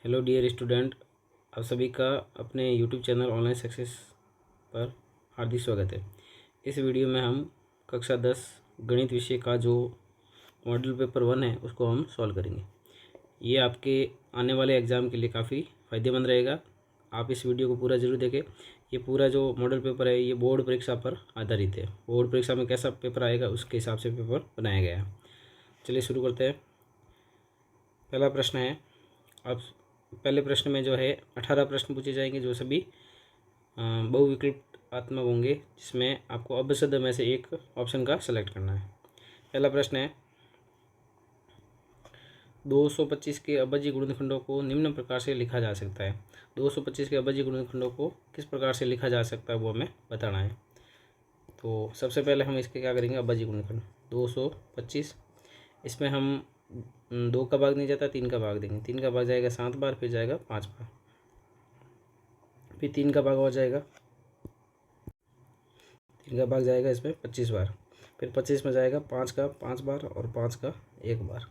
Hello dear student, आप सभी का अपने यूट्यूब चैनल ऑनलाइन सक्सेस पर हार्दिक स्वागत है। इस वीडियो में हम कक्षा 10 गणित विषय का जो मॉडल पेपर 1 है उसको हम सॉल्व करेंगे। ये आपके आने वाले एग्ज़ाम के लिए काफ़ी फ़ायदेमंद रहेगा। आप इस वीडियो को पूरा ज़रूर देखें। ये पूरा जो मॉडल पेपर है ये बोर्ड परीक्षा पर आधारित है। बोर्ड परीक्षा में कैसा पेपर आएगा उसके हिसाब से पेपर बनाया गया है। चलिए शुरू करते हैं। पहला प्रश्न है, अब पहले प्रश्न में जो है 18 प्रश्न पूछे जाएंगे जो सभी बहुविकल्पात्मक होंगे, जिसमें आपको अभ्यसद में से एक ऑप्शन का सेलेक्ट करना है। पहला प्रश्न है, 225 के अभाज्य गुणनखंडों को निम्न प्रकार से लिखा जा सकता है। 225 के अभाज्य गुणनखंडों को किस प्रकार से लिखा जा सकता है वो हमें बताना है। तो सबसे पहले हम इसके क्या करेंगे, अभाज्य गुणनखंड 225, इसमें हम 2 का भाग नहीं जाता, 3 का भाग देंगे। 3 का भाग जाएगा 7 बार, फिर जाएगा 5 बार, फिर 3 का भाग हो जाएगा, 3 का भाग जाएगा इसमें 25 बार, फिर 25 में जाएगा 5 का 5 बार और 5 का 1 बार।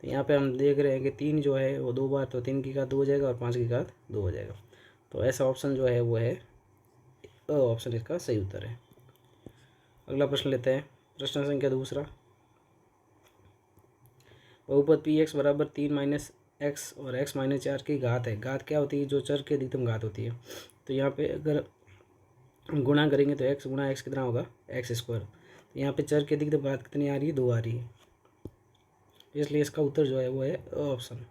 तो यहाँ पे हम देख रहे हैं कि 3 जो है वो 2 बार, तो 3 की घात 2 हो जाएगा और 5 की घात 2 हो जाएगा। तो ऐसा ऑप्शन जो है वो है ऑप्शन इसका सही उत्तर है। अगला प्रश्न लेते हैं, प्रश्न संख्या दूसरा। बहुपद पी एक्स बराबर 3 माइनस एक्स और एक्स माइनस 4 की घात है। घात क्या होती है, जो चर की अधिकतम घात होती है। तो यहाँ पे अगर गुणा करेंगे तो एक्स गुणा एक्स कितना होगा, एक्स स्क्वायर। तो यहाँ पे चर की अधिकतम घात कितनी आ रही है, 2 आ रही है, इसलिए इसका उत्तर जो है वो है ऑप्शन।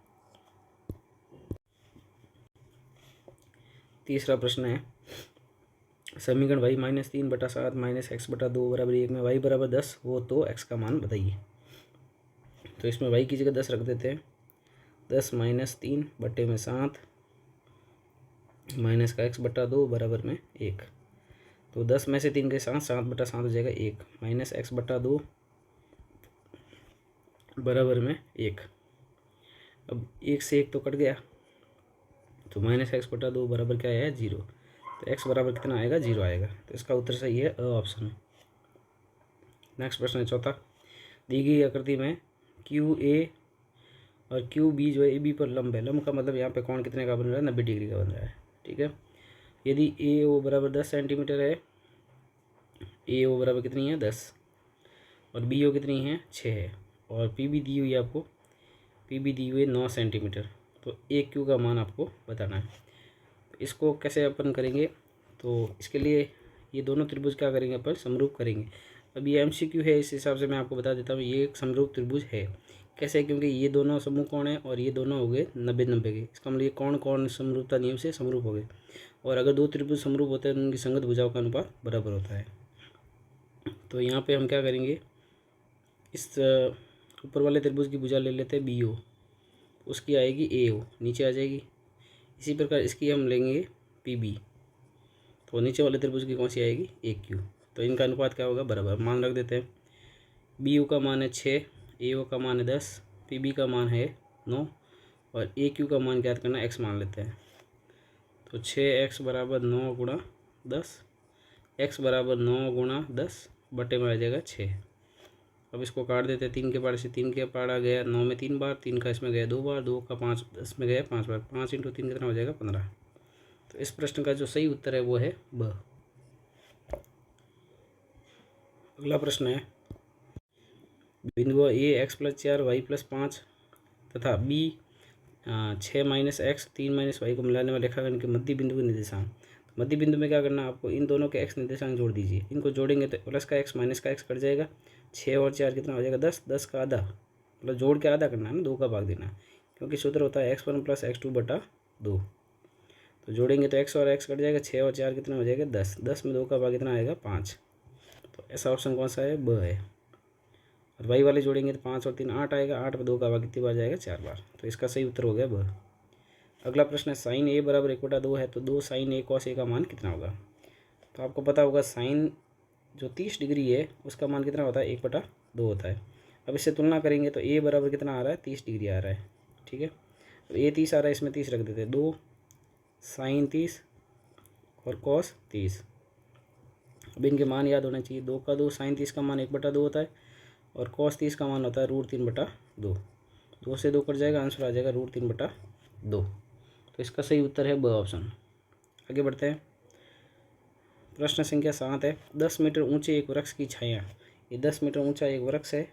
तीसरा प्रश्न है, समीकरण y माइनस 3/7 माइनस एक्स बटा 2 बराबर 1 में y बराबर 10 हो तो x का मान बताइए। तो इसमें y की जगह 10 रख देते हैं। 10 माइनस 3 बटे में 7 माइनस का x बटा 2 बराबर में 1। तो 10 में से 3 के साथ 7/7 हो जाएगा 1, माइनस एक्स बटा 2 बराबर में 1। अब 1 से 1 तो कट गया, तो माइनस एक्स बटा 2 बराबर क्या है, 0। तो x बराबर कितना आएगा, 0 आएगा। तो इसका उत्तर सही है ऑप्शन। नेक्स्ट प्रश्न है चौथा। दी गई आकृति में क्यू ए और क्यू बी जो है ए बी पर लंब है। लंब का मतलब यहाँ पे कोण कितने का बन रहा है, 90 डिग्री का बन रहा है। ठीक है, यदि ए ओ बराबर 10 सेंटीमीटर है, ए ओ बराबर कितनी है 10, और बी ओ कितनी है 6 है, और पी बी दी हुई है आपको, पी बी दी हुई है 9 सेंटीमीटर। तो ए क्यू का मान आपको बताना है। तो इसको कैसे अपन करेंगे, तो इसके लिए ये दोनों त्रिभुज क्या करेंगे, अपन समरूप करेंगे। अब ये MCQ है, इस हिसाब से मैं आपको बता देता हूँ, ये एक समरूप त्रिभुज है। कैसे, क्योंकि ये दोनों समूह कोण है और ये दोनों हो गए 90-90 के। इसका मतलब ये कौन कौन समरूपता नियम से समरूप हो गए, और अगर दो त्रिभुज समरूप होते हैं उनकी संगत भुजाओं का अनुपात बराबर होता है। तो यहाँ पे हम क्या करेंगे, इस ऊपर वाले त्रिभुज की भुजा ले लेते हैं BO, उसकी आएगी AO, नीचे आ जाएगी। इसी प्रकार इसकी हम लेंगे PB, तो नीचे वाले त्रिभुज की कौन सी आएगी, AQ। तो इनका अनुपात क्या होगा, बराबर। मान रख देते हैं, BO का मान है 6, AO का मान है 10, PB का मान है 9, और AQ का मान ज्ञात करना, x मान लेते हैं। तो 6x बराबर 9 गुणा 10, x बराबर 9 गुणा 10 बटे में आ जाएगा 6। अब इसको काट देते हैं, 3 के पार से 3 के पार आ गया, 9 में 3 बार, 3 का इसमें गया 2 बार, 2 का 5 10 में गया 5 बार, 5 × 3 कितना हो जाएगा 15। तो इस प्रश्न का जो सही उत्तर है वो है ब। अगला प्रश्न है, बिंदु ए x+4y+5 तथा B 6 minus x 3 minus y को मिलाने वाले रेखाखंड के मध्य बिंदु के निर्देशांक। मध्य बिंदु में क्या करना है आपको, इन दोनों के एक्स निर्देशांक जोड़ दीजिए। इनको जोड़ेंगे तो प्लस का एक्स माइनस का एक्स कट जाएगा, 6 और 4 कितना हो जाएगा 10, 10 का आधा, मतलब जोड़ के आधा करना है ना, 2 का भाग देना है, क्योंकि सूत्र होता है x1 + x2 बटा 2। तो जोड़ेंगे तो x और x कट जाएगा, 6 और 4 कितना हो जाएगा 10, 10 में 2 का भाग कितना आएगा 5। तो ऐसा ऑप्शन कौन सा है, ब है। और वाई वाले जोड़ेंगे तो 5 और 3 8 आएगा, 8 में 2 का भाग कितनी बार जाएगा, 4 बार। तो इसका सही उत्तर हो गया ब। अगला प्रश्न है, साइन ए बराबर 1/2 है तो 2 साइन ए कॉस ए का मान कितना होगा। तो आपको पता होगा साइन जो 30 डिग्री है उसका मान कितना होता है, 1/2 होता है। अब इससे तुलना करेंगे तो ए बराबर कितना आ रहा है, 30 डिग्री आ रहा है। ठीक है, तो ए 30 आ रहा है, इसमें 30 रख देते हैं, 2 साइन 30 और कॉस 30। अब इनके मान याद होना चाहिए, 2 का 2 साइन 30 का मान 1/2 होता है, और कॉस 30 का मान होता है √3/2। 2 से 2 कट जाएगा, आंसर आ जाएगा √3/2। तो इसका सही उत्तर है ब ऑप्शन। आगे बढ़ते हैं। प्रश्न संख्या 7 है, 10 मीटर ऊंचे एक वृक्ष की छाया, ये 10 मीटर ऊंचा एक वृक्ष है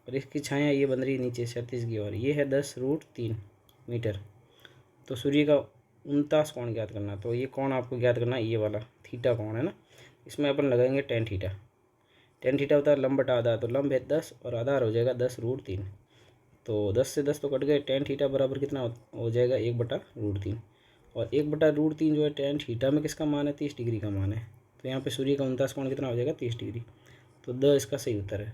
और इसकी छाया ये बन रही है नीचे क्षैतिज की ओर, ये है 10√3 मीटर। तो सूर्य का 49 कोण ज्ञात करना, तो ये कोण आपको ज्ञात करना है, ये वाला थीटा कोण है ना, इसमें अपन लगाएंगे टेन थीटा। टेन थीटा होता है लंब बटा आधार, तो लंब है 10 और आधार हो जाएगा 10√3। तो 10 से 10 तो कट गए, टेन थीटा बराबर कितना हो जाएगा 1/√3। और 1/√3 जो है टेन थीटा में किसका मान है, 30 डिग्री का मान है। तो यहाँ पे सूर्य का 49 कोण कितना हो जाएगा 30 डिग्री। तो द इसका सही उत्तर है।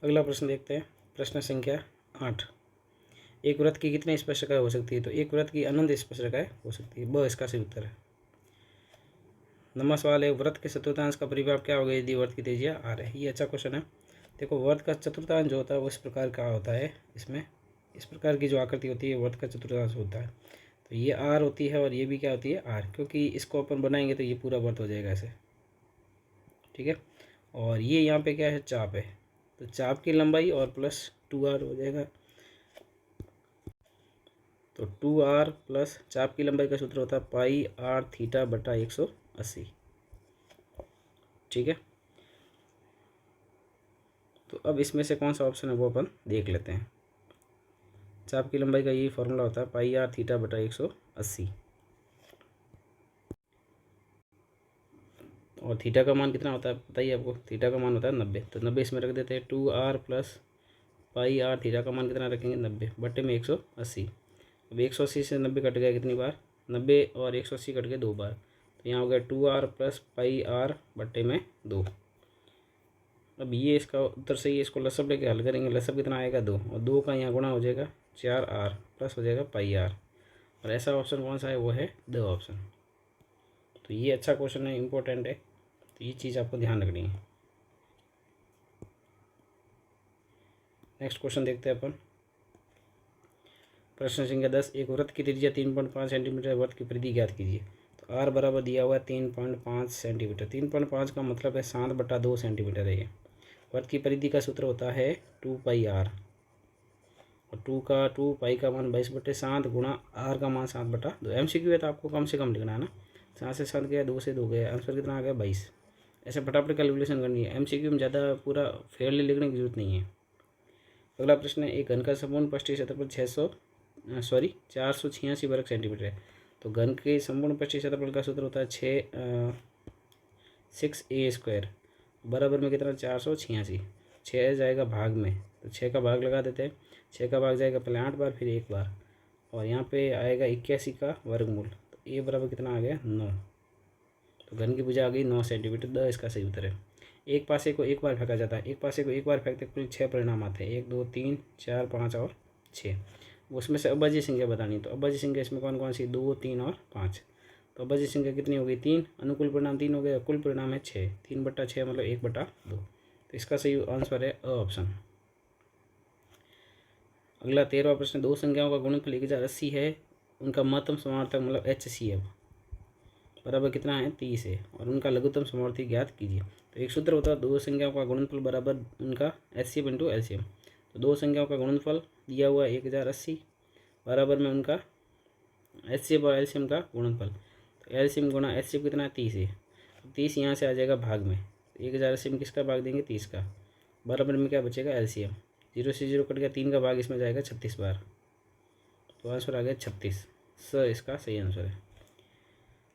अगला प्रश्न देखते हैं। प्रश्न संख्या 8, एक वृत्त की कितनी स्पर्शरेखाएं हो सकती है, तो एक वृत्त की अनंत स्पर्शरेखाएं हो सकती है, ब इसका सही उत्तर है। नंबर सवाल है, वृत्त के चतुर्थांश का परिमाप क्या होगा यदि वृत्त की त्रिज्या r है। ये अच्छा क्वेश्चन है। देखो वृत्त का चतुर्थांश जो होता है वो इस प्रकार का होता है, इसमें इस प्रकार की जो आकृति होती है वृत्त का चतुर्थांश होता है। तो ये r होती है और ये भी क्या होती है r, क्योंकि इसको अपन बनाएंगे तो ये पूरा वृत्त हो जाएगा ऐसे, ठीक है। और ये यहाँ पे क्या है, चाप है, तो चाप की लंबाई और प्लस 2r हो जाएगा। तो 2r प्लस चाप की लंबाई का सूत्र होता है पाई r थीटा बटा 180, ठीक है। तो अब इसमें से कौन सा ऑप्शन है वो अपन देख लेते हैं। चाप की लंबाई का यही फॉर्मूला होता है पाई r थीटा बटा 180, और थीटा का मान कितना होता है बताइए आपको, थीटा का मान होता है 90। तो 90 इसमें रख देते हैं, 2r plus pi r theta का मान कितना रखेंगे 90 बटे में 180। अब 180 से 90 कट गया कितनी बार, 90 और 180 कट गए 2 बार, तो यहाँ हो गया 2r प्लस पाई r बटे में 2। अब ये इसका उत्तर सही है, इसको लसब लेके हल करेंगे, लसब कितना आएगा 2, और 2 का यहाँ गुणा हो जाएगा 4r प्लस हो जाएगा पाई r, और ऐसा ऑप्शन कौन सा है वो है द ऑप्शन। तो ये अच्छा क्वेश्चन है, इम्पोर्टेंट है, तो ये चीज़ आपको ध्यान रखनी है। नेक्स्ट क्वेश्चन देखते हैं अपन। प्रश्न संख्या 10, एक वृत्त की त्रिज्या 3.5 सेंटीमीटर, वृत्त की परिधि ज्ञात कीजिए। तो r बराबर दिया हुआ है 3.5 सेंटीमीटर, 3.5 का मतलब है 7/2 सेंटीमीटर है ये। वृत्त की परिधि का सूत्र होता है 2πr, और 2 पाई का मान 22/7 गुणा r का मान 7/2। MCQ है तो आपको कम से कम लिखना है ना, 7 से 7 गया, 2 से 2 गया, आंसर कितना आ गया 22। ऐसे फटाफट कैलकुलेशन करनी है, MCQ में ज़्यादा पूरा फेयरली लिखने की जरूरत नहीं है। अगला प्रश्न है, एक घन का संपूर्ण पृष्ठीय क्षेत्रफल 486 वर्ग सेंटीमीटर है। तो घन के संपूर्ण पृष्ठीय क्षेत्रफल का सूत्र होता है 6a² बराबर में कितना 486, 6 जाएगा भाग में, तो 6 का भाग लगा देते हैं, 6 का भाग जाएगा पहले 8 बार फिर 1 बार, और यहाँ पे आएगा 81 का वर्गमूल, तो a बराबर कितना आ गया 9। तो घन की भुजा आ गई 9 सेंटीमीटर, द इसका सही उत्तर है। एक पासे को एक बार फेंका जाता है, एक पासे को एक बार फेंकते कुल 6 परिणाम आते हैं, 1 2 3 4 5 और 6। उसमें से अभाज्य संख्या बतानी, तो अभाज्य संख्या इसमें कौन कौन सी, 2 3 और 5। तो अभाज्य संख्या कितनी हो गई 3, अनुकूल परिणाम 3 हो गया, कुल परिणाम है 6, 3/6 मतलब 1/2। तो इसका सही आंसर है अ ऑप्शन। अगला 13वां प्रश्न, दो संख्याओं का गुणनफल 1080 है, उनका महत्तम समार्थक मतलब HCF बराबर कितना है 30 है, और उनका लघुत्तम समार्थी ज्ञात कीजिए। तो एक सूत्र होता है दो संख्याओं का गुणनफल बराबर उनका HCF इंटू LCM। तो दो संख्याओं का गुणनफल दिया हुआ 1080 बराबर में उनका HCF और LCM का गुणनफल। तो LCM गुणा HCF कितना है 30 है, 30 यहाँ से आ जाएगा भाग में, 1080 में किसका भाग देंगे 30 का, बराबर में क्या बचेगा LCM, 0 से 0 कट गया, 3 का भाग इसमें जाएगा 36 बार, तो आंसर आ गया 36, स इसका सही आंसर है।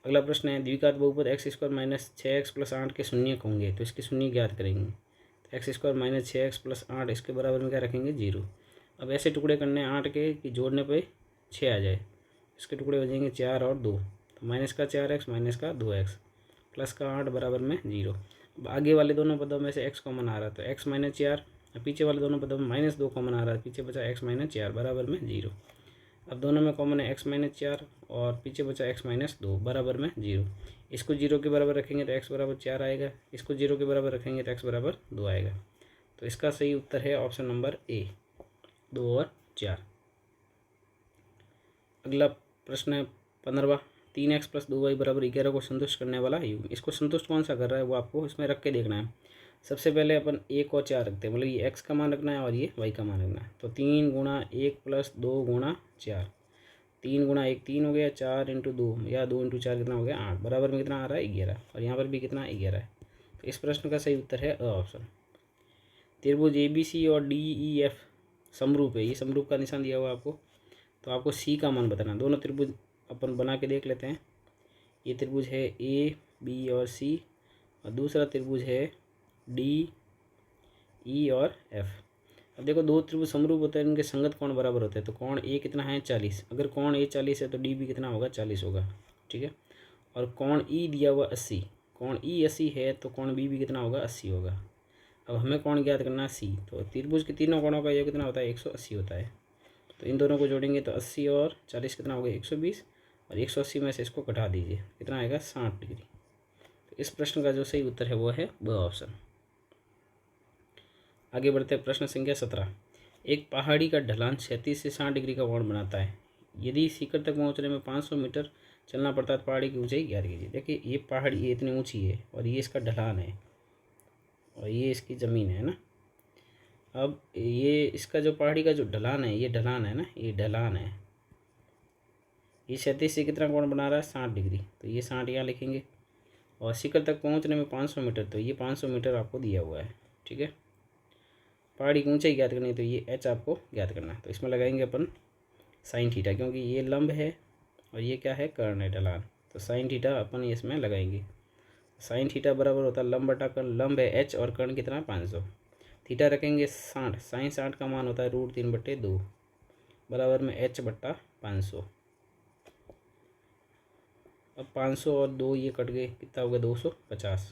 अगला प्रश्न है, द्विघात बहुपद x² माइनस 6x प्लस 8 के शून्यक होंगे, तो इसके शून्य ज्ञात करेंगे। तो x² माइनस 6x प्लस 8 इसके बराबर में क्या रखेंगे 0। अब ऐसे टुकड़े करने 8 के कि जोड़ने पे 6 आ जाए, इसके टुकड़े हो जाएंगे 4 और 2, तो माइनस का 4x माइनस का 2x प्लस का 8 बराबर में 0। अब आगे वाले दोनों पदों में से x कॉमन आ रहा है, तो x माइनस 4, पीछे वाले दोनों पदों में -2 कॉमन आ रहा है, पीछे बचा x माइनस 4 बराबर में 0। अब दोनों में कॉमन है x माइनस 4 और पीछे बचा x माइनस 2 बराबर में 0। इसको 0 के बराबर रखेंगे तो x बराबर 4 आएगा, इसको 0 के बराबर रखेंगे तो x बराबर 2 आएगा। तो इसका सही उत्तर है ऑप्शन नंबर ए, 2 और 4। अगला प्रश्न है 15वां, 3x प्लस 2y बराबर 11 को संतुष्ट करने वाला युग्म। इसको संतुष्ट कौन सा कर रहा है वो आपको इसमें रख के देखना है। सबसे पहले अपन 1 और 4 रखते हैं, मतलब ये x का मान रखना है और ये y का मान रखना है। तो 3 गुणा 1 प्लस 2 गुणा 4, 3 गुणा 1 3 हो गया, 4 इंटू 2 या 2 इंटू 4 कितना हो गया 8, बराबर में कितना आ रहा है 11, और यहाँ पर भी कितना 11 है। तो इस प्रश्न का सही उत्तर है अ ऑप्शन। त्रिभुज ABC और DEF समरूप है, ये समरूप का निशान दिया हुआ आपको, तो आपको C का मान बताना। दोनों त्रिभुज अपन बना के देख लेते हैं। ये त्रिभुज है AB और C, और दूसरा त्रिभुज है DE और F। अब देखो दो त्रिभुज समरूप होते हैं, इनके संगत कोण बराबर होते हैं, तो कोण A कितना है 40, अगर कोण A 40 है तो D भी कितना होगा 40 होगा, ठीक है। और कोण E दिया हुआ 80, कोण E 80 है तो कोण B भी कितना होगा 80 होगा। अब हमें कोण ज्ञात करना है C, तो त्रिभुज के तीनों कोणों का योग कितना होता है 180 होता है। तो इन दोनों को जोड़ेंगे तो 80 और 40 कितना होगा 120, और 180 में से इसको घटा दीजिए, कितना आएगा 60 डिग्री। तो इस प्रश्न का जो सही उत्तर है वो है ब ऑप्शन। आगे बढ़ते हैं प्रश्न संख्या 17। एक पहाड़ी का ढलान 36 से 60 डिग्री का कोण बनाता है। यदि शिखर तक पहुंचने में 500 मीटर चलना पड़ता है तो पहाड़ी की ऊंचाई ज्ञात कीजिए। देखिए ये पहाड़ी ये इतनी ऊंची है और ये इसका ढलान है और ये इसकी ज़मीन है ना। अब ये इसका जो पहाड़ी का जो ढलान है, ये ढलान है ना, ये ढलान है, ये 37 से कितना कोण बना रहा है 60 डिग्री, तो ये 60 यहाँ लिखेंगे। और शिखर तक पहुंचने में 500 मीटर, तो ये 500 मीटर आपको दिया हुआ है, ठीक है। पहाड़ी की ऊंचाई ज्ञात करनी है तो ये h आपको ज्ञात करना है। तो इसमें लगाएंगे अपन साइन थीटा, क्योंकि ये लंब है और ये क्या है कर्ण है ढलान, तो साइन थीटा अपन इसमें लगाएंगे। साइन थीटा बराबर होता है लंब बटा कर्ण, लंब है h और कर्ण कितना 500, थीटा रखेंगे 60, साइन 60 का मान होता है √3/2 बराबर में h बट्टा 500। अब 500 और 2 ये कट गए, कितना हो गया 250,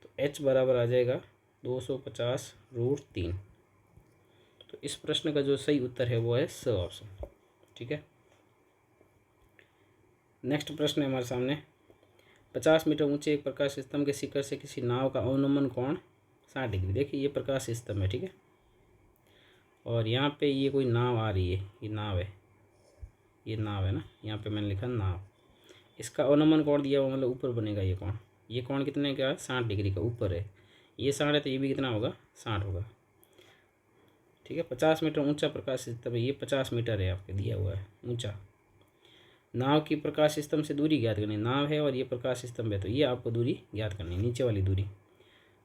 तो h बराबर आ जाएगा 250√3। तो इस प्रश्न का जो सही उत्तर है वो है स ऑप्शन, ठीक है। नेक्स्ट प्रश्न है हमारे सामने। 50 मीटर ऊंचे एक प्रकाश स्तंभ के शिखर से किसी नाव का अवनमन कोण 60 डिग्री। देखिए ये प्रकाश स्तंभ है, ठीक है, और यहाँ पे ये कोई नाव आ रही है, ये नाव है, ये नाव है ना, यहाँ पे मैंने लिखा नाव। इसका अवनमन कोण दिया हुआ मतलब ऊपर बनेगा ये कोण कितने का 60 डिग्री का ऊपर है, ये 60 है तो ये भी कितना होगा 60 होगा, ठीक है। 50 मीटर ऊंचा प्रकाश स्तंभ है, ये 50 मीटर है आपके दिया हुआ है ऊंचा। नाव की प्रकाश स्तंभ से दूरी ज्ञात करनी, नाव है और ये प्रकाश स्तंभ है, तो ये आपको दूरी ज्ञात करनी, नीचे वाली दूरी।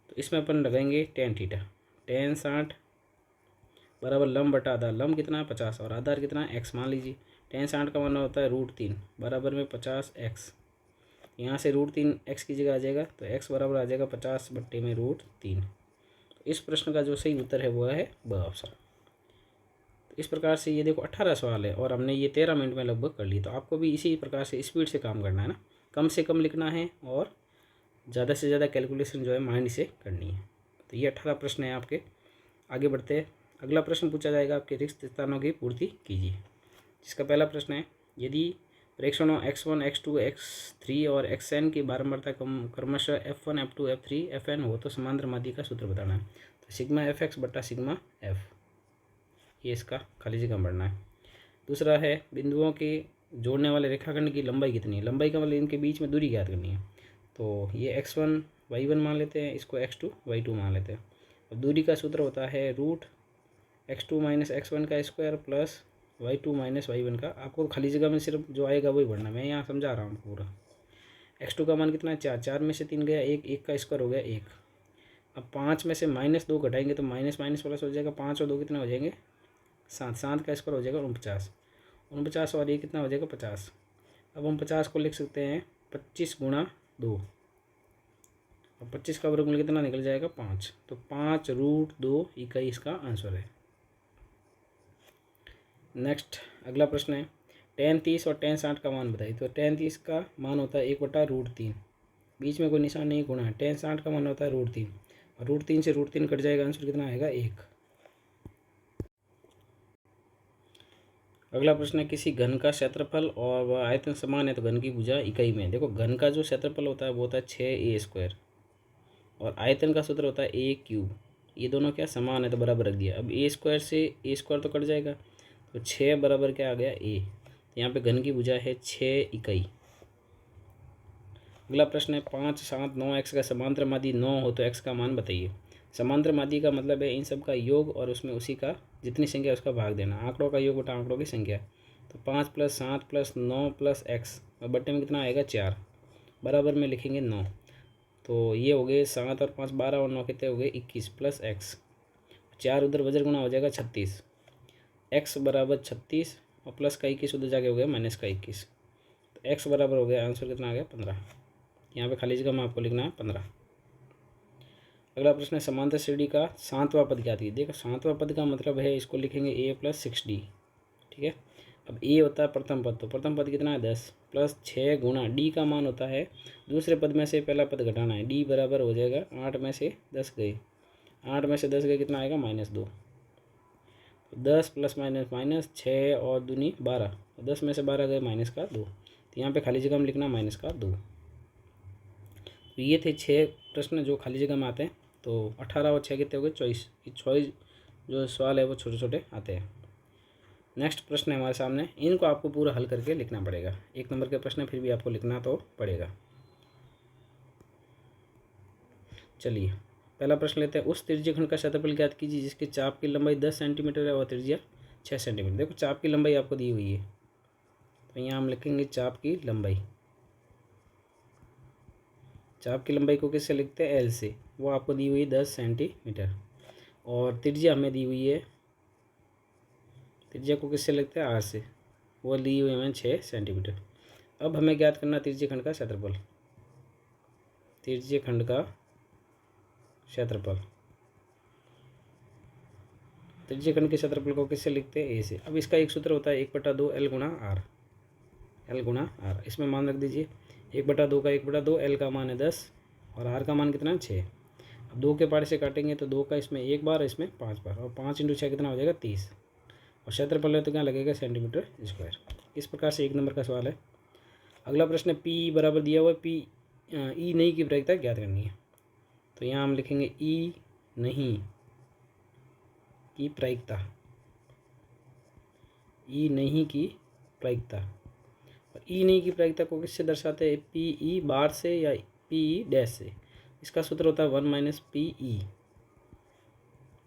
तो इसमें अपन लगाएंगे tan थीटा, tan 60 बराबर लंब बटा आधार, लंब कितना है 50 और आधार कितना है x, मान लीजिए tan 60 का मान होता है √3 बराबर में 50x, यहाँ से √3 x की जगह आ जाएगा, तो x बराबर आ जाएगा 50 बट्टे में √3। तो इस प्रश्न का जो सही उत्तर है वो है ब ऑप्शन। तो इस प्रकार से ये देखो 18 सवाल है और हमने ये 13 मिनट में लगभग कर ली। तो आपको भी इसी प्रकार से स्पीड से काम करना है ना, कम से कम लिखना है और ज़्यादा से ज़्यादा कैलकुलेशन जो है माइंड से करनी है। तो ये 18 प्रश्न है आपके। आगे बढ़ते हैं, अगला प्रश्न पूछा जाएगा आपके रिक्त स्थानों की पूर्ति कीजिए, जिसका पहला प्रश्न है यदि प्रेक्षणों x1 x2 x3 और xn की बारंबारता क्रमशः f1 f2 f3 fn हो तो समांतर माध्य का सूत्र बताना है। तो सिग्मा fx बटा सिग्मा f, ये इसका खाली जगह बढ़ना है। दूसरा है बिंदुओं के जोड़ने वाले रेखाखंड की लंबाई कितनी है, लंबाई का मतलब इनके बीच में दूरी ज्ञात करनी है। तो ये x1 y1 मान लेते हैं, इसको x2 y2 मान लेते हैं। अब दूरी का सूत्र होता है √x2 - x1 का स्क्वायर प्लस y2 - y1 का। आपको खाली जगह में सिर्फ जो आएगा वही बढ़ना, मैं यहाँ समझा रहा हूँ पूरा। x2 का मान कितना है 4, 4 में से 3 गया 1, 1 का स्क्वायर हो गया 1। अब 5 में से -2 घटाएंगे तो माइनस माइनस प्लस हो जाएगा, 5 और 2 कितने हो जाएंगे 7, 7 का स्क्वायर हो जाएगा 49 और ये कितना हो जाएगा 50। अब हम 50 को लिख सकते हैं 25 गुणा 2, और 25 का वर्गमूल कितना निकल जाएगा 5, तो 5√2 इकाई इसका आंसर है। नेक्स्ट अगला प्रश्न है tan 30 और tan 60 का मान बताइए। तो tan 30 का मान होता है 1/√3, बीच में कोई निशान नहीं गुणा है। tan 60 का मान होता है √3 और √3 से √3 कट जाएगा, आंसर कितना आएगा 1। अगला प्रश्न है किसी घन का क्षेत्रफल और वह आयतन समान है तो घन की भुजा इकाई में। देखो घन का जो क्षेत्रफल होता है वो होता है 6a² और आयतन का सूत्र होता है a³। ये दोनों क्या समान है तो बराबर रख दिया। अब a² से a² तो कट जाएगा, तो 6 बराबर क्या आ गया a। तो यहाँ पे घन की भुजा है 6 इकाई। अगला प्रश्न है 5, 7, 9 एक्स का समांतर माध्य 9 हो तो एक्स का मान बताइए। समांतर माध्य का मतलब है इन सब का योग और उसमें उसी का जितनी संख्या उसका भाग देना, आंकड़ों का योग बटा आंकड़ों की संख्या। तो 5 + 7 + 9 + एक्स और बट्टे में कितना आएगा 4, बराबर में लिखेंगे 9। तो ये हो गए 7 और 5 12 और 9 कितने हो गए 21 + एक्स, 4 उधर वज्र गुणा हो जाएगा 36, एक्स बराबर 36 और प्लस का 21 उधर जाके हो गया माइनस का 21। तो एक्स बराबर हो गया, आंसर कितना आ गया 15। यहाँ पे खाली जगह में आपको लिखना है 15। अगला प्रश्न है समांतर श्रेणी का 7वां पद क्या थी। देखो 7वां पद का मतलब है इसको लिखेंगे a + 6d, ठीक है। अब a होता है प्रथम पद, तो प्रथम पद कितना है 10 + 6 गुणा d का मान होता है दूसरे पद में से पहला पद घटाना है, d बराबर हो जाएगा 8 में से 10 गए, 8 में से 10 गए कितना आएगा -2। 10 + - 6 और दूनी 12, 10 में से 12 गए -2, तो यहाँ पे खाली जगह में लिखना -2। तो ये थे 6 प्रश्न जो खाली जगह में आते हैं। तो 18 और 6 कितने हो गए 24। ये जो सवाल है वो छोटे छोटे आते हैं। नेक्स्ट प्रश्न है हमारे सामने, इनको आपको पूरा हल करके लिखना पड़ेगा। 1 नंबर के प्रश्न फिर भी आपको लिखना तो पड़ेगा। चलिए पहला प्रश्न लेते हैं, उस त्रिज्यखंड का क्षेत्रफल ज्ञात कीजिए जिसके चाप की लंबाई 10 सेंटीमीटर है और त्रिज्या 6 सेंटीमीटर। देखो चाप की लंबाई आपको दी हुई है, तो यहाँ हम लिखेंगे चाप की लंबाई। चाप की लंबाई को किससे लिखते हैं एल से, वो आपको दी हुई है 10 सेंटीमीटर। और त्रिज्या हमें दी हुई है, त्रिज्या को किससे लिखते हैं आर से, वो दी हुई है हमें 6 सेंटीमीटर। अब हमें ज्ञात करना त्रिज्यखंड का क्षेत्रफल, त्रिज्यखंड का क्षेत्रफल। त्रिज्यखंड के क्षेत्रफल को किससे लिखते हैं ए से। अब इसका एक सूत्र होता है 1/2 L गुणा आर, L गुणा आर। इसमें मान रख दीजिए 1/2 का 1/2, L का मान है 10 और आर का मान कितना है 6। अब 2 के पार से काटेंगे तो 2 का इसमें 1 बार, इसमें 5 बार, और 5 × 6 कितना हो जाएगा 30, और क्षेत्रफल है तो क्या लगेगा सेंटीमीटर स्क्वायर। इस प्रकार से 1 नंबर का सवाल है। अगला प्रश्न पी बराबर दिया हुआ है, पी ई नहीं की प्रायिकता ज्ञात करनी है। तो यहाँ हम लिखेंगे ई नहीं की प्रायिकता, ई नहीं की प्रायिकता। और ई नहीं की प्रायिकता को किससे दर्शाते हैं, पी ई बार से या पी ई डैश से। इसका सूत्र होता है 1 - पी ई,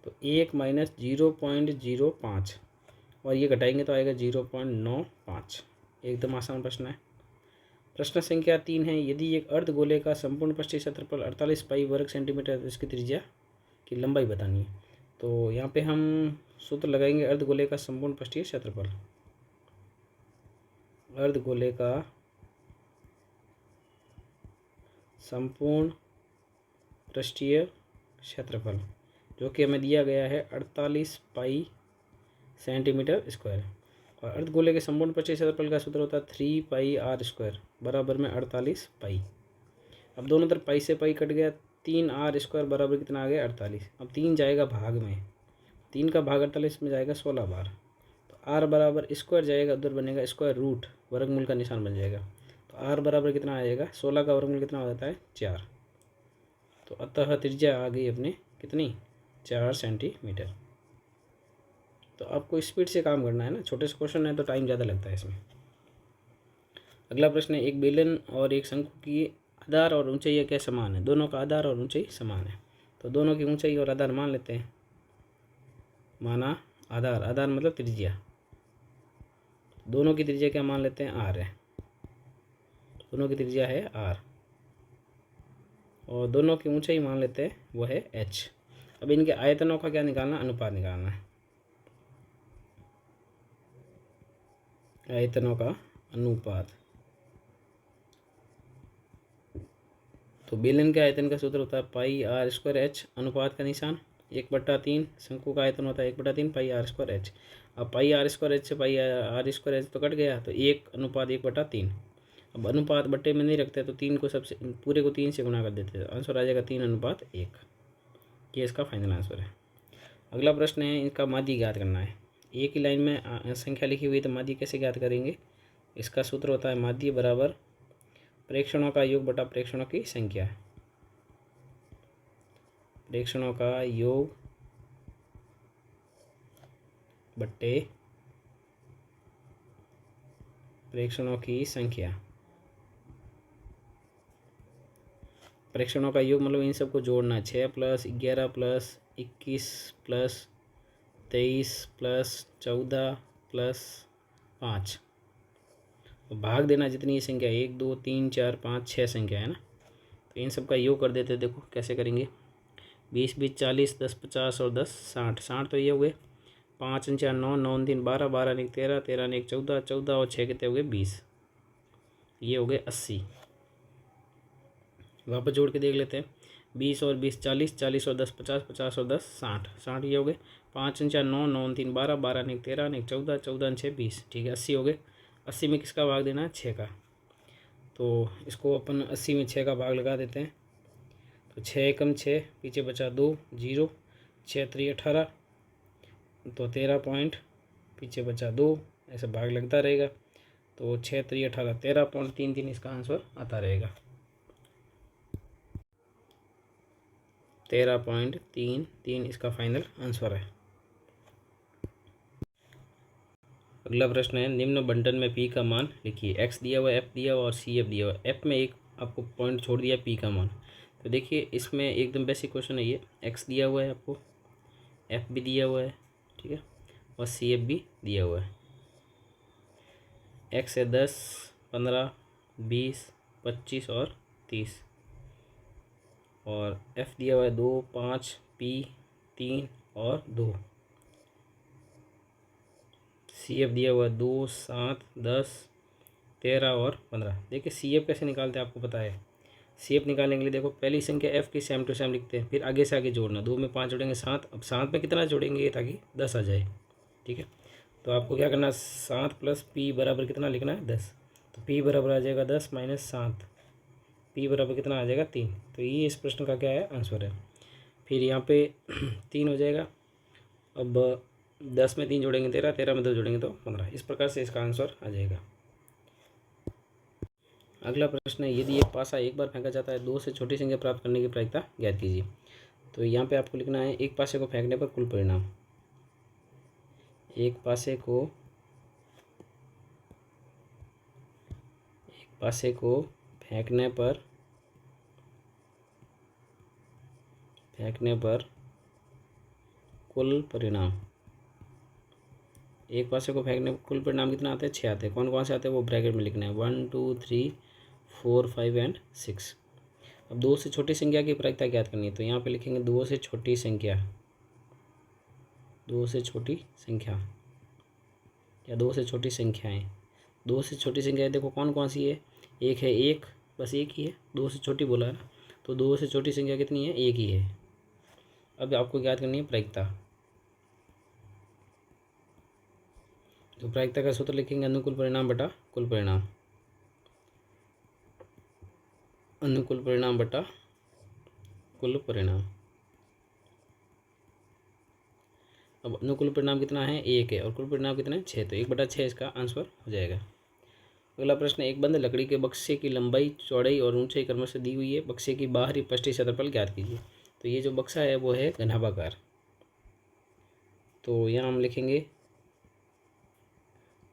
तो 1 - 0.05, और ये घटाएंगे तो आएगा 0.95। एकदम आसान प्रश्न है। प्रश्न संख्या 3 है, यदि एक अर्धगोले का संपूर्ण पृष्ठीय क्षेत्रफल 48 पाई वर्ग सेंटीमीटर है तो इसकी त्रिज्या की लंबाई बतानी है। तो यहाँ पे हम सूत्र लगाएंगे अर्धगोले का संपूर्ण पृष्ठीय क्षेत्रफल, अर्धगोले का संपूर्ण पृष्ठीय क्षेत्रफल जो कि हमें दिया गया है 48 पाई सेंटीमीटर स्क्वायर। और अर्धगोले के संपूर्ण पृष्ठीय क्षेत्रफल का सूत्र होता है 3 पाई आर स्क्वायर बराबर में 48 पाई। अब दोनों तरफ पाई से पाई कट गया, 3 आर स्क्वायर बराबर कितना आ गया 48। अब 3 जाएगा भाग में, 3 का भाग 48 में जाएगा 16 बार, तो आर बराबर स्क्वायर जाएगा उधर बनेगा स्क्वायर रूट, वर्गमूल का निशान बन जाएगा। तो आर बराबर कितना आ जाएगा 16 का वर्गमूल कितना हो जाता है 4। तो अतः त्रिज्या आ गई अपने कितनी 4 सेंटीमीटर। तो आपको स्पीड से काम करना है ना, छोटे से क्वेश्चन है तो टाइम ज़्यादा लगता है इसमें। अगला प्रश्न है, एक बेलन और एक शंकु की आधार और ऊंचाई क्या समान है। दोनों का आधार और ऊंचाई समान है, तो दोनों की ऊंचाई और आधार मान लेते हैं। माना आधार, आधार मतलब त्रिज्या, दोनों की त्रिज्या क्या मान लेते हैं आर है, दोनों की त्रिज्या है आर, और दोनों की ऊंचाई मान लेते हैं वो है एच। अब इनके आयतनों का क्या निकालना, अनुपात निकालना है, आयतनों का अनुपात। तो बेलन के आयतन का सूत्र होता है पाई आर स्क्वायर एच, अनुपात का निशान 1/3, शंकु का आयतन होता है 1/3 पाई आर स्क्वायर एच। अब पाई आर स्क्वायर एच से पाई आर स्क्वायर एच तो कट गया, तो 1:1/3। अब अनुपात बट्टे में नहीं रखते तो 3 को सबसे पूरे को 3 से गुणा कर देते हैं, आंसर आ जाएगा 3:1। ये इसका फाइनल आंसर है। अगला प्रश्न है, इनका माध्य ज्ञात करना है। एक ही लाइन में संख्या लिखी हुई है तो माध्य कैसे ज्ञात करेंगे। इसका सूत्र होता है माध्य बराबर प्रेक्षणों का योग बटा प्रेक्षणों की संख्या, प्रेक्षणों का योग बट्टे प्रेक्षणों की संख्या। परीक्षणों का योग मतलब इन सबको जोड़ना है। 6 + 11 + 21 + 23 + 14 + 5 भाग देना जितनी ये संख्या 1 2 3 4 5 6 संख्या है ना, तो इन सब का योग कर देते हैं। देखो कैसे करेंगे। 20 20 40 10 50 और 10 60 60 तो ये हो गए। 5 4 9 9 3 12 12 1 13 13 1 14 14 और 6 कितने हो गए 20, ये हो गए 80। वापस जोड़ के देख लेते हैं। 20 और 20 40 40 और 10 50 50 और 10 60 60 ये हो गए। 5 4 9 9 3 12 12 1 13 1 14 14 6 20, ठीक है 80 हो गए। 80 में किसका भाग देना है 6 का, तो इसको अपन 80 में 6 का भाग लगा देते हैं। तो 6 एकम 6, पीछे बचा 2 0, 6 3 18, तो 13 पॉइंट, पीछे बचा 2, ऐसे भाग लगता रहेगा। तो 6 3 18 13.33 इसका आंसर आता रहेगा। 13.33 इसका फाइनल आंसर है। अगला प्रश्न है, निम्न बंटन में पी का मान लिखिए। एक्स दिया हुआ है, एफ दिया हुआ और सी एफ दिया हुआ है। एफ में एक आपको पॉइंट छोड़ दिया पी का मान, तो देखिए इसमें एकदम बेसिक क्वेश्चन है ये। एक्स दिया हुआ है आपको, एफ भी दिया हुआ है, ठीक है, और सी एफ भी दिया हुआ है। एक्स है 10 15 20 25 और 30, और एफ दिया हुआ है 2 5 पी 3 और 2, सी एफ दिया हुआ है 2 7 10 13 और 15। देखिए सी एफ कैसे निकालते हैं आपको पता है। सी एफ निकालने के लिए देखो पहली संख्या एफ की सेम टू सेम लिखते हैं, फिर आगे से आगे जोड़ना। 2 में 5 जोड़ेंगे 7, अब 7 में कितना जोड़ेंगे ताकि 10 आ जाए, ठीक है। तो आपको क्या करना है, 7 + पी बराबर कितना लिखना है 10, तो पी बराबर आ जाएगा 10 - 7, पी बराबर कितना आ जाएगा 3। तो ये इस प्रश्न का क्या है आंसर है। फिर यहाँ पे 3 हो जाएगा। अब 10 में 3 जोड़ेंगे 13, 13 में 2 जोड़ेंगे तो 15। इस प्रकार से इसका आंसर आ जाएगा। अगला प्रश्न है, यदि एक पासा एक बार फेंका जाता है 2 से छोटी संख्या प्राप्त करने की प्रायिकता ज्ञात कीजिए। तो यहाँ पे आपको लिखना है एक पासे को फेंकने पर कुल परिणाम। एक पासे को फेंकने पर कुल परिणाम। एक पासे को फेंकने पर कुल परिणाम कितना आते हैं 6 आते हैं। कौन कौन से आते हैं वो ब्रैकेट में लिखना है, 1 2 3 4 5 एंड 6। अब 2 से छोटी संख्या की प्रायिकता ज्ञात करनी है, तो यहाँ पे लिखेंगे 2 से छोटी संख्या, 2 से छोटी संख्या या 2 से छोटी संख्याएं। 2 से छोटी संख्याएं देखो कौन कौन सी है, एक है, एक बस एक ही है, 2 से छोटी बोला है ना, तो 2 से छोटी संख्या कितनी है, एक ही है। अब आपको ज्ञात करनी है प्रायिकता। तो प्रायिकता का सूत्र लिखेंगे अनुकूल परिणाम बटा कुल परिणाम, अनुकूल परिणाम बटा कुल परिणाम। अब अनुकूल परिणाम कितना है, 1 है, और कुल परिणाम कितना है 6, तो 1/6 इसका आंसर हो जाएगा। अगला प्रश्न, एक बंद लकड़ी के बक्से की लंबाई चौड़ाई और ऊंचाई क्रमशः दी हुई है, बक्से की बाहरी पृष्ठीय क्षेत्रफल ज्ञात कीजिए। तो ये जो बक्सा है वो है घनाभाकार, तो यहाँ हम लिखेंगे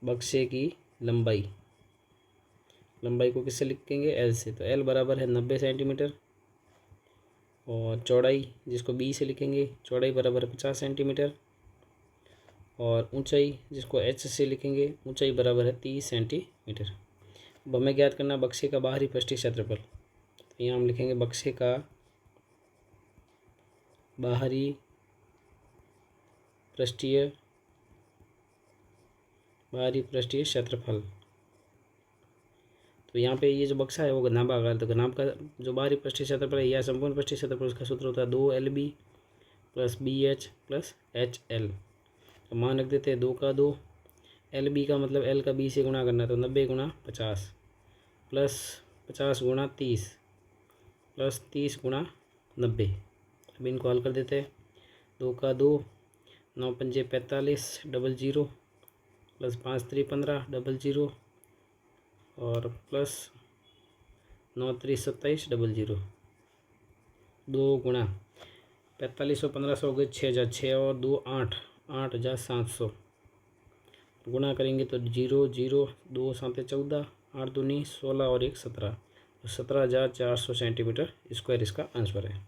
बक्से की लंबाई को किससे लिखेंगे, एल से। तो एल बराबर है 90 सेंटीमीटर, और चौड़ाई जिसको बी से लिखेंगे, चौड़ाई बराबर है 50 सेंटीमीटर, और ऊंचाई जिसको एच से लिखेंगे, ऊंचाई बराबर है 30 सेंटीमीटर। अब हमें ज्ञात करना बक्से का बाहरी पृष्ठीय क्षेत्रफल, तो यहाँ हम लिखेंगे बक्से का बाहरी पृष्ठीय क्षेत्रफल। तो यहाँ पे ये जो बक्सा है वो घनाभागार, तो घनाभ का जो बाहरी पृष्ठीय क्षेत्रफल है या संपूर्ण पृष्ठीय क्षेत्रफल, उसका सूत्र होता है 2LB + BH + HL। तो मान रख देते हैं 2 का 2, LB का मतलब L का B से गुणा करना है, तो 90 × 50 + 50 × 30 + 30 × 90। अब इनको हल कर देते हैं। 2 का 2, 9 पंजे 45 00 + 5 3 15 00 और प्लस 9 3 27 00। 2 गुणा 4500 1500 हो गए, 6 जा 6 और 2 8 8 जा 700, गुणा करेंगे तो 0 0 2 7 14 8 दूनी 16 और 1 17, 17,400 सेंटीमीटर स्क्वायर इसका आंसर है।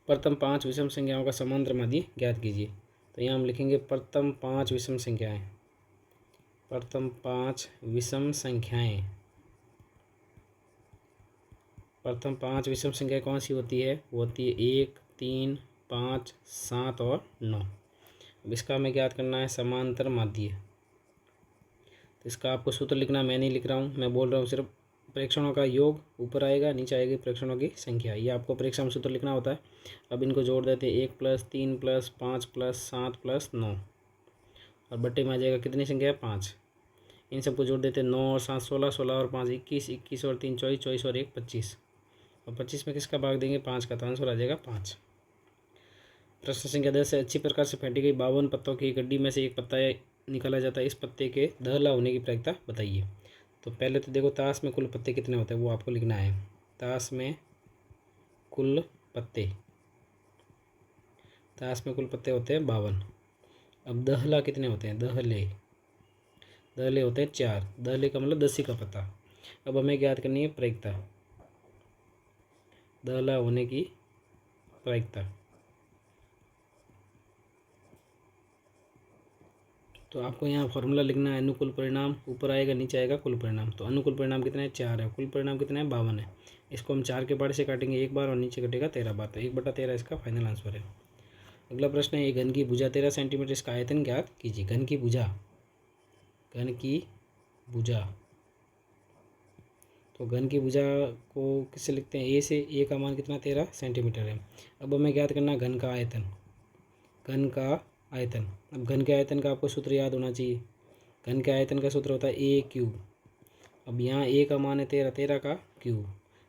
प्रथम 5 विषम संख्याओं का समांतर माध्य ज्ञात कीजिए। तो यहाँ हम लिखेंगे प्रथम 5 विषम संख्याएं। प्रथम 5 विषम संख्याएं। प्रथम 5 विषम संख्या कौन सी होती है? वो होती है 1, 3, 5, 7 और 9। अब इसका हमें ज्ञात करना है समांतर माध्य। तो इसका आपको सूत्र लिखना, मैं नहीं लिख रहा हूँ, मैं बोल रहा हूँ सिर्फ प्रेक्षणों का योग ऊपर आएगा, नीचे आएगी प्रेक्षणों की संख्या। ये आपको प्रेक्षण सूत्र लिखना होता है। अब इनको जोड़ देते हैं 1 + 3 + 5 + 7 + 9 और बट्टे में आ जाएगा कितनी संख्या है? 5। इन सबको जोड़ देते हैं 9 और 7 16, 16 और 5 21, 21 और 3 24, 24 और 1 25। और 25 में किसका भाग देंगे? 5 का, तो आंसर आ जाएगा 5। प्रश्न संख्या 10 है, अच्छी प्रकार से फेंटी गई 52 पत्तों की गड्डी में से एक पत्ता निकाला जाता है, इस पत्ते के दहला होने की प्रायिकता बताइए। तो पहले तो देखो ताश में कुल पत्ते कितने होते हैं वो आपको लिखना है। ताश में कुल पत्ते, ताश में कुल पत्ते होते हैं 52। अब दहला कितने होते हैं? दहले, दहले होते हैं 4। दहले का मतलब 10 का पत्ता। अब हमें ज्ञात करनी है प्रायिकता, दहला होने की प्रायिकता। तो आपको यहाँ फॉर्मूला लिखना है, अनुकूल परिणाम ऊपर आएगा, नीचे आएगा कुल परिणाम। तो अनुकूल परिणाम कितना है? 4 है। कुल परिणाम कितना है? 52 है। इसको हम 4 के बार से काटेंगे एक बार और नीचे कटेगा 13 बार, तो 1/13 इसका फाइनल आंसर है। अगला प्रश्न है, घन की भुजा 13 सेंटीमीटर, इसका आयतन ज्ञात कीजिए। घन की भुजा, घन की भुजा, तो घन की भुजा को किससे लिखते हैं? ए से। ए का मान कितना? 13 सेंटीमीटर है। अब हमें ज्ञात करना घन का आयतन, घन का आयतन। अब घन के आयतन का आपको सूत्र याद होना चाहिए। घन के आयतन का सूत्र होता है A³ अब यहाँ ए का मान है 13, 13 का क्यूब।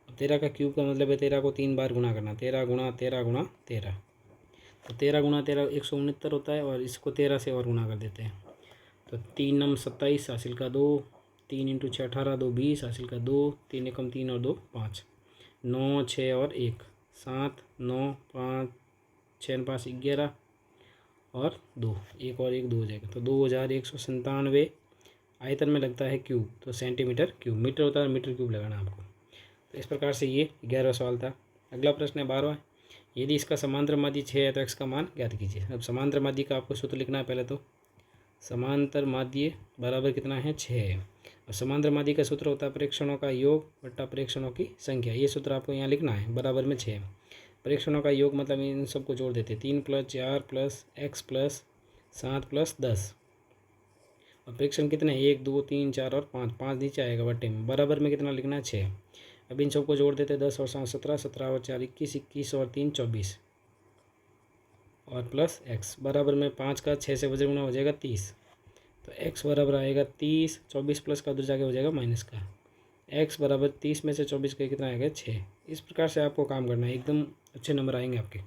अब 13 का क्यूब का मतलब है 13 को 3 बार गुणा करना, 13 × 13 × 13। तो 13 × 13 169 होता है और इसको 13 से और गुणा कर देते हैं। तो 3 9 27 हासिल का 2, 3 × 6 18, 2 20 हासिल का 2, 3 एकम 3 और 2 5, 9 6 और 1 7, 9 5 6 5 11 और 2, 1 और 1 2 हो जाएगा। तो 2197 आयतन में लगता है क्यूब, तो सेंटीमीटर क्यूब। मीटर होता है, मीटर क्यूब लगाना आपको। तो इस प्रकार से ये 11वां सवाल था। अगला प्रश्न है 12वां, यदि इसका समांतर माध्य 6 है तो x का मान ज्ञात कीजिए। अब समांतर माध्य का आपको सूत्र लिखना है। पहले तो समांतर माध्य बराबर कितना है? 6 है। और समांतर माध्य का सूत्र होता है प्रेक्षणों का योग बट्टा प्रेक्षणों की संख्या। ये सूत्र आपको यहाँ लिखना है, बराबर में 6। प्रेक्षणों का योग मतलब इन सबको जोड़ देते हैं, 3 + 4 + x + 7 + 10। और प्रेक्षण कितने? 1 2 3 4 और 5, 5 नीचे आएगा बट्टे में। बराबर में कितना लिखना है? 6। अब इन सबको जोड़ देते हैं, 10 और 7 17, 17 और 4 21, 21 और 3 24 और प्लस x। बराबर में 5 का 6 से वजन गुना हो जाएगा 30। तो x बराबर आएगा 30, 24 प्लस का उधर जाके हो जाएगा माइनस का। x बराबर 30 में से 24 का कितना आएगा? 6। इस प्रकार से आपको काम करना है, एकदम अच्छे नंबर आएंगे आपके।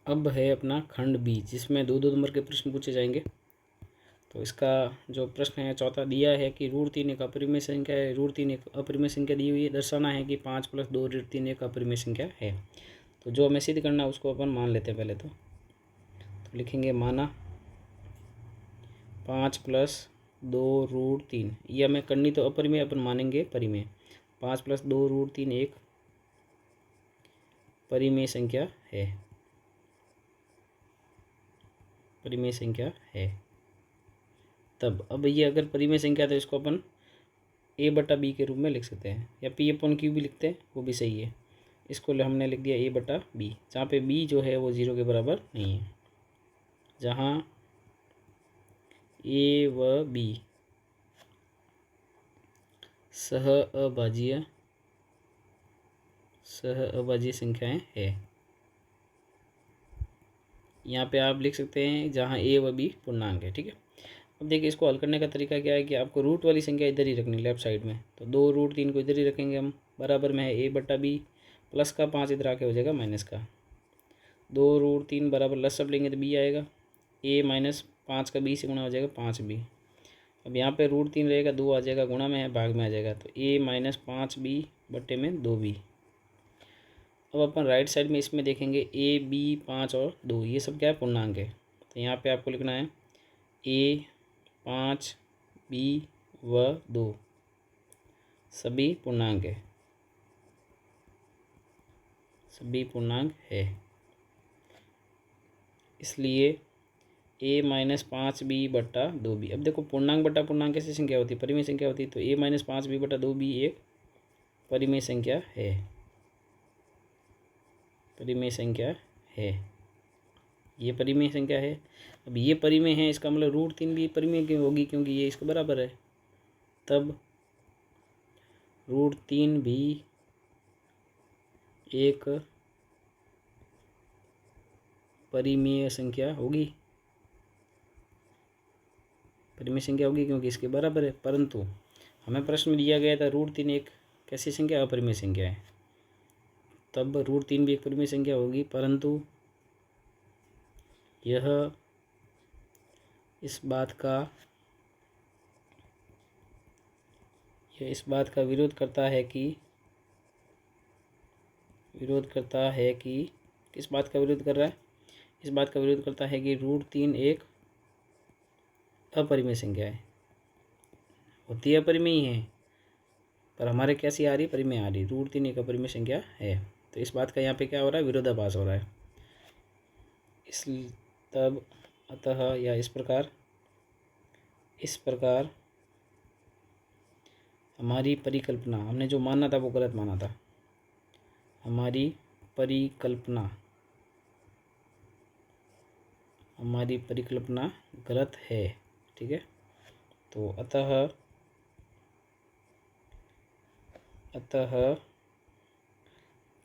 अब है अपना खंड बी, जिसमें 2-2 नंबर के प्रश्न पूछे जाएंगे। तो इसका जो प्रश्न है चौथा दिया है कि √3 एक अपरिमेय संख्या है। √3 एक अपरिमेय संख्या दी हुई है। दर्शाना है कि 5 + 2 √3 एक अपरिमेय संख्या है। तो जो हमें सिद्ध करना है उसको अपन मान लेते हैं पहले तो लिखेंगे माना 5 + 2 √3। ये हमें करनी तो अपरिमेय, अपन मानेंगे परिमेय। 5 + 2 √3 एक परिमेय संख्या है, परिमेय संख्या है। तब अब ये अगर परिमेय संख्या तो इसको अपन a/b के रूप में लिख सकते हैं, या p/q भी लिखते हैं, वो भी सही है। इसको हमने लिख दिया a/b, जहाँ पे b जो है वो 0 के बराबर नहीं है। जहाँ a व b सह अभाज्य संख्याएं है। यहाँ पे आप लिख सकते हैं जहाँ a व b पूर्णांक है। ठीक है। अब देखिए इसको हल करने का तरीका क्या है कि आपको रूट वाली संख्या इधर ही रखनी, लेफ्ट साइड में। तो 2 √3 को इधर ही रखेंगे हम। बराबर में है a/b, प्लस का 5 इधर आके हो जाएगा माइनस का। 2 √3 बराबर लसाअ लेंगे तो b आएगा। a - 5 का b से गुणा हो जाएगा 5b। अब यहाँ पे √3 रहेगा, 2 आ जाएगा, गुणा में है, भाग में आ जाएगा। तो a - 5b बट्टे में 2b। अब अपन राइट साइड में इसमें देखेंगे a b 5 और 2, ये सब क्या है? पूर्णांक है। तो यहाँ पे आपको लिखना है a 5 b व 2 सभी पूर्णांक है, सभी पूर्णांक है। इसलिए a माइनस 5b/2b। अब देखो पूर्णांक बटा पूर्णांक कैसी संख्या होती है, परिमेय संख्या होती है, तो a माइनस 5b/2b एक परिमेय संख्या है, परिमेय संख्या है, ये परिमेय संख्या है। अब ये परिमेय है, इसका मतलब √3 भी परिमेय क्यों होगी, क्योंकि ये इसके बराबर है। तब √3 भी एक परिमेय संख्या होगी, परिमेय संख्या होगी क्योंकि इसके बराबर है। परंतु हमें प्रश्न में दिया गया था √3 एक कैसी संख्या, अपरिमेय संख्या है, तब √3 भी एक परिमेय संख्या होगी। परंतु यह इस बात का विरोध करता है कि किस बात का विरोध कर रहा है, इस बात का विरोध करता है कि √3 एक अपरिमेय संख्या है, होती है अपरिमेय है, पर हमारे कैसी आ रही, परिमेय आ रही। √3 एक अपरिमेय संख्या है, तो इस बात का यहाँ पे क्या हो रहा है, विरोधाभास हो रहा है। तब अतः या इस प्रकार हमारी परिकल्पना, हमने जो माना था वो गलत माना था, हमारी परिकल्पना गलत है। ठीक है, तो अतः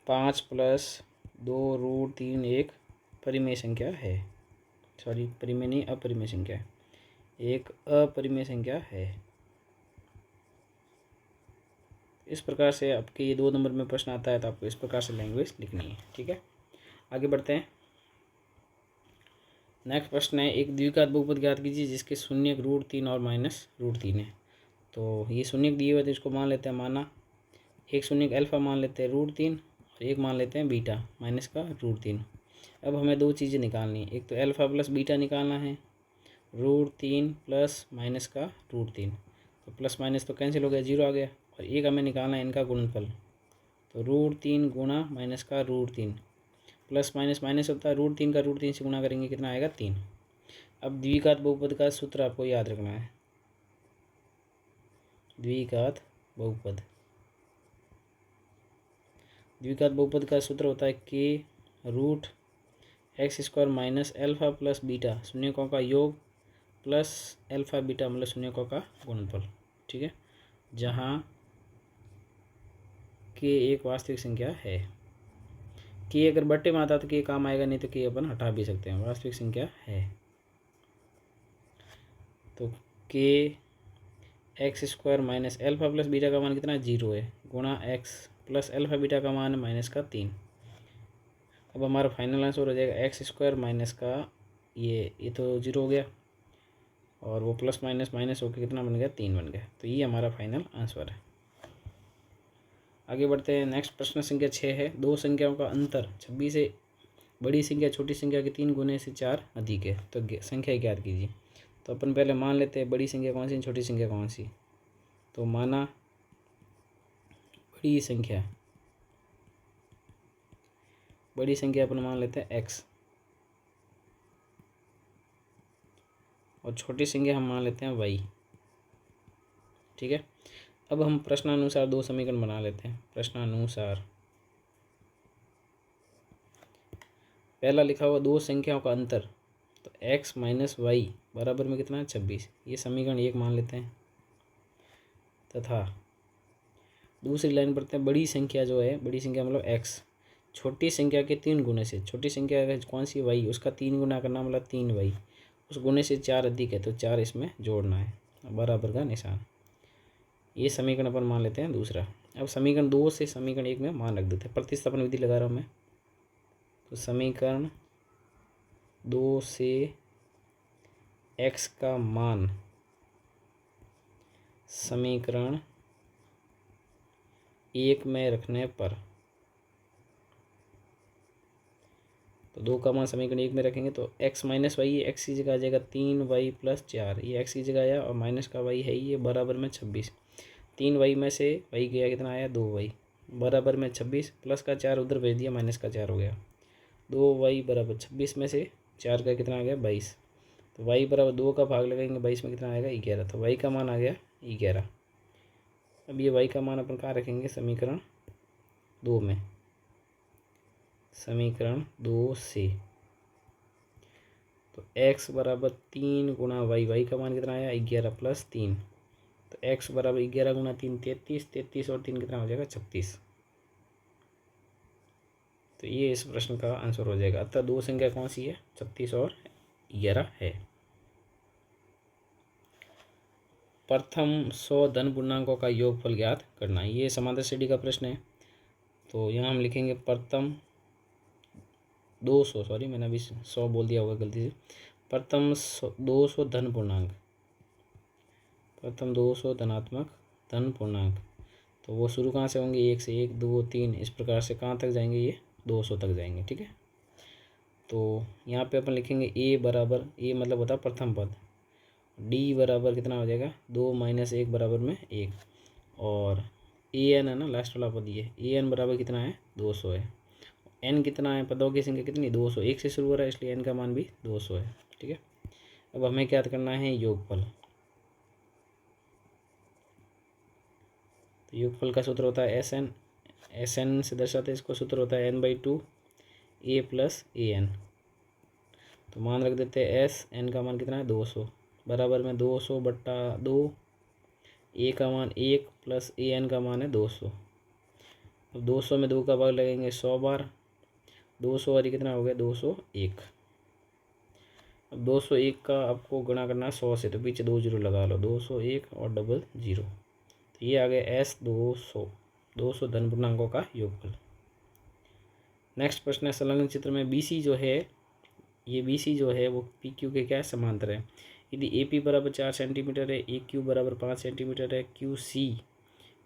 5 + 2 √3 एक परिमेय संख्या है, सॉरी परिमेय नहीं, अपरिमेय संख्या है, एक अपरिमेय संख्या है। इस प्रकार से आपके ये 2 नंबर में प्रश्न आता है, तो आपको इस प्रकार से लैंग्वेज लिखनी है। ठीक है, आगे बढ़ते हैं। नेक्स्ट प्रश्न है, एक द्विघात बहुपद ज्ञात कीजिए जिसके शून्यक √3 और -√3 है। तो ये शून्यक दिए हुए थे, इसको मान लेते हैं माना, एक शून्यक अल्फा मान लेते हैं √3 और एक मान लेते हैं बीटा माइनस का √3। अब हमें 2 चीज़ें निकालनी है, एक तो अल्फा प्लस बीटा निकालना है, √3 प्लस माइनस का √3, तो प्लस माइनस तो कैंसिल हो गया, 0 आ गया, और एक हमें निकालना है इनका गुणनफल, तो √3 गुणा माइनस का √3, प्लस माइनस माइनस होता है, √3 का √3 से गुणा करेंगे कितना आएगा, 3। अब द्विघात बहुपद का सूत्र आपको याद रखना है, द्विघात बहुपद का सूत्र होता है k √x² minus alpha plus beta शून्यकों का योग प्लस अल्फा बीटा मतलब शून्यकों का गुणनफल। ठीक है, जहाँ k एक वास्तविक संख्या है, k अगर बट्टे में आता तो k काम आएगा, नहीं तो k अपन हटा भी सकते हैं, वास्तविक संख्या है। तो k x² minus alpha plus beta का मान कितना 0 है, गुणा x प्लस अल्फा बीटा का मान माइनस का 3। अब हमारा फाइनल आंसर हो जाएगा x² माइनस का ये तो 0 हो गया, और वो प्लस माइनस माइनस होकर कितना बन गया, 3 बन गया। तो ये हमारा फाइनल आंसर है। आगे बढ़ते हैं। नेक्स्ट प्रश्न संख्या 6 है, दो संख्याओं का अंतर 26 से बड़ी संख्या छोटी संख्या के 3 गुने से 4 अधिक है, तो संख्या ज्ञात कीजिए। तो अपन पहले मान लेते हैं बड़ी संख्या कौन सी, छोटी संख्या कौन सी। तो माना बड़ी संख्या अपन मान लेते हैं x, और छोटी संख्या हम मान लेते हैं y। ठीक है, अब हम प्रश्नानुसार 2 समीकरण बना लेते हैं। प्रश्नानुसार पहला लिखा हुआ दो संख्याओं का अंतर, तो x माइनस वाई बराबर में कितना है 26, ये समीकरण 1 मान लेते हैं। तथा दूसरी लाइन पढ़ते हैं, बड़ी संख्या जो है, बड़ी संख्या मतलब x छोटी संख्या के 3 गुने से, छोटी संख्या कौन सी y, उसका 3 गुना करना मतलब 3y, उस गुने से 4 अधिक है तो 4 इसमें जोड़ना है, बराबर का निशान। ये समीकरण अपन मान लेते हैं दूसरा। अब समीकरण 2 से समीकरण 1 में मान रख देते हैं, प्रतिस्थापन विधि लगा रहा हूँ मैं। तो समीकरण 2 से x का मान समीकरण 1 में रखने पर तो 2 का मान समीकरण 1 में रखेंगे तो x माइनस वाई, एक्स की जगह आ जाएगा 3y प्लस 4, ये x की जगह आया और माइनस का y है ये बराबर में 26। 3y में से y गया कितना आया 2y बराबर में 26, प्लस का 4 उधर भेज दिया माइनस का 4 हो गया। 2y बराबर 26 में से 4 का कितना आ गया 22, तो y बराबर 2 का भाग लगाएंगे 22 में कितना आएगा 11, तो y का मान आ गया 11। अब ये y का मान अपन कहाँ रखेंगे समीकरण 2 में, समीकरण 2 से। तो x बराबर 3 गुणा y का मान कितना आया 11 प्लस 3, तो x बराबर 11 गुणा 3 33, 33 और 3 कितना हो जाएगा 36। तो ये इस प्रश्न का आंसर हो जाएगा। अतः दो संख्या कौन सी है 36 और 11 है। प्रथम 100 धन पूर्णांकों का योगफल ज्ञात करना, ये समांतर श्रेणी का प्रश्न है। तो यहाँ हम लिखेंगे प्रथम 200, सॉरी मैंने अभी 100 बोल दिया होगा गलती से, प्रथम 200 धन पूर्णांक, प्रथम 200 धनात्मक धन पूर्णांक। तो वो शुरू कहाँ से होंगे 1 से 1 2 3 इस प्रकार से कहाँ तक जाएंगे ये 200 तक जाएंगे। ठीक है, तो यहाँ पे अपन लिखेंगे a बराबर, a मतलब होता है प्रथम पद, d बराबर कितना हो जाएगा 2 माइनस 1 बराबर में 1, और an है ना लास्ट वाला पद, ये an बराबर कितना है 200 है। n कितना है पदों की संख्या कितनी 200, 1 से शुरू हो रहा है इसलिए n का मान भी 200 है। ठीक है, अब हमें क्या करना है योगफल। तो योगफल का सूत्र होता है SN से दर्शाते हैं इसको, सूत्र होता है n/2 a प्लस an। तो मान रख देते हैं s, n का मान कितना है 200 बराबर में 200 बट्टा 2, a का मान 1 प्लस an का मान है 200। अब 200 में 2 का भाग लगेंगे 100 बार, 200 और कितना हो गया 201। अब 201 का आपको गुणा करना है 100 से, तो पीछे 2 जीरो लगा लो, 201 और डबल जीरो, तो ये आ गया S 200 धन पूर्णांकों का योगफल। नेक्स्ट प्रश्न है संलग्न चित्र में BC जो है, ये BC जो है वो PQ के क्या है समांतर है। यदि AP बराबर 4 सेंटीमीटर है, AQ बराबर 5 सेंटीमीटर है, QC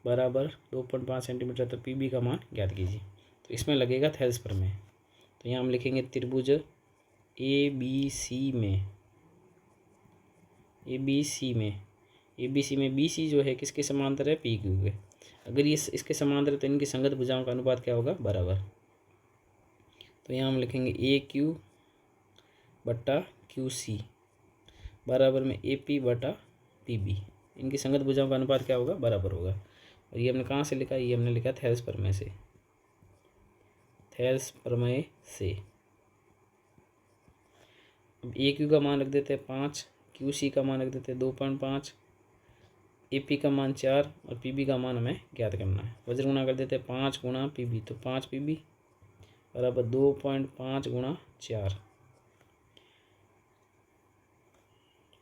बराबर 2.5 सेंटीमीटर, तो PB का मान ज्ञात कीजिए। तो इसमें लगेगा थेल्स प्रमेय। तो यहाँ हम लिखेंगे त्रिभुज ABC में BC जो है किसके समांतर है PQ के। अगर ये इसके समांतर है तो इनकी संगत भुजाओं का अनुपात क्या होगा बराबर। तो यहाँ हम लिखेंगे AQ बट्टा QC बराबर में AP बटा PB, इनकी संगत भुजाओं का अनुपात क्या होगा बराबर होगा। और ये हमने कहाँ से लिखा, ये हमने लिखा थेल्स प्रमेय से, थेल्स प्रमेय से। अब AQ का मान रख देते हैं 5, QC का मान रख देते हैं 2.5, AP का मान 4 और PB का मान हमें ज्ञात करना है। वज्र गुणा कर देते हैं 5 गुणा PB, तो 5 PB बराबर 2.5 गुणा 4,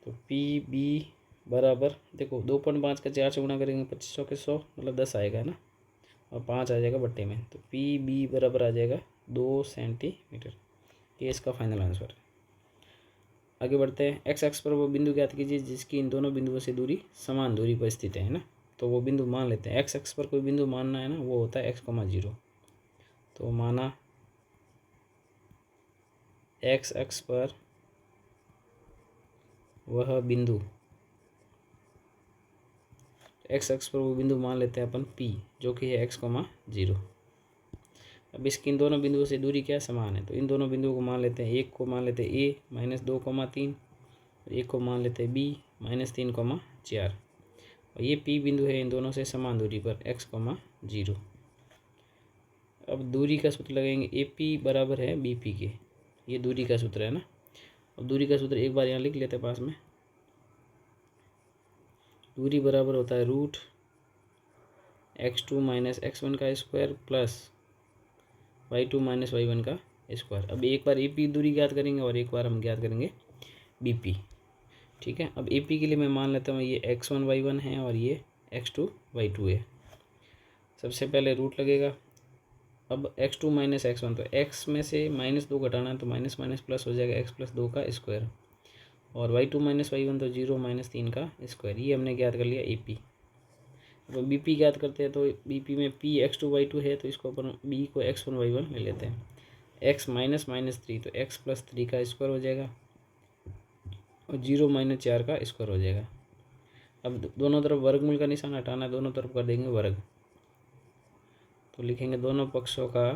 तो PB बराबर देखो 2.5 का 4 से गुणा करेंगे 2500 के 100 मतलब 10 आएगा है ना, और 5 आ जाएगा बट्टे में, तो PB बराबर आ जाएगा 2 सेंटीमीटर। ये इसका फाइनल आंसर है। आगे बढ़ते हैं। एक्स एक्स पर वो बिंदु ज्ञात कीजिए जिसकी इन दोनों बिंदुओं से दूरी समान दूरी पर स्थित है ना। तो वो बिंदु मान लेते हैं, एक्स एक्स पर कोई बिंदु मानना है ना, वो होता है x,0। तो माना एक्स एक्स पर वह बिंदु, एक्स एक्स पर वो बिंदु मान लेते हैं अपन P जो कि है x,0। अब इसकी इन दोनों बिंदुओं से दूरी क्या समान है, तो इन दोनों बिंदुओं को मान लेते हैं, एक को मान लेते हैं A -2,3, एक को मान लेते हैं B -3,4, और ये P बिंदु है इन दोनों से समान दूरी पर x,0। अब दूरी का सूत्र लगेंगे, AP बराबर है BP के, ये दूरी का सूत्र है ना। और दूरी का सूत्र एक बार यहाँ लिख लेते हैं पास में, दूरी बराबर होता है √x2 - x1 का स्क्वायर प्लस y2 - y1 का स्क्वायर। अब एक बार AP दूरी ज्ञात करेंगे और एक बार हम ज्ञात करेंगे BP। ठीक है, अब AP के लिए मैं मान लेता हूँ ये x1 y1 है और ये x2 y2 है। सबसे पहले रूट लगेगा। अब x2 - x1, तो x में से -2 घटाना है तो माइनस माइनस प्लस हो जाएगा, x + 2 का स्क्वायर, और y2 - y1 तो 0 - 3 का स्क्वायर। ये हमने ज्ञात कर लिया AP। अब BP ज्ञात करते हैं, तो BP में P x2 y2 है, तो इसको अपन B को x1 y1 ले लेते हैं। एक्स माइनस माइनस 3 तो एक्स प्लस 3 का स्क्वायर हो जाएगा और 0 माइनस 4 का स्क्वायर हो जाएगा। अब दोनों तरफ वर्गमूल का निशान हटाना है, दोनों तरफ कर देंगे वर्ग। तो लिखेंगे दोनों पक्षों का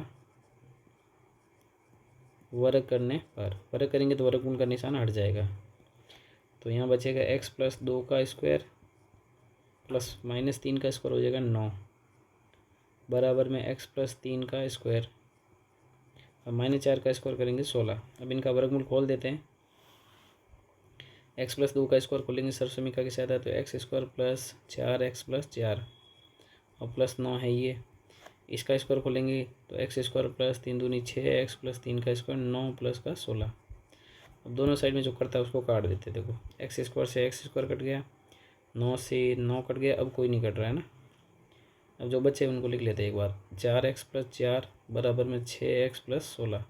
वर्ग करने पर, वर्ग करेंगे तो वर्गमूल का निशान हट जाएगा। तो यहाँ बचेगा एक्स प्लस 2 का स्क्वायर प्लस माइनस 3 का स्क्वायर हो जाएगा 9 बराबर में एक्स प्लस 3 का स्क्वायर। अब माइनस 4 का स्क्वायर करेंगे 16। अब इनका वर्गमूल खोल देते हैं। एक्स प्लस 2 का स्क्वायर खोलेंगे सर्व समीकरण की सहायता, तो x square plus 4x plus 4 और प्लस 9 है ये। इसका स्क्वायर खोलेंगे तो एक्स स्क्वायर प्लस 3 दूनी 6x प्लस 3 का स्क्वायर 9 प्लस का 16। अब दोनों साइड में जो करता है उसको काट देते हैं। देखो एक्स स्क्वायर से एक्स स्क्वायर कट गया, 9 से 9 कट गया, अब कोई नहीं कट रहा है ना। अब जो बच्चे उनको लिख लेते हैं एक बार, 4x प्लस 4 बराबर में 6x प्लस 16।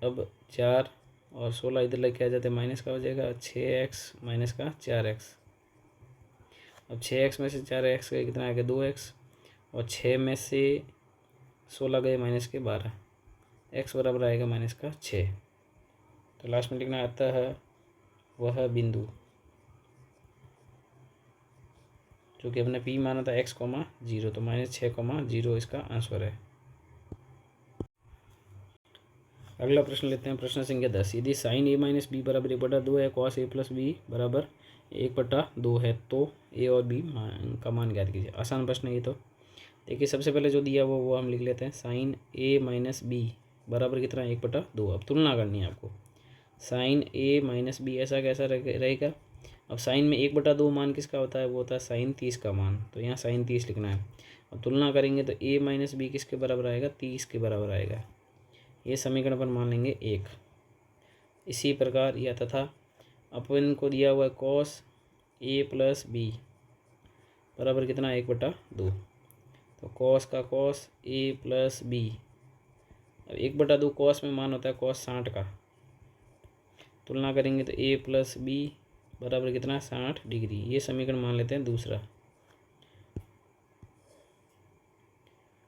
अब 4 और 16 इधर लेके आ जाते हैं, माइनस का हो जाएगा 6x माइनस का 4x। अब 6x में से 4x गए कितना आएगा 2x और 6 में से 16 गए माइनस के 12, x बराबर आएगा माइनस का 6। तो लास्ट में लिखना आता है वह बिंदु जो कि हमने P माना था x, 0, तो माइनस 6, 0 इसका आंसर है। अगला प्रश्न लेते हैं, प्रश्न संख्या 10। यदि साइन a माइनस बी बराबर 1/2 है, कॉस a प्लस बी बराबर 1/2 है, तो a और b का मान ज्ञात कीजिए। आसान प्रश्न है ये। तो देखिए सबसे पहले जो दिया वो हम लिख लेते हैं। साइन a माइनस बी बराबर कितना 1/2। अब तुलना करनी है आपको। साइन a माइनस बी ऐसा कैसा रहेगा। अब साइन में 1/2 मान किसका होता है, वो होता है साइन 30 का मान, तो यहाँ साइन 30 लिखना है। अब तुलना करेंगे तो a माइनस बी किसके बराबर आएगा, 30 के बराबर आएगा। ये समीकरण पर मान लेंगे 1। इसी प्रकार या तथा अपन को दिया हुआ है कॉस a प्लस बी बराबर कितना 1/2। तो कॉस का कॉस a प्लस बी, अब 1/2 कॉस में मान होता है कॉस 60 का। तुलना करेंगे तो a प्लस बी बराबर कितना 60 डिग्री। ये समीकरण मान लेते हैं दूसरा।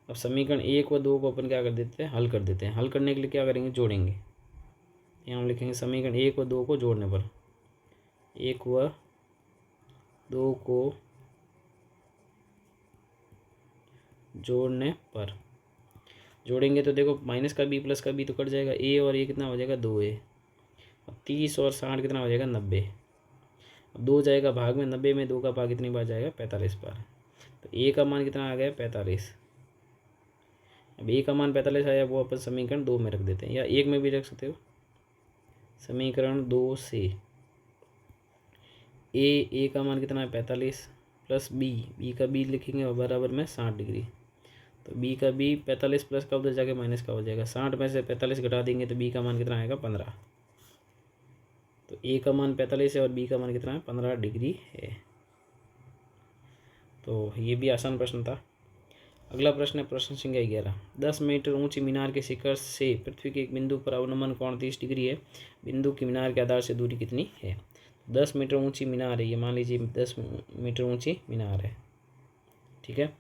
अब समीकरण 1 व 2 को अपन क्या कर देते हैं, हल कर देते हैं। हल करने के लिए क्या करेंगे, जोड़ेंगे। यहाँ हम लिखेंगे समीकरण 1 व 2 को जोड़ने पर, 1 व 2 को जोड़ने पर जोड़ेंगे तो देखो माइनस का बी प्लस का बी तो कट जाएगा, a और a कितना हो जाएगा 2a। अब 30 और 60 कितना हो जाएगा 90। अब 2 जाएगा भाग में, 90 में 2 का भाग कितनी बार जाएगा 45 बार। तो a का मान कितना आ गया 45। अब a का मान 45 आया, वो अपन समीकरण 2 में रख देते हैं या 1 में भी रख सकते हो। समीकरण 2 से a का मान कितना है 45 प्लस b का b लिखेंगे और बराबर में 60 डिग्री। तो b का b 45 प्लस का उधर जाके माइनस का हो जाएगा, 60 में से 45 घटा देंगे तो b का मान कितना आएगा 15। तो a का मान 45 है और b का मान कितना है 15 डिग्री है। तो ये भी आसान प्रश्न था। अगला प्रश्न है प्रश्न संख्या 11। 10 मीटर ऊंची मीनार के शिखर से पृथ्वी के एक बिंदु पर अवनमन कोण 30 डिग्री है। बिंदु की मीनार के आधार से दूरी कितनी है। 10 मीटर ऊंची मीनार है, ये मान लीजिए 10 मीटर ऊंची मीनार है, ठीक है।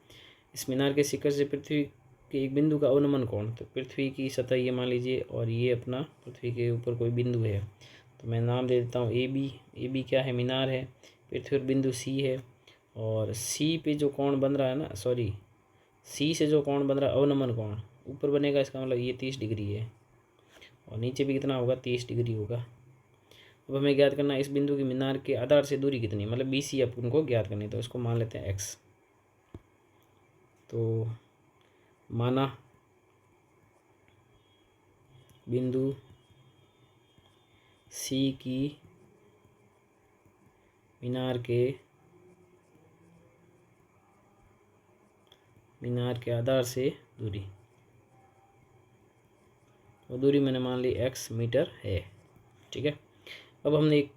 इस मीनार के शिखर से पृथ्वी के एक बिंदु का अवनमन कोण, तो पृथ्वी की सतह ये मान लीजिए और ये अपना पृथ्वी के ऊपर कोई बिंदु है, तो मैं नाम दे देता हूँ ए बी क्या है, मीनार है। पृथ्वी पर बिंदु सी है और सी पे जो कोण बन रहा है ना, सॉरी सी से जो कोण बन रहा है अवनमन कोण ऊपर बनेगा, इसका मतलब ये 30 डिग्री है और नीचे भी कितना होगा 30 डिग्री होगा। अब हमें ज्ञात करना है इस बिंदु की मीनार के आधार से दूरी कितनी, मतलब बी सी अपन को ज्ञात करनी है। तो इसको मान लेते हैं एक्स। तो माना बिंदु सी की मीनार के आधार से दूरी, वो दूरी मैंने मान ली x मीटर है, ठीक है। अब हमने एक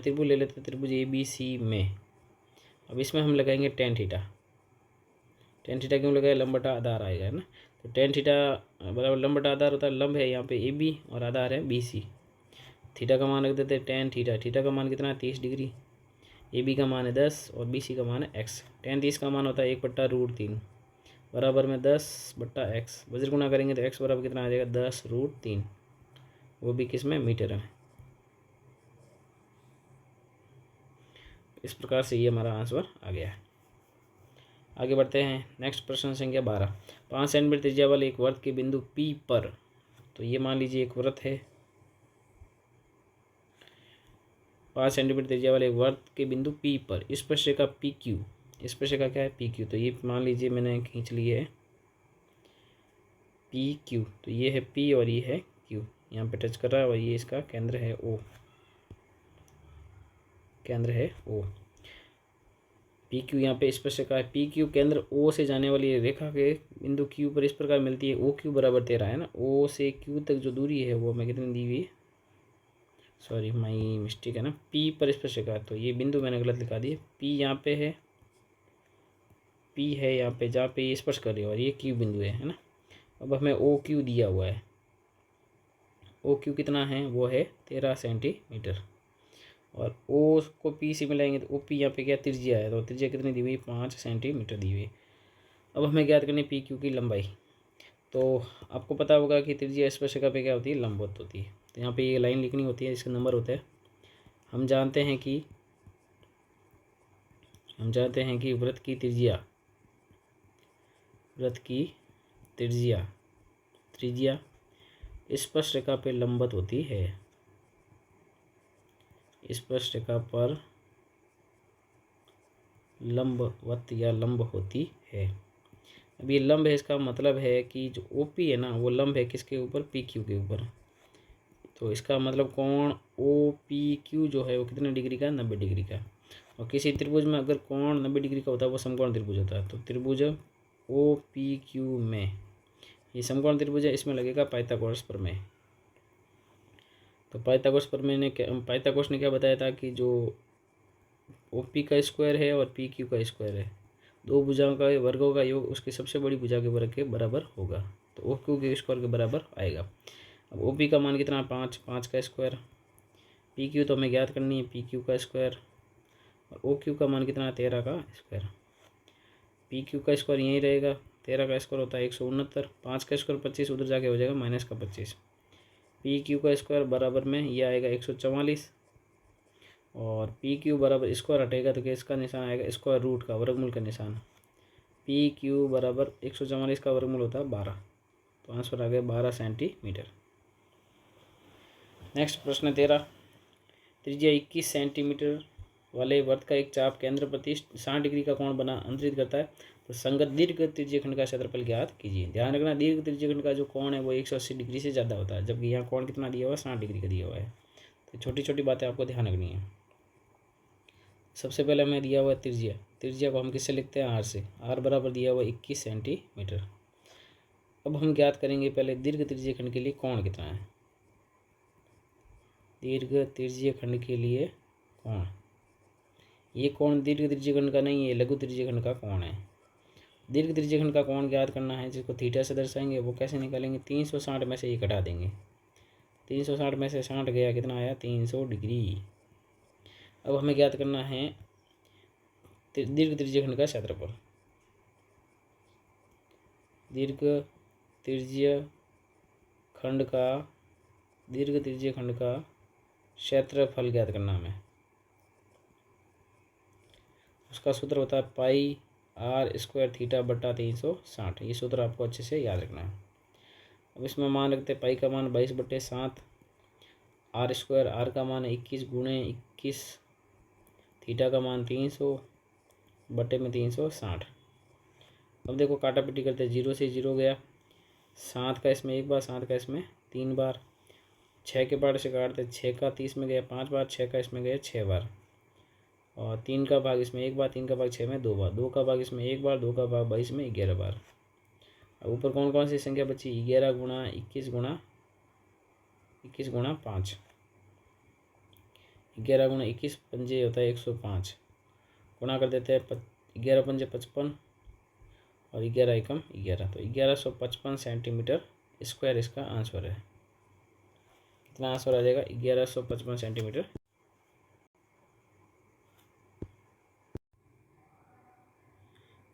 त्रिभुज ले लेते हैं, त्रिभुज ABC में। अब इसमें हम लगाएंगे tan थीटा। tan थीटा क्यों लगाए, लंब बटा आधार आएगा, है ना। तो tan थीटा बराबर लंब बटा आधार होता है, लंब है यहाँ पे AB और आधार है BC। थीटा का मान रख देते हैं tan थीटा। थीटा का मान कितना है 30 डिग्री। AB का मान है 10 और BC का मान है x। tan 30 का मान होता है 1/√3। बराबर में 10/x, वज्र गुना करेंगे तो x बराबर कितना आ जाएगा 10√3, वो भी किस में, मीटर में। इस प्रकार से ये हमारा आंसर आ गया है। आगे बढ़ते हैं। नेक्स्ट प्रश्न संख्या 12। 5 सेंटीमीटर त्रिज्या वाले एक वृत्त के बिंदु P पर, तो ये मान लीजिए एक वृत्त है। 5 सेंटीमीटर त्रिज्या वाले वृत्त के बिंदु P पर स्पर्शरेखा PQ, स्पर्शरेखा क्या है PQ, तो ये मान लीजिए मैंने खींच ली है PQ, तो ये है P और ये है Q, यहाँ पे टच कर रहा है और ये इसका केंद्र है O, केंद्र है O। PQ यहाँ पे स्पर्शरेखा है, PQ केंद्र O से जाने वाली रेखा के बिंदु Q पर इस प्रकार मिलती है। OQ बराबर 13 है ना, O से Q तक जो दूरी है वो हमें कितनी दी हुई है, सॉरी माई मिस्टेक है ना, P पर स्पर्शरेखा, तो ये बिंदु मैंने गलत लिखा दी है। P यहाँ पे है, P है यहाँ पे जहाँ पे ये स्पर्श कर रही है, और ये Q बिंदु है ना। अब हमें OQ दिया हुआ है, OQ कितना है, वो है 13 सेंटीमीटर, और O को P से मिलाएंगे तो OP यहाँ पे क्या त्रिज्या है, तो त्रिज्या कितनी दी हुई, 5 सेंटीमीटर दी हुई है। अब हमें ज्ञात करनी PQ की लंबाई, तो आपको पता होगा कि त्रिज्या स्पर्शरेखा पे क्या होती है, लंबवत होती है। तो यहाँ पे ये लाइन लिखनी होती है, इसका नंबर होता है। हम जानते हैं कि वृत्त की त्रिज्या स्पर्शरेखा पे लंबवत होती है, स्पर्शरेखा पर लंबवत या लंब होती है। अब ये लंब है, इसका मतलब है कि जो OP है ना, वो लंब है किसके ऊपर, PQ के ऊपर। तो इसका मतलब कोण OPQ जो है वो कितने डिग्री का, 90 डिग्री का। और किसी त्रिभुज में अगर कोण 90 डिग्री का होता है वो समकोण त्रिभुज होता है। तो त्रिभुज OPQ में, ये समकोण त्रिभुज है, इसमें लगेगा पाइथागोरस प्रमेय। तो पाइथागोरस ने क्या बताया था कि जो OP का स्क्वायर है और PQ का स्क्वायर है, दो भुजाओं का वर्गों का योग उसकी सबसे बड़ी भुजा के वर्ग के बराबर होगा। तो OQ के स्क्वायर के बराबर आएगा। अब OP का मान कितना, 5 का स्क्वायर, PQ तो हमें ज्ञात करनी है, PQ का स्क्वायर, और OQ का मान कितना, 13 का स्क्वायर। PQ का स्क्वायर यहीं रहेगा, 13 का स्क्वायर होता है 169, 5 का स्क्वायर 25, उधर जाके हो जाएगा माइनस का 25। PQ का स्क्वायर बराबर में ये आएगा 144, और PQ बराबर स्क्वायर हटेगा तो किसका निशान आएगा, स्क्वायर रूट का, वर्गमूल का निशान। PQ बराबर 144 का वर्गमूल होता है 12, तो आंसर आ गया 12 सेंटीमीटर। नेक्स्ट प्रश्न 13। त्रिज्या 21 सेंटीमीटर वाले वृत्त का एक चाप केंद्र प्रति 60 डिग्री का कोण बना अंतरित करता है, तो संगत दीर्घ त्रिज्यखंड का क्षेत्रफल ज्ञात कीजिए। ध्यान रखना, दीर्घ त्रिज्यखंड का जो कोण है वो 180 डिग्री से ज़्यादा होता है, जबकि यहाँ कोण कितना दिया हुआ है, 60 डिग्री का दिया हुआ है। तो छोटी छोटी बातें आपको ध्यान रखनी है। सबसे पहले हमें दिया हुआ है त्रिज्या को हम किससे लिखते हैं, R से। R बराबर दिया हुआ 21 सेंटीमीटर। अब हम ज्ञात करेंगे पहले दीर्घ त्रिज्यखंड के लिए कोण कितना है। दीर्घ त्रिज्यखंड के लिए कोण, ये कोण दीर्घ त्रिज्यखंड का नहीं है, लघु त्रिज्यखंड का कोण है। दीर्घ त्रिज्यखंड का कोण ज्ञात करना है, जिसको थीटा से दर्शाएंगे। वो कैसे निकालेंगे, 360 में से ये घटा देंगे, 360 में से 60 गया, कितना आया, 300 डिग्री। अब हमें ज्ञात करना है दीर्घ त्रिज्यखंड का क्षेत्रफल। दीर्घ त्रिज्यखंड का क्षेत्रफल ज्ञात करना हमें। उसका सूत्र होता है पाई R स्क्वायर थीटा बटा 360। ये सूत्र आपको अच्छे से याद रखना है। अब इसमें मान रखते हैं, पाई का मान 22/7, R स्क्वायर, R का मान 21 गुणे 21, थीटा का मान 300 बटे में 360। अब देखो काटा पिटी करते हैं, 0 से 0 गया, 7 का इसमें एक बार, 7 का इसमें 3 बार, 6 के बार से काटते, 6 का 30 में गया 5 बार, 6 का इसमें गया 6 बार, और 3 का भाग इसमें एक बार, 3 का भाग 6 में 2 बार, 2 का भाग इसमें एक बार, 2 का भाग 22 में 11 बार। अब ऊपर कौन कौन सी संख्या बची, 11 गुणा 21 गुणा 5, 11 गुणा 21 पंजे होता है 105, गुणा कर देते हैं, 11 पंजे 55 और 11 एकम 11, तो 1155 सेंटीमीटर स्क्वायर इसका आंसर है। कितना आंसर आ जाएगा, 1155 सेंटीमीटर।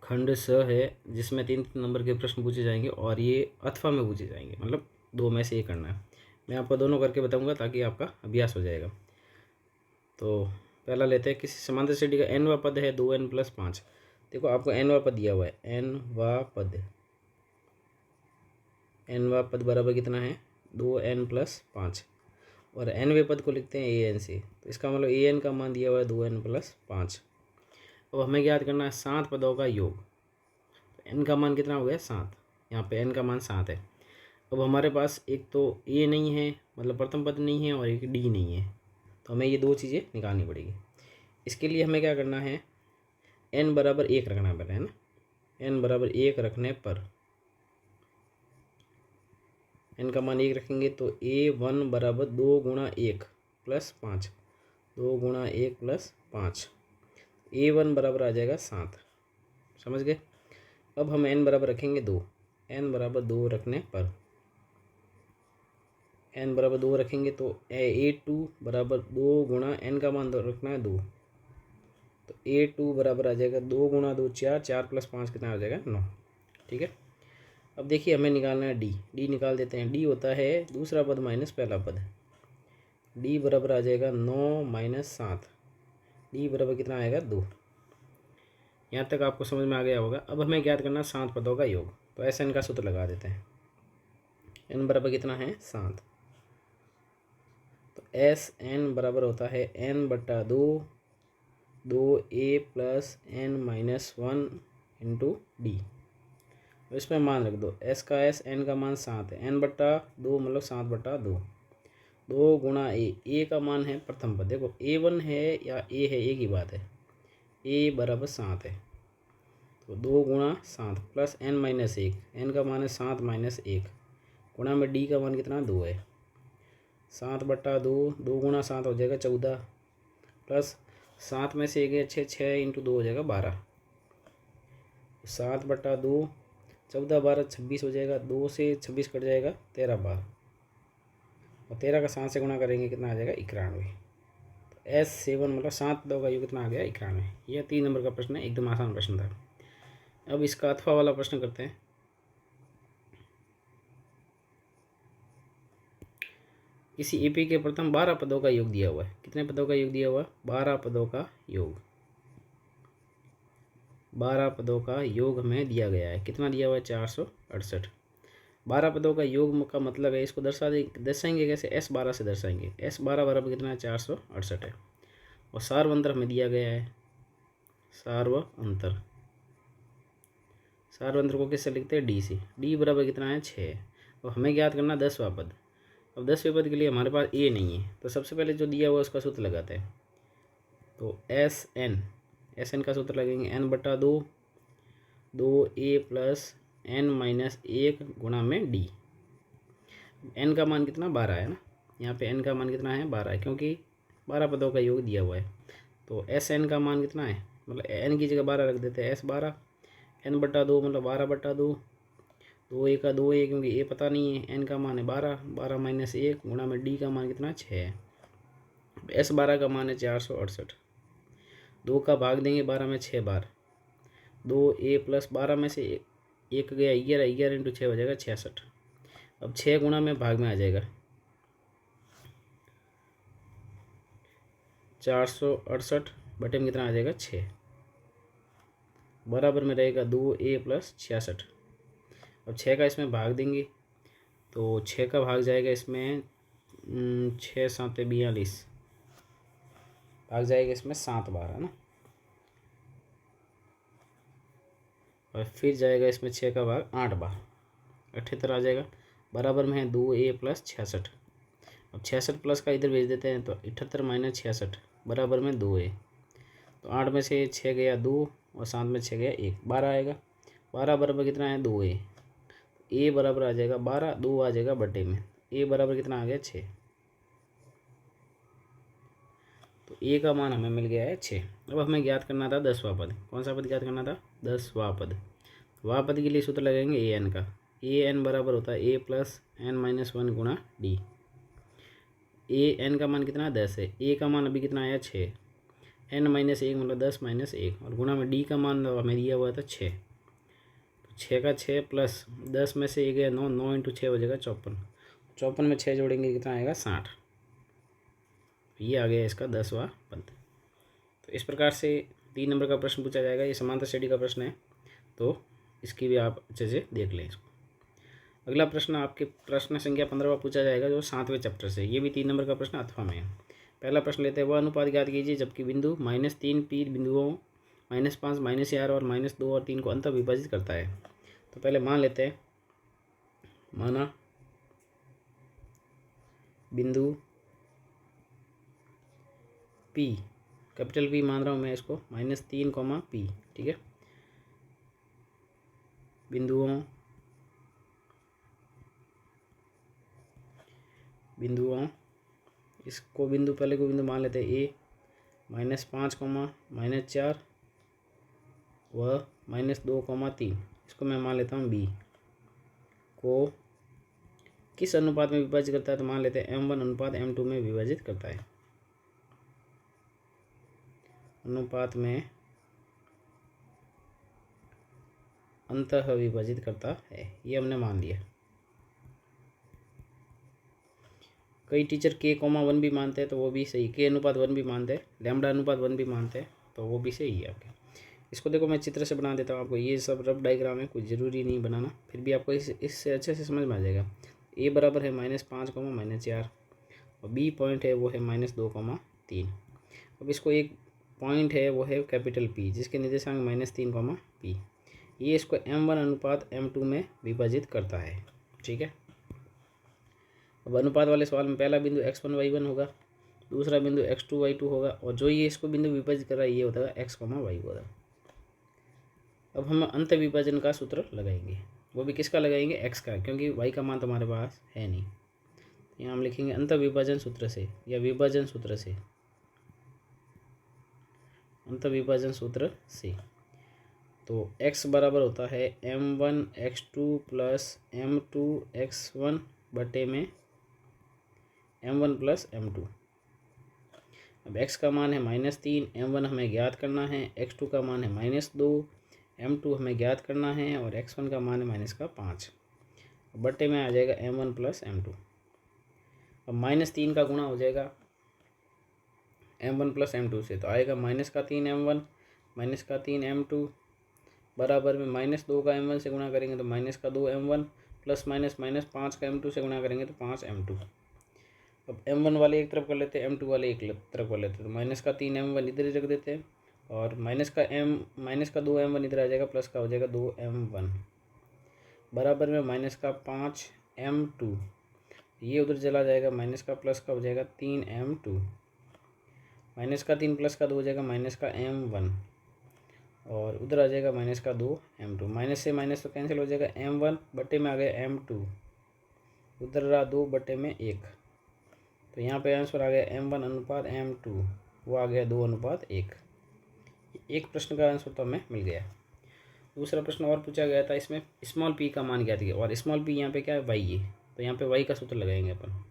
खंड स है जिसमें 3 नंबर के प्रश्न पूछे जाएंगे और ये अथवा में पूछे जाएंगे, मतलब 2 में से एक करना है। मैं आपको दोनों करके बताऊंगा ताकि आपका अभ्यास हो जाएगा। तो पहला लेते हैं, किसी समांतर श्रेणी का n वा पद है 2n + 5। देखो आपको n वा पद दिया हुआ है, n वा पद बराबर कितना है 2n + 5 और nवें पद को लिखते हैं an से, तो इसका मतलब an का मान दिया हुआ है 2n + 5। अब हमें याद करना है 7 पदों का योग, तो n का मान कितना हो गया 7, यहाँ पे n का मान 7 है। अब हमारे पास एक तो a नहीं है, मतलब प्रथम पद नहीं है, और एक d नहीं है, तो हमें ये 2 चीज़ें निकालनी पड़ेगी। इसके लिए हमें क्या करना है, n बराबर 1 रखना पड़ेगा, है ना। n बराबर 1 रखने पर n का मान 1 रखेंगे तो a1 बराबर 2 × 1 + 5, 2 × 1 + 5, a1 बराबर आ जाएगा 7। समझ गए। अब हम n बराबर रखेंगे 2, n बराबर 2 रखने पर n बराबर 2 रखेंगे तो a2 बराबर 2 × n का मान रखना है 2, तो a2 बराबर आ जाएगा 2 × 2 4, 4 + 5 कितना आ जाएगा 9। ठीक है। अब देखिए हमें निकालना है d निकाल देते हैं। d होता है दूसरा पद माइनस पहला पद, d बराबर आ जाएगा 9 - 7, d बराबर कितना आएगा 2। यहाँ तक आपको समझ में आ गया होगा। अब हमें ज्ञात करना 7 पदों का योग, तो ऐसे इनका सूत्र लगा देते हैं। n बराबर कितना है 7, तो Sn बराबर होता है n/2 2a + n - 1 × d। इसमें मान रख दो, s का s, n का मान 7 है, n/2 मतलब 7/2, 2 × a का मान है प्रथम पद। देखो a1 है या a है एक ही बात है, a बराबर 7 है, तो 2 × 7 + n - 1, n का मान है 7 - 1 गुणा में d का मान कितना 2 है, 7/2, 2 × 7 हो जाएगा 14, प्लस 7 में से 1 है 6, 6 × 2 हो जाएगा 12, 7/2, 14 12 26 हो जाएगा, 2 से 26 कट जाएगा 13 बार, और 13 का 7 से गुणा करेंगे कितना आ जाएगा 91। तो S7 मतलब 7 पदों का योग कितना आ गया 91। यह 3 नंबर का प्रश्न है, एकदम आसान प्रश्न था। अब इसका अथवा वाला प्रश्न करते हैं। किसी एपी के प्रथम 12 पदों का योग दिया हुआ है। कितने पदों का योग दिया हुआ है 12 पदों का योग, 12 पदों का योग हमें दिया गया है। कितना दिया हुआ है 468। 12 पदों का योग का मतलब है, इसको दर्शाएंगे कैसे, S12 से दर्शाएंगे। S12 बराबर कितना है 468 है, और सार्वअंतर हमें दिया गया है, सार्वअंतर को किससे लिखते हैं d से। d बराबर कितना है 6, और हमें ज्ञात करना 10वां पद। अब 10वें पद के लिए हमारे पास a नहीं है, तो सबसे पहले जो दिया हुआ है उसका सूत्र लगाते हैं। तो Sn का सूत्र लगेंगे n/2 2a + n - 1 गुणा में d। n का मान कितना 12 है ना, यहाँ पे n का मान कितना है 12 है, क्योंकि 12 पदों का योग दिया हुआ है। तो Sn का मान कितना है, मतलब n की जगह 12 रख देते हैं, S12, n/2 मतलब 12/2, 2a का 2a, क्योंकि a पता नहीं है, n का मान है 12, 12 - 1 गुणा में d का मान कितना 6 है। S12 का मान है 468, 2 का भाग देंगे 12 में 6 बार, 2a + 12 में से 1 गया 11, 11 × 6 हो जाएगा 66। अब 6 गुणा में भाग में आ जाएगा 468 बटे में कितना आ जाएगा 6, बराबर में रहेगा 2a + 66। अब 6 का इसमें भाग देंगे तो 6 का भाग जाएगा इसमें 6 × 7 = 42, भाग जाएगा इसमें 7 बार, है ना। और फिर जाएगा इसमें 6 का भाग 8 बार, 78 आ जाएगा, बराबर में है 2a + 66। अब 66 प्लस का इधर भेज देते हैं, तो 78 - 66 बराबर में 2a, तो 8 में से 6 गया 2 और 7 में 6 गया 1, 12 आएगा। 12 बराबर कितना है 2a, a बराबर आ जाएगा 12, 2 आ जाएगा बटे में, a बराबर कितना आ गया 6, तो a का मान हमें मिल गया है 6। अब हमें ज्ञात करना था 10वां पद। कौन सा पद ज्ञात करना था 10वां पद। वां पद के लिए सूत्र लगेंगे an का, an बराबर होता है a + n - 1 गुणा d। an का मान कितना 10 है, a का मान अभी कितना आया 6, n-1 मतलब 10-1 और गुणा में d का मान हमें दिया हुआ था 6, तो 6 का 6 प्लस 10 में से 1 है 9, 9 × 6 हो जाएगा 54, 54 में 6 जोड़ेंगे कितना आएगा 60। ये आ गया इसका 10वां पद। तो इस प्रकार से 3 नंबर का प्रश्न पूछा जाएगा। ये समांतर श्रेणी का प्रश्न है, तो इसकी भी आप अच्छे से देख लें इसको। अगला प्रश्न आपके प्रश्न संख्या 15वां पूछा जाएगा, जो 7वें चैप्टर से। ये भी 3 नंबर का प्रश्न अथवा में है। पहला प्रश्न लेते हैं, वह अनुपात ज्ञात कीजिए जबकि बिंदु -3 P बिंदुओं -5 -4 और -2 और 3 को अंतः विभाजित करता है। तो पहले मान लेते हैं, माना बिंदु P, कैपिटल P मान रहा हूँ मैं इसको, -3, P, ठीक है। बिंदुओं इसको बिंदु, पहले को बिंदु मान लेते हैं A, -5, -4 व -2, 3, इसको मैं मान लेता हूँ B को किस अनुपात में विभाजित करता है। तो मान लेते हैं M1 अनुपात M2 में विभाजित करता है, अनुपात में अंतः विभाजित करता है, ये हमने मान लिया। कई टीचर K,1 भी मानते हैं, तो वो भी सही, K अनुपात 1 भी मानते हैं, लैम्बडा अनुपात 1 भी मानते हैं, तो वो भी सही है आपके। इसको देखो मैं चित्र से बना देता हूँ आपको, ये सब रफ डायग्राम है, कुछ ज़रूरी नहीं बनाना, फिर भी आपको इससे अच्छे से समझ में आ जाएगा। A बराबर है -5, -4 और B पॉइंट है वो है -2, 3। अब इसको एक पॉइंट है वो है कैपिटल P, जिसके निर्देशांक -3, P, ये इसको M1 अनुपात M2 में विभाजित करता है, ठीक है। अब अनुपात वाले सवाल में पहला बिंदु x1 y1 होगा, दूसरा बिंदु x2 y2 होगा, और जो ये इसको बिंदु विभाजित कर रहा है ये होता है x, y होगा। अब हम अंत विभाजन का सूत्र लगाएंगे, वो भी किसका लगाएंगे, x का, क्योंकि y का मान तो हमारे पास है नहीं। यहाँ हम लिखेंगे अंत विभाजन सूत्र से या विभाजन सूत्र से, अंत विभाजन सूत्र से। तो x बराबर होता है m1 x2 plus m2 x1 बटे में m1 प्लस m2। अब x का मान है -3, m1 हमें ज्ञात करना है, x2 का मान है -2, m2 हमें ज्ञात करना है, और x1 का मान है -5। बटे में आ जाएगा m1 प्लस m2। अब -3 का गुणा हो जाएगा m1 प्लस m2 से, तो आएगा -3 m1 -3 m2 बराबर में -2 का m1 से गुणा करेंगे तो -2 m1 प्लस -5 का m2 से गुणा करेंगे तो 5 m2। अब m1 वाले एक तरफ कर लेते हैं, m2 वाले एक तरफ कर लेते हैं, तो -3 m1 इधर ही रख देते हैं, और -2 m1 इधर आ जाएगा, प्लस का हो जाएगा 2 m1 बराबर में -5 m2, ये उधर चला जाएगा, माइनस का प्लस का हो जाएगा 3 m2, -3 प्लस का 2 हो जाएगा -m1, और उधर आ जाएगा -2 m2। माइनस से माइनस तो कैंसिल हो जाएगा, m1 बटे में आ गया m2, उधर रहा 2 बटे में 1, तो यहाँ पे आंसर आ गया m1 अनुपात m2, वो आ गया 2 अनुपात 1। एक प्रश्न का आंसर तो हमें मिल गया। दूसरा प्रश्न और पूछा गया था, इसमें स्मॉल p का मान ज्ञात किया, और स्मॉल p यहाँ पे क्या है, y है, तो यहाँ पे y का सूत्र लगाएंगे अपन।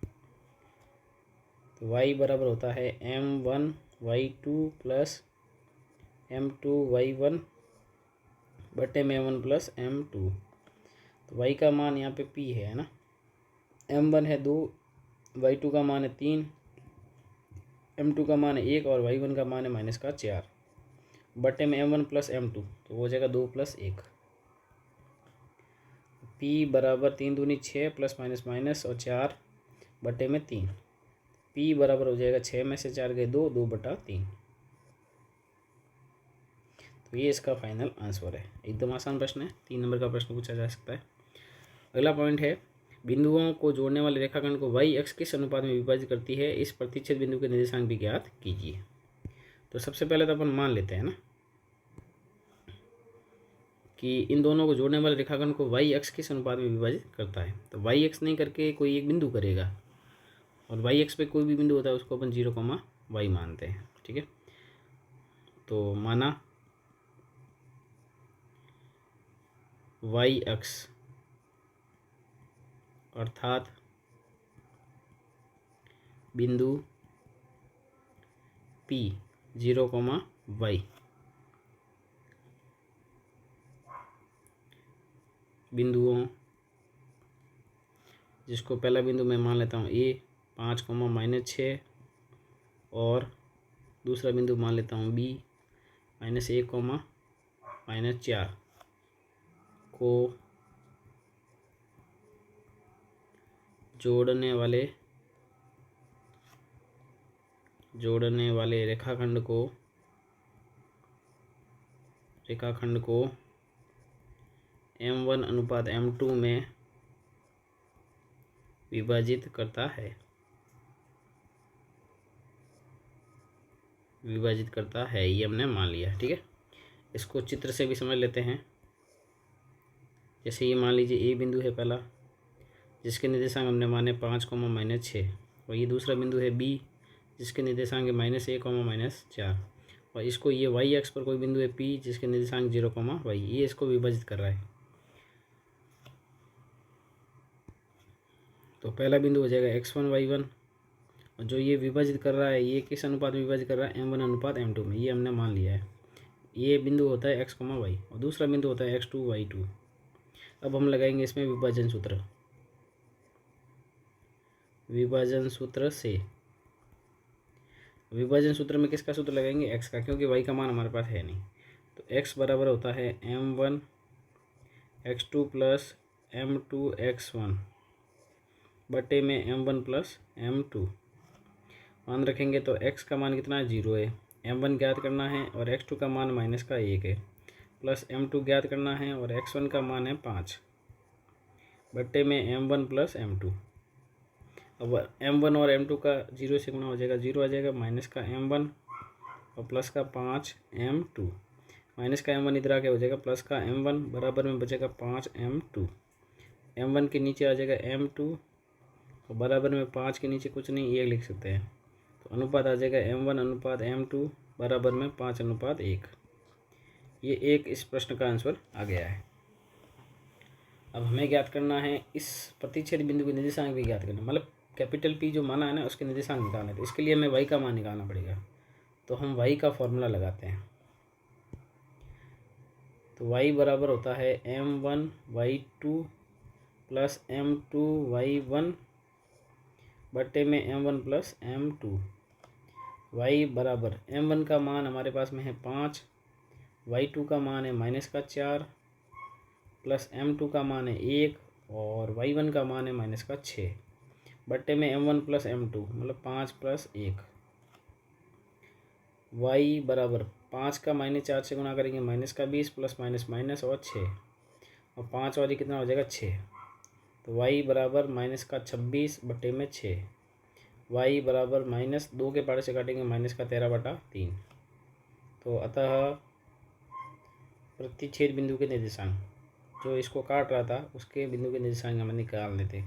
तो y बराबर होता है m1 y2 plus m2 y1 बटे में m1 प्लस m2। तो y का मान यहाँ पे p है ना, m1 है 2, y2 का मान है 3, m2 का मान है 1 और y1 का मान है -4 बटे में m1 प्लस m2, तो हो जाएगा 2 प्लस 1। p बराबर 3 दूनी 6 प्लस माइनस माइनस और 4 बटे में 3, p बराबर हो जाएगा 6 में से 4 गए 2, 2 बटा 3। तो ये इसका फाइनल आंसर है। एकदम आसान प्रश्न है, 3 नंबर का प्रश्न पूछा जा सकता है। अगला पॉइंट है, बिंदुओं को जोड़ने वाले रेखाखंड को y अक्ष किस अनुपात में विभाजित करती है, इस प्रतिच्छेद बिंदु के निर्देशांक भी ज्ञात कीजिए। तो सबसे पहले तो अपन मान लेते हैं ना कि इन दोनों को जोड़ने वाले रेखाखंड को y अक्ष किस अनुपात में विभाजित करता है। तो y अक्ष नहीं करके कोई एक बिंदु करेगा, और y अक्ष पे कोई भी बिंदु होता है उसको अपन 0, y मानते हैं, ठीक है। तो माना y अक्ष अर्थात बिंदु P 0, y बिंदुओं, जिसको पहला बिंदु मैं मान लेता हूँ ए 5, -6 और दूसरा बिंदु मान लेता हूँ बी -1, -4 को जोड़ने वाले रेखाखंड को m1/m2 में विभाजित करता है, ये हमने मान लिया। ठीक है, इसको चित्र से भी समझ लेते हैं। जैसे ये मान लीजिए ए बिंदु है पहला, जिसके निर्देशांक हमने माने 5, -6 और ये दूसरा बिंदु है बी, जिसके निर्देशांक है -1, -4 और इसको ये वाई एक्स पर कोई बिंदु है पी, जिसके निर्देशांक 0, y, ये इसको विभाजित कर रहा है। तो पहला बिंदु हो जाएगा x1, y1 और जो ये विभाजित कर रहा है ये किस अनुपात में विभाजित कर रहा है, m1/m2 में, ये हमने मान लिया है। ये बिंदु होता है x, y और दूसरा बिंदु होता है x2, y2। अब हम लगाएंगे इसमें विभाजन सूत्र। विभाजन सूत्र में किसका सूत्र लगाएंगे, x का, क्योंकि y का मान हमारे पास है नहीं। तो x बराबर होता है m1 x2 + m2 x1 बटे में m1 + m2 मान रखेंगे तो x का मान कितना है, 0 है। m1 ज्ञात करना है और x2 का मान -1 है, प्लस m2 ज्ञात करना है और x1 का मान है 5 बटे में m1 + m2। अब m1 और m2 का 0 से गुना हो जाएगा, 0 आ जाएगा, माइनस का m1 और प्लस का 5 m2, माइनस का m1 इधर आके हो जाएगा प्लस का m1, बराबर में बचेगा 5 m2। m1 के नीचे आ जाएगा m2 और बराबर में 5 के नीचे कुछ नहीं, ये लिख सकते हैं। तो अनुपात आ जाएगा m1/m2 बराबर में 5:1। ये एक इस प्रश्न का आंसर आ गया है। अब हमें ज्ञात करना है इस प्रतिच्छेद बिंदु के निर्देशांक भी ज्ञात करना, मतलब कैपिटल P जो माना है ना उसके निर्देशांक निकालना है। तो इसके लिए हमें y का मान निकालना पड़ेगा। तो हम y का फॉर्मूला लगाते हैं। तो y बराबर होता है m1y2 + m2y1 बटे में m1 + m2। y बराबर m1 का मान हमारे पास में है 5, y2 का मान है -4 प्लस m2 का मान है 1 और y1 का मान है -6 बट्टे में m1 + m2 मतलब 5 + 1। y बराबर 5 का -4 से गुना करेंगे -20 प्लस माइनस और 6 और 5 वाली कितना हो जाएगा 6। तो y बराबर -26 बटे में 6। y बराबर -2 के पारे से काटेंगे -13/3। तो अतः प्रतिच्छेद बिंदु के निर्देशांक, जो इसको काट रहा था उसके बिंदु के निर्देशांक हमें निकाल लेते।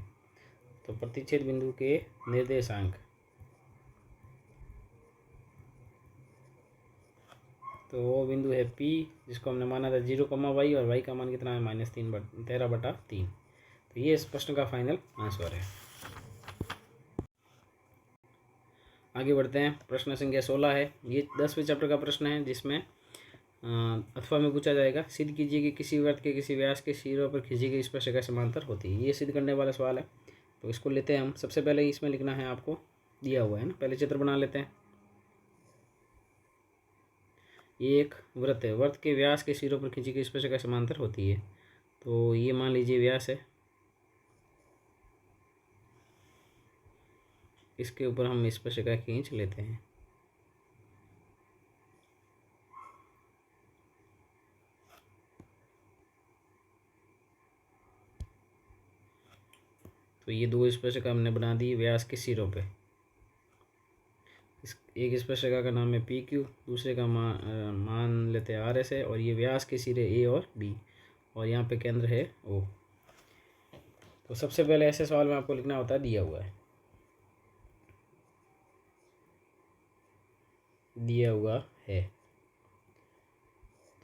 तो प्रतिच्छेद बिंदु के निर्देशांक, तो वो बिंदु है P, जिसको हमने माना था 0, y और y का मान कितना है -13/3। तो ये इस प्रश्न का फाइनल आंसर है। आगे बढ़ते हैं। प्रश्न संख्या 16 है। ये 10वें चैप्टर का प्रश्न है, जिसमें अथवा में पूछा जाएगा, सिद्ध कीजिए कि किसी वृत्त के किसी व्यास के सिरों पर खींची गई स्पर्शिका समांतर होती है। ये सिद्ध करने वाला सवाल है। तो इसको लेते हैं हम। सबसे पहले इसमें लिखना है, आपको दिया हुआ है ना, पहले चित्र बना लेते हैं। ये एक वृत्त है, वृत्त के व्यास के सिरों पर खींची गई स्पर्शिका समांतर होती है। तो ये मान लीजिए व्यास है, इसके ऊपर हम स्पर्शिका खींच लेते हैं। तो ये दो स्पर्शिका हमने बना दी व्यास के सिरों पे। एक स्पर्शिका का नाम है PQ, दूसरे का मान लेते हैं RS है, और ये व्यास के सिरे A और B, और यहाँ पे केंद्र है O। तो सबसे पहले ऐसे सवाल में आपको लिखना होता है, दिया हुआ है, दिया हुआ है।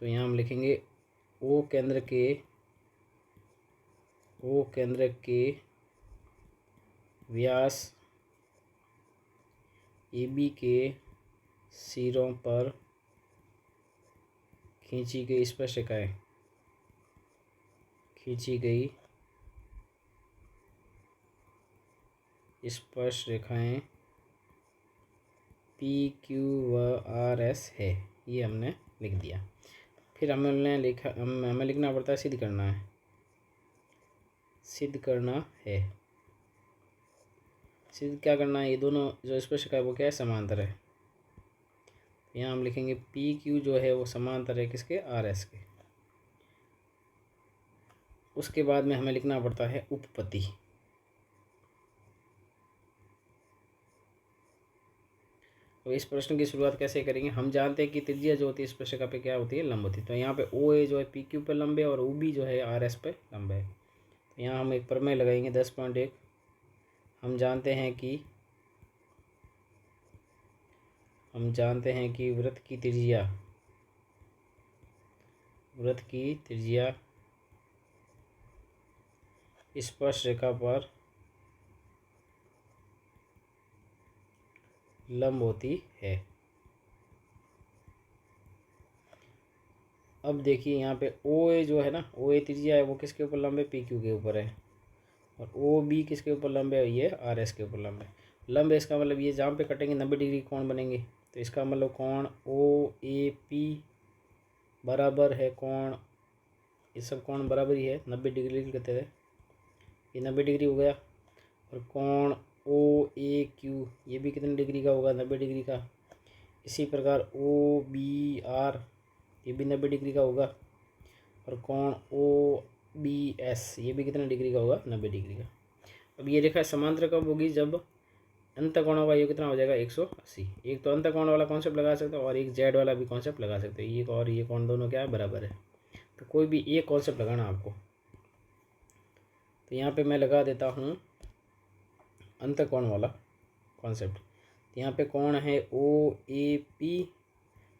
तो यहाँ हम लिखेंगे O केंद्र के व्यास AB के सिरों पर खींची गई स्पर्शरेखाएं, खींची गई स्पर्शरेखाएं पी क्यू व आर एस है, ये हमने लिख दिया। फिर हमें लिखना पड़ता है, सिद्ध करना है, सिद्ध करना है। सिद्ध क्या करना है, ये दोनों जो स्पर्शरेखा है वो क्या है, समांतर है। यहाँ हम लिखेंगे पी क्यू जो है वो समांतर है किसके, आर एस के। उसके बाद में हमें लिखना पड़ता है उपपत्ति। तो इस प्रश्न की शुरुआत कैसे करेंगे, हम जानते हैं कि त्रिज्या जो होती है स्पर्शरेखा पे क्या होती है, लंब होती है। तो यहाँ पे ओ ए जो है पी क्यू पे लंब है और ओ बी जो है आर एस पे लंब है। तो यहाँ हम एक प्रमेय लगाएंगे 10.1। हम जानते हैं कि वृत्त की त्रिज्या स्पर्शरेखा पर लंब होती है। अब देखिए यहाँ पे ओ ए जो है ना, ओ ए त्रिज्या है वो किसके ऊपर लंब है, पी क्यू के ऊपर है। और ओ बी किसके ऊपर लंब है, ये आर एस के ऊपर लंब है। लंब है इसका मतलब ये जहाँ पे कटेंगे 90 डिग्री कोण बनेंगे। तो इसका मतलब कोण ओ ए पी बराबर है कोण, ये सब कोण बराबर ही है, 90 डिग्री कहते थे, ये 90 डिग्री हो गया। और कोण ओ ए क्यू ये भी कितने डिग्री का होगा, 90 डिग्री का। इसी प्रकार ओ बी आर ये भी 90 डिग्री का होगा। और कोण ओ बी एस ये भी कितने डिग्री का होगा, 90 डिग्री का। अब ये रेखा समांतर कब होगी, जब अंतकोणों का योग कितना हो जाएगा, 180। एक तो अंतकोण वाला कॉन्सेप्ट लगा सकते हो और एक जेड वाला भी कॉन्सेप्ट लगा सकते हो। ये और ये कोण दोनों क्या है, बराबर है। तो कोई भी एक कॉन्सेप्ट लगाना आपको। तो यहाँ पे मैं लगा देता हूँ अंतकोण वाला कॉन्सेप्ट। तो यहाँ पे कोण है ओ ए पी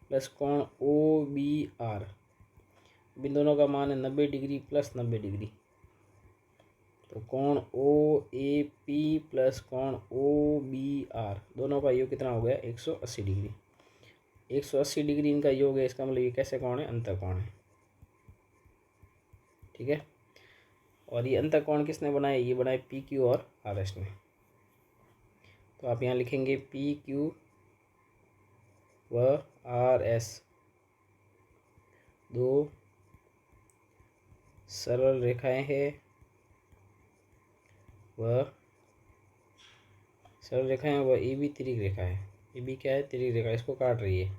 प्लस कोण ओ बी आर, इन दोनों का मान है 90 डिग्री प्लस 90 डिग्री। तो कोण ओ ए पी प्लस कोण ओ बी आर दोनों का योग कितना हो गया, 180 डिग्री। 180 डिग्री इनका योग है, इसका मतलब ये कैसे कोण है, अंतकोण है। ठीक है। और ये अंतकोण किसने बनाए, ये बनाए पी क्यू और आर एस ने। तो आप यहाँ लिखेंगे पी क्यू व आर एस दो सरल रेखाएं हैं, वह सरल रेखा है, वह ए बी तिर्यक रेखा है। ए बी क्या है, तिर्यक रेखा, इसको काट रही है।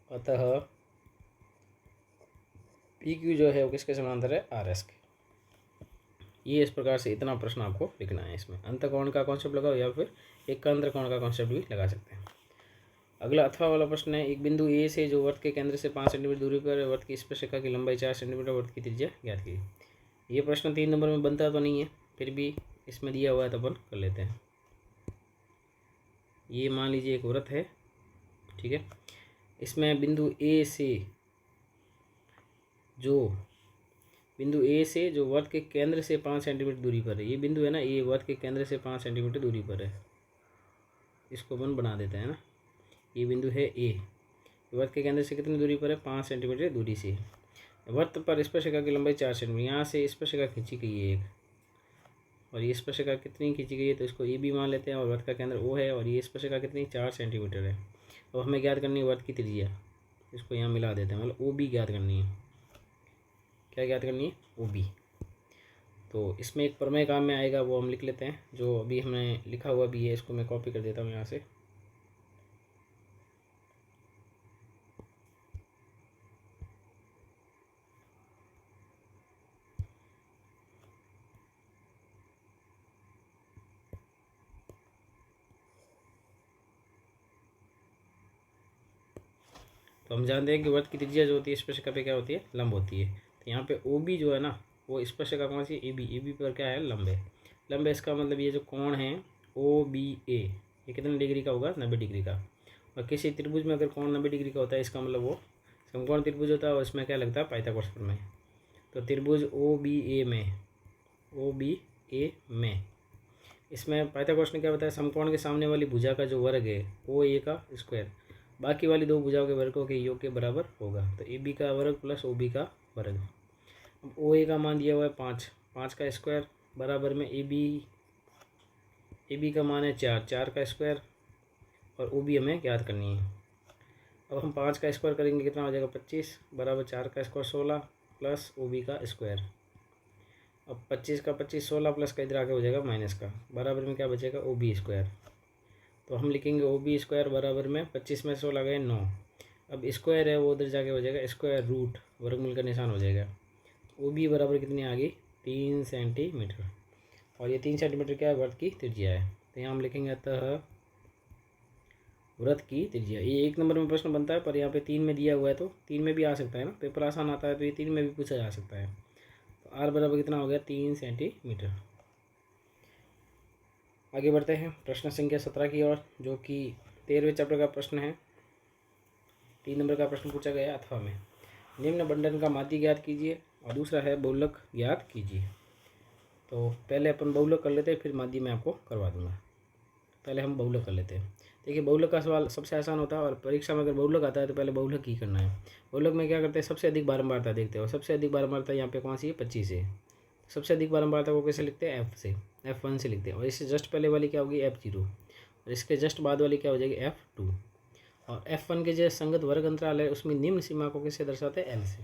अतः पी क्यू जो है वो किसके समांतर है, आर एस के। ये इस प्रकार से इतना प्रश्न आपको लिखना है। इसमें अंतकोण का कॉन्सेप्ट लगाओ या फिर एकांतर कोण का कॉन्सेप्ट भी लगा सकते हैं। अगला अथवा वाला प्रश्न है, एक बिंदु ए से जो वर्त के केंद्र से 5 सेंटीमीटर दूरी पर वर्त की स्पर्शरेखा की लंबाई 4 सेंटीमीटर, वर्त की त्रिज्या ज्ञात कीजिए। ये प्रश्न 3 नंबर में बनता तो नहीं है, फिर भी इसमें दिया हुआ है तो अपन कर लेते हैं। ये मान लीजिए एक वृत्त है, ठीक है। इसमें बिंदु ए से जो वर्त के केंद्र से 5 सेंटीमीटर दूरी पर है, ये बिंदु है ना, ये वर्त के केंद्र से 5 सेंटीमीटर दूरी पर है। इसको अपन बना देते हैं ना, ये बिंदु है ए, वर्त के केंद्र से कितनी दूरी पर है, 5 सेंटीमीटर दूरी से। वर्त पर स्पर्शरेखा की लंबाई 4 सेंटीमीटर, यहाँ से स्पर्शरेखा खींची गई है एक, और ये स्पर्शरेखा कितनी खींची गई है, तो इसको ए बी मान लेते हैं। और वर्त का केंद्र ओ है, और ये स्पर्शरेखा कितनी, 4 सेंटीमीटर है। अब हमें ज्ञात करनी है वर्त की त्रिज्या, इसको यहाँ मिला देते हैं, मतलब ओ बी ज्ञात करनी है। क्या ज्ञात करनी है, ओ बी। तो इसमें एक प्रमेय काम में आएगा, वो हम लिख लेते हैं, जो अभी हमने लिखा हुआ भी है, इसको मैं कॉपी कर देता हूँ यहाँ से। तो हम जानते हैं कि वर्त की त्रिज्या जो होती है स्पर्शरेखा पे क्या होती है, लंब होती है। तो यहाँ पे ओ बी जो है ना, वो स्पर्शरेखा कौन सी, ए बी पर क्या है, लंब है। लंब है, इसका मतलब ये जो कोण है ओ बी ए, ये कितने डिग्री का होगा, 90 डिग्री का। और किसी त्रिभुज में अगर कोण 90 डिग्री का होता है, इसका मतलब वो समकोण त्रिभुज होता है, और इसमें क्या लगता है, पाइथागोरस प्रमेय। तो त्रिभुज ओ बी ए में इसमें पाइथागोरस ने क्या बताया, समकोण के सामने वाली भुजा का जो वर्ग है वो ए का स्क्वायर बाकी वाली दो भुजाओं के वर्गों के योग के बराबर होगा। तो ए बी का वर्ग प्लस ओ बी का वर्ग। अब ओ ए का मान दिया हुआ है 5, 5 का स्क्वायर बराबर में ए बी का मान है 4, 4 का स्क्वायर और ओ बी हमें याद करनी है। अब हम 5 का स्क्वायर करेंगे कितना हो जाएगा 25 बराबर 4 का स्क्वायर 16 प्लस ओ बी का स्क्वायर। अब 25 का 25 16 प्लस का इधर आके हो जाएगा माइनस का, बराबर में क्या बचेगा ओ बी स्क्वायर। तो हम लिखेंगे ओ बी स्क्वायर बराबर में 25 में 16 गए 9। अब स्क्वायर है वो उधर जाके हो जाएगा स्क्वायर रूट, वर्गमूल का निशान हो जाएगा। ओ बी बराबर कितनी आ गई 3 सेंटीमीटर। और ये 3 सेंटीमीटर क्या है, वृत्त की त्रिज्या है। तो यहाँ हम लिखेंगे अतः वृत्त की त्रिज्या। ये 1 नंबर में प्रश्न बनता है पर यहाँ पे 3 में दिया हुआ है तो 3 में भी आ सकता है ना, पेपर आसान आता है तो ये 3 में भी पूछा जा सकता है। तो आर बराबर कितना हो गया 3 सेंटीमीटर। आगे बढ़ते हैं प्रश्न संख्या 17 की ओर, जो कि 13वें चैप्टर का प्रश्न है। 3 नंबर का प्रश्न पूछा गया अथवा में निम्न बंधन का माध्य ज्ञात कीजिए और दूसरा है बहुलक ज्ञात कीजिए। तो पहले अपन बहुलक कर लेते हैं, फिर माध्य मैं आपको करवा दूंगा। पहले हम बहुलक कर लेते हैं। देखिए बहुलक का सवाल सबसे आसान होता है और परीक्षा में अगर बहुलक आता है तो पहले बहुलक ही करना है। बहुलक में क्या करते हैं, सबसे अधिक बारंबारता देखते हो। सबसे अधिक बारंबारता यहाँ पे कौन सी है 25 है। सबसे अधिक बारंबारता को कैसे लिखते हैं एफ से, F1 से लिखते हैं। और इससे जस्ट पहले वाली क्या होगी F0 और इसके जस्ट बाद वाली क्या हो जाएगी F2। और F1 के जो संगत वर्ग अंतराल है उसमें निम्न सीमा को कैसे दर्शाते हैं L से।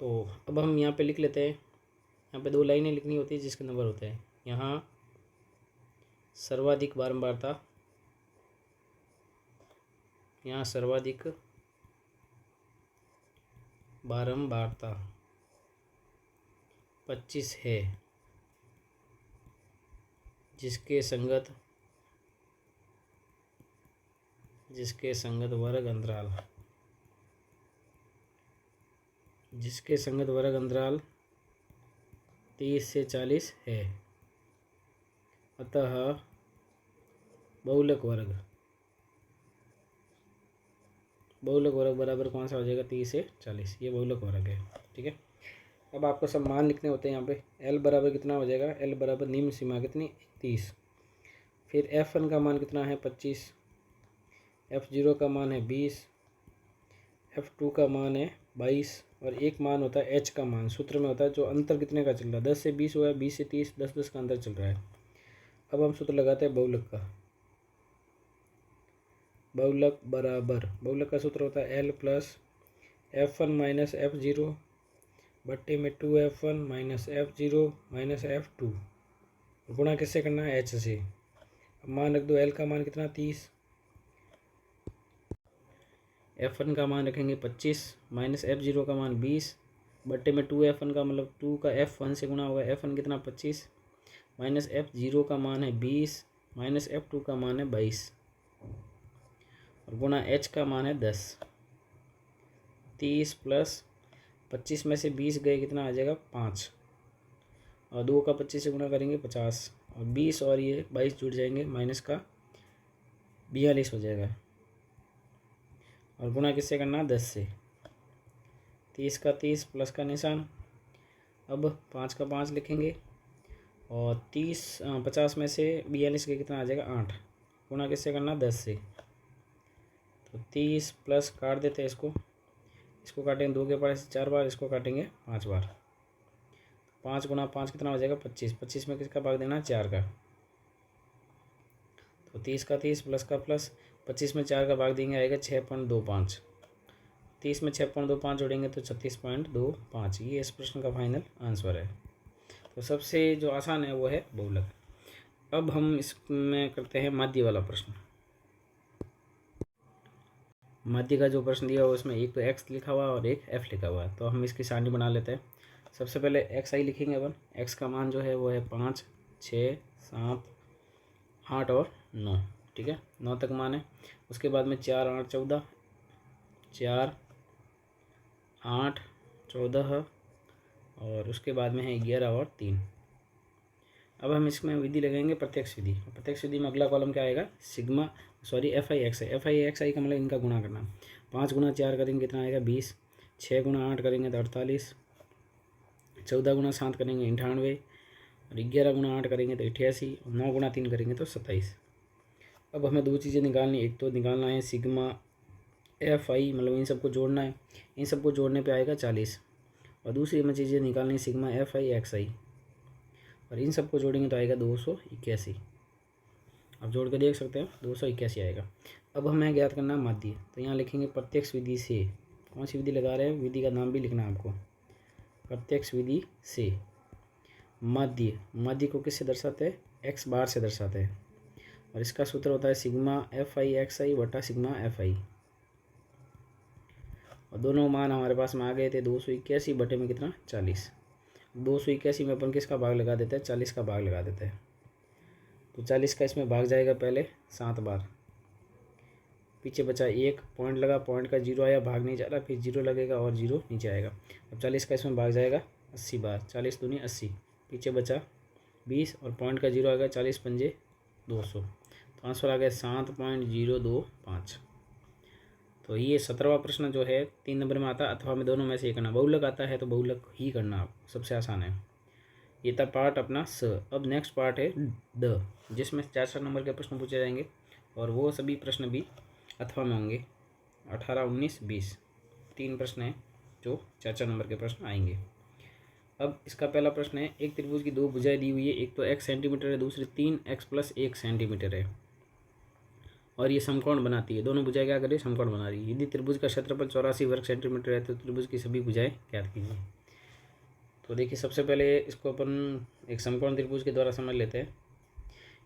तो अब हम यहाँ पे लिख लेते हैं। यहाँ पे 2 लाइनें लिखनी होती है जिसके नंबर होते हैं। यहाँ सर्वाधिक बारंबारता, यहाँ सर्वाधिक बारंबारता 25 है जिसके संगत वर्ग अंतराल 30 से 40 है। अतः बहुलक वर्ग बराबर कौन सा हो जाएगा 30 से 40, ये बहुलक वर्ग है। ठीक है, अब आपको सब मान लिखने होते हैं यहाँ पे। L बराबर कितना हो जाएगा, L बराबर निम्न सीमा कितनी 30, फिर F1 का मान कितना है 25, F0 का मान है 20, F2 का मान है 22 और एक मान होता है H का मान, सूत्र में होता है जो अंतर कितने का चल रहा है 10 से 20 हुआ है, 20 से 30, 10 का अंतर चल रहा है। अब हम सूत्र लगाते हैं बहुलक का। बहुलक का सूत्र होता है L plus F1 minus F0 बट्टे में 2F1 minus F0 minus F2, गुणा किससे करना है H से। अब मान रख दो L का मान कितना 30, F1 का मान रखेंगे 25 माइनस F0 का मान 20 बट्टे में 2F1 का मतलब 2 का F1 से गुणा होगा। F1 कितना 25 माइनस F0 का मान है 20 माइनस F2 का मान है 22 और गुणा H का मान है 10। 30 प्लस 25 में से 20 गए कितना आ जाएगा 5 और 2 का 25 से गुणा करेंगे 50 और 20 और ये 22 जुड़ जाएंगे, माइनस का 42 हो जाएगा और गुणा किससे करना 10 से। 30 का 30 प्लस का निशान। अब 5 का 5 लिखेंगे और 50 में से 42 के कितना आ जाएगा 8, गुणा किससे करना 10 से। तो 30 प्लस काट देते हैं इसको काटेंगे 2 के पास से 4 बार, इसको काटेंगे 5 बार। 5 गुणा 5 कितना हो जाएगा 25, 25 में किसका भाग देना 4 का। तो 30 का 30 प्लस का प्लस 25 में 4 का भाग देंगे आएगा 6.25, 30 में 6.25 जोड़ेंगे तो 36.25। ये इस प्रश्न का फाइनल आंसर है। तो सबसे जो आसान है वो है बहुलक। अब हम इसमें करते हैं माध्य वाला प्रश्न। माध्य का जो प्रश्न दिया हुआ उसमें एक तो x लिखा हुआ और एक f लिखा हुआ है। तो हम इसकी सारणी बना लेते हैं। सबसे पहले xi लिखेंगे अपन। x का मान जो है वो है 5, 6, 7, 8 और 9। ठीक है, 9 तक मान है। उसके बाद में 4, 8, 14, 4, 8, 14 और उसके बाद में है 11 और 3। अब हम इसमें विधि लगाएंगे प्रत्यक्ष विधि। प्रत्यक्ष विधि में अगला कॉलम क्या आएगा एफ आई एक्स आई का मतलब इनका गुणा करना। 5 गुणा 4 करेंगे कितना आएगा 20, 6 गुणा 8 करेंगे तो 48, 14 गुणा 7 करेंगे 98 और 11 गुणा 8 करेंगे तो 88, और 9 गुणा 3 करेंगे तो 27। अब हमें दो चीज़ें निकालनी, एक तो निकालना है सिग्मा एफ आई, मतलब इन सबको जोड़ना है, इन सबको जोड़ने पे आएगा 40, और दूसरी हमें चीज़ें निकालनी है सिग्मा एफ आई एक्स आई, और इन सबको जोड़ेंगे तो आएगा 281। आप जोड़ के देख सकते हैं 281 आएगा। अब हमें ज्ञात करना है माध्य, तो यहाँ लिखेंगे प्रत्यक्ष विधि से, कौन सी विधि लगा रहे हैं, विधि का नाम भी लिखना है आपको, प्रत्यक्ष विधि से माध्य, माध्य को किससे दर्शाते हैं, एक्स बार से दर्शाते हैं, और इसका सूत्र होता है सिग्मा एफ आई एक्स आई बटा सिग्मा एफ आई, और दोनों मान हमारे पास में आ गए थे 281 बटे में कितना 40। 281 में अपन किसका भाग लगा देते हैं, 40 का भाग लगा देते हैं, तो 40 का इसमें भाग जाएगा पहले 7 बार, पीछे बचा 1 पॉइंट लगा, पॉइंट का 0 आया, भाग नहीं जा रहा, फिर 0 लगेगा और 0 नीचे आएगा। अब 40 का इसमें भाग जाएगा 80 बार, 40 दूनी 80, पीछे बचा 20 और पॉइंट का 0 आ गया, 40 पंजे 200, तो आंसर आ गया 7.025। तो ये 17वां प्रश्न जो है 3 नंबर में आता है, अथवा में दोनों में से ये करना, बहुलक आता है तो बहुलक ही करना, सबसे आसान है। ये था पार्ट अपना स। अब नेक्स्ट पार्ट है द, जिसमें 4 नंबर के प्रश्न पूछे जाएंगे, और वो सभी प्रश्न भी अथवा में होंगे। 18, 19, 20 3 प्रश्न हैं जो 4 नंबर के प्रश्न आएंगे। अब इसका पहला प्रश्न है, एक त्रिभुज की 2 भुजाएं दी हुई है, एक तो x सेंटीमीटर है, दूसरी 3x + 1 सेंटीमीटर है, और ये समकोण बनाती है। दोनों भुजाएं क्या कर रही है, समकोण बना रही है। यदि त्रिभुज का क्षेत्रफल 84 वर्ग सेंटीमीटर है तो त्रिभुज की सभी भुजाएं ज्ञात कीजिए। तो देखिए, सबसे पहले इसको अपन एक समकोण त्रिभुज के द्वारा समझ लेते हैं।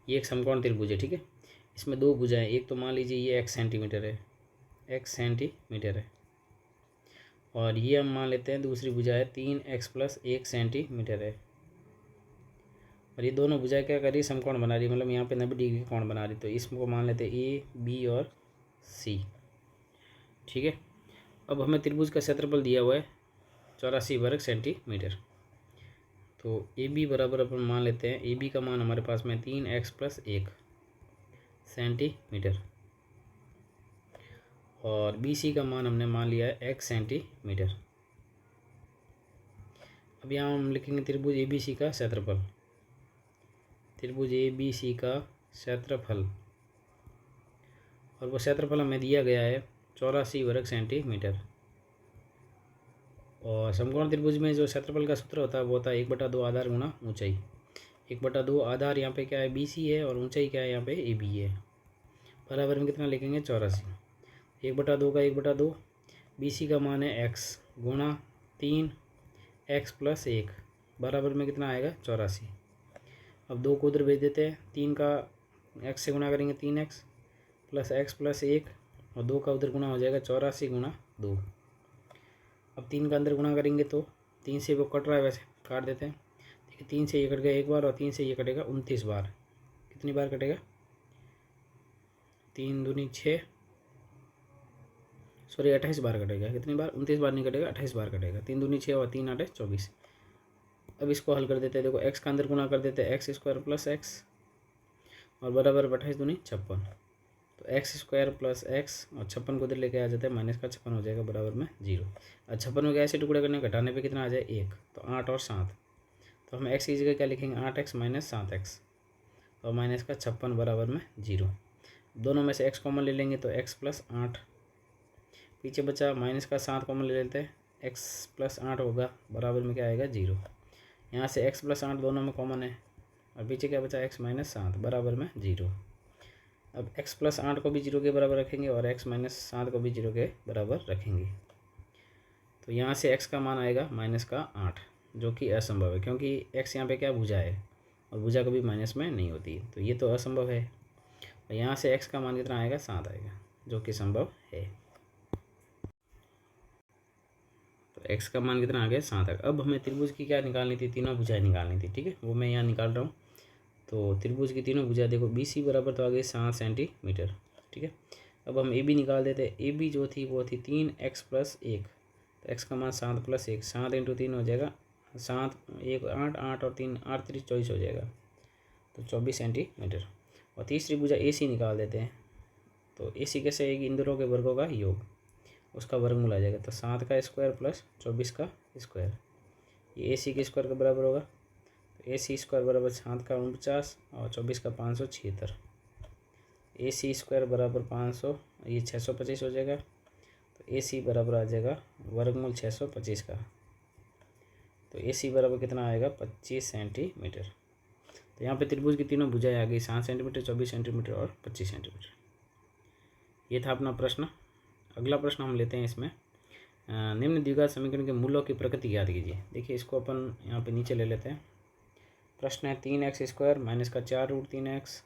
ये एक समकोण त्रिभुज है, ठीक है। इसमें 2 भुजाएं, एक तो मान लीजिए ये x सेंटीमीटर है, x सेंटीमीटर है, और ये हम मान लेते हैं दूसरी भुजा है 3x + 1 सेंटीमीटर है, और ये दोनों भुजाएं क्या कर रही है, समकोण बना रही है, मतलब यहाँ पे 90 डिग्री का कोण बना रही। तो इसको मान लेते हैं ए, बी और सी, ठीक है। अब हमें त्रिभुज का क्षेत्रफल दिया हुआ है 84 वर्ग सेंटीमीटर, तो ए बी बराबर अपन मान लेते हैं, ए बी का मान हमारे पास में 3x + 1 सेंटीमीटर, और बी सी का मान हमने मान लिया है x सेंटीमीटर। अब यहाँ हम लिखेंगे त्रिभुज ए बी सी का क्षेत्रफल, त्रिभुज ए बी सी का क्षेत्रफल, और वो क्षेत्रफल हमें दिया गया है 84 वर्ग सेंटीमीटर। और समकोण त्रिभुज में जो क्षेत्रफल का सूत्र होता है वो होता है 1/2 आधार गुणा ऊंचाई। 1/2 आधार यहाँ पे क्या है, बी सी है, और ऊंचाई क्या है यहाँ पे ए बी है। बराबर में कितना लिखेंगे 84, 1/2 का 1/2, बी सी का मान है x गुणा 3x + 1, बराबर में कितना आएगा 84। अब 2 को उधर भेज देते हैं, 3 का x से गुणा करेंगे 3x + x + 1, और 2 का उधर गुणा हो जाएगा 84 गुणा 2। अब 3 का अंदर गुणा करेंगे तो 3 से वो कट रहा है, वैसे काट देते हैं। देखिए 3 से ये कट गया एक बार, और 3 से ये कटेगा 29 बार। कितनी बार कटेगा, 3 दूनी 6, सॉरी 28 बार कटेगा। कितनी बार, 29 बार नहीं कटेगा, 28 बार कटेगा। 3 दूनी 6 और 3 8 24। अब इसको हल कर देते हैं, देखो x का अंदर गुणा कर देते हैं, x² + x, और बराबर 28 दूनी 56, तो x² + x, और 56 को इधर लेके आ जाते हैं, माइनस का 56 हो जाएगा, बराबर में 0। और 56 में कैसे टुकड़े करने, घटाने पे कितना आ जाए 1, तो 8 और 7, तो हम x की जगह क्या लिखेंगे 8x - 7x, और माइनस का 56 बराबर में 0। दोनों में से x कॉमन ले लेंगे तो x + 8, पीछे बचा माइनस का 7 कॉमन ले लेते हैं, x + 8 होगा, बराबर में क्या आएगा 0। यहाँ से x + 8 दोनों में कॉमन है, और पीछे क्या बचा x - 7, बराबर में 0। अब x + 8 को भी 0 के बराबर रखेंगे, और x - 7 को भी 0 के बराबर रखेंगे, तो यहाँ से x का मान आएगा -8, जो कि असंभव है, क्योंकि x यहाँ पे क्या भुजा है, और भुजा कभी माइनस में नहीं होती, तो ये तो असंभव है। और यहाँ से x का मान कितना आएगा 7 आएगा, जो कि संभव है। तो x का मान कितना आ गया 7 आएगा। अब हमें त्रिभुज की क्या निकालनी थी, तीनों भुजाएं निकालनी थी, ठीक है, वो मैं यहाँ निकाल रहा हूँ। तो त्रिभुज की तीनों भुजा देखो, बी सी बराबर तो आ गई 7 सेंटीमीटर, ठीक है। अब हम ए बी निकाल देते हैं, ए बी जो थी वो थी 3x + 1, तो x का मान 7 + 1, 7 × 3 हो जाएगा 7, 1 8, 8 और 3 8 3 24 हो जाएगा, तो 24 सेंटीमीटर। और तीसरी भुजा ए सी निकाल देते हैं, तो ए सी कैसे आएगी, इन दोनों के वर्गों का योग, उसका वर्गमूल आ जाएगा, तो 7 का स्क्वायर + 24 का स्क्वायर, ये ए सी के स्क्वायर के बराबर होगा, ए सी स्क्वायर बराबर 7 का 49 और 24 का 576। ए सी स्क्वायर बराबर 500, ये 625 हो जाएगा। तो ए सी बराबर आ जाएगा वर्गमूल 625 का। तो ए सी बराबर कितना आएगा 25 सेंटीमीटर। तो यहाँ पे त्रिभुज की तीनों भुजाएं आ गई, 7 सेंटीमीटर, 24 सेंटीमीटर और 25 सेंटीमीटर। ये था अपना प्रश्न। अगला प्रश्न हम लेते हैं इसमें, निम्न द्विघात समीकरण के मूलों की प्रकृति ज्ञात कीजिए। देखिए इसको अपन यहाँ पे नीचे ले लेते हैं। प्रश्न है 3x स्क्वायर माइनस का 4 रूट 3x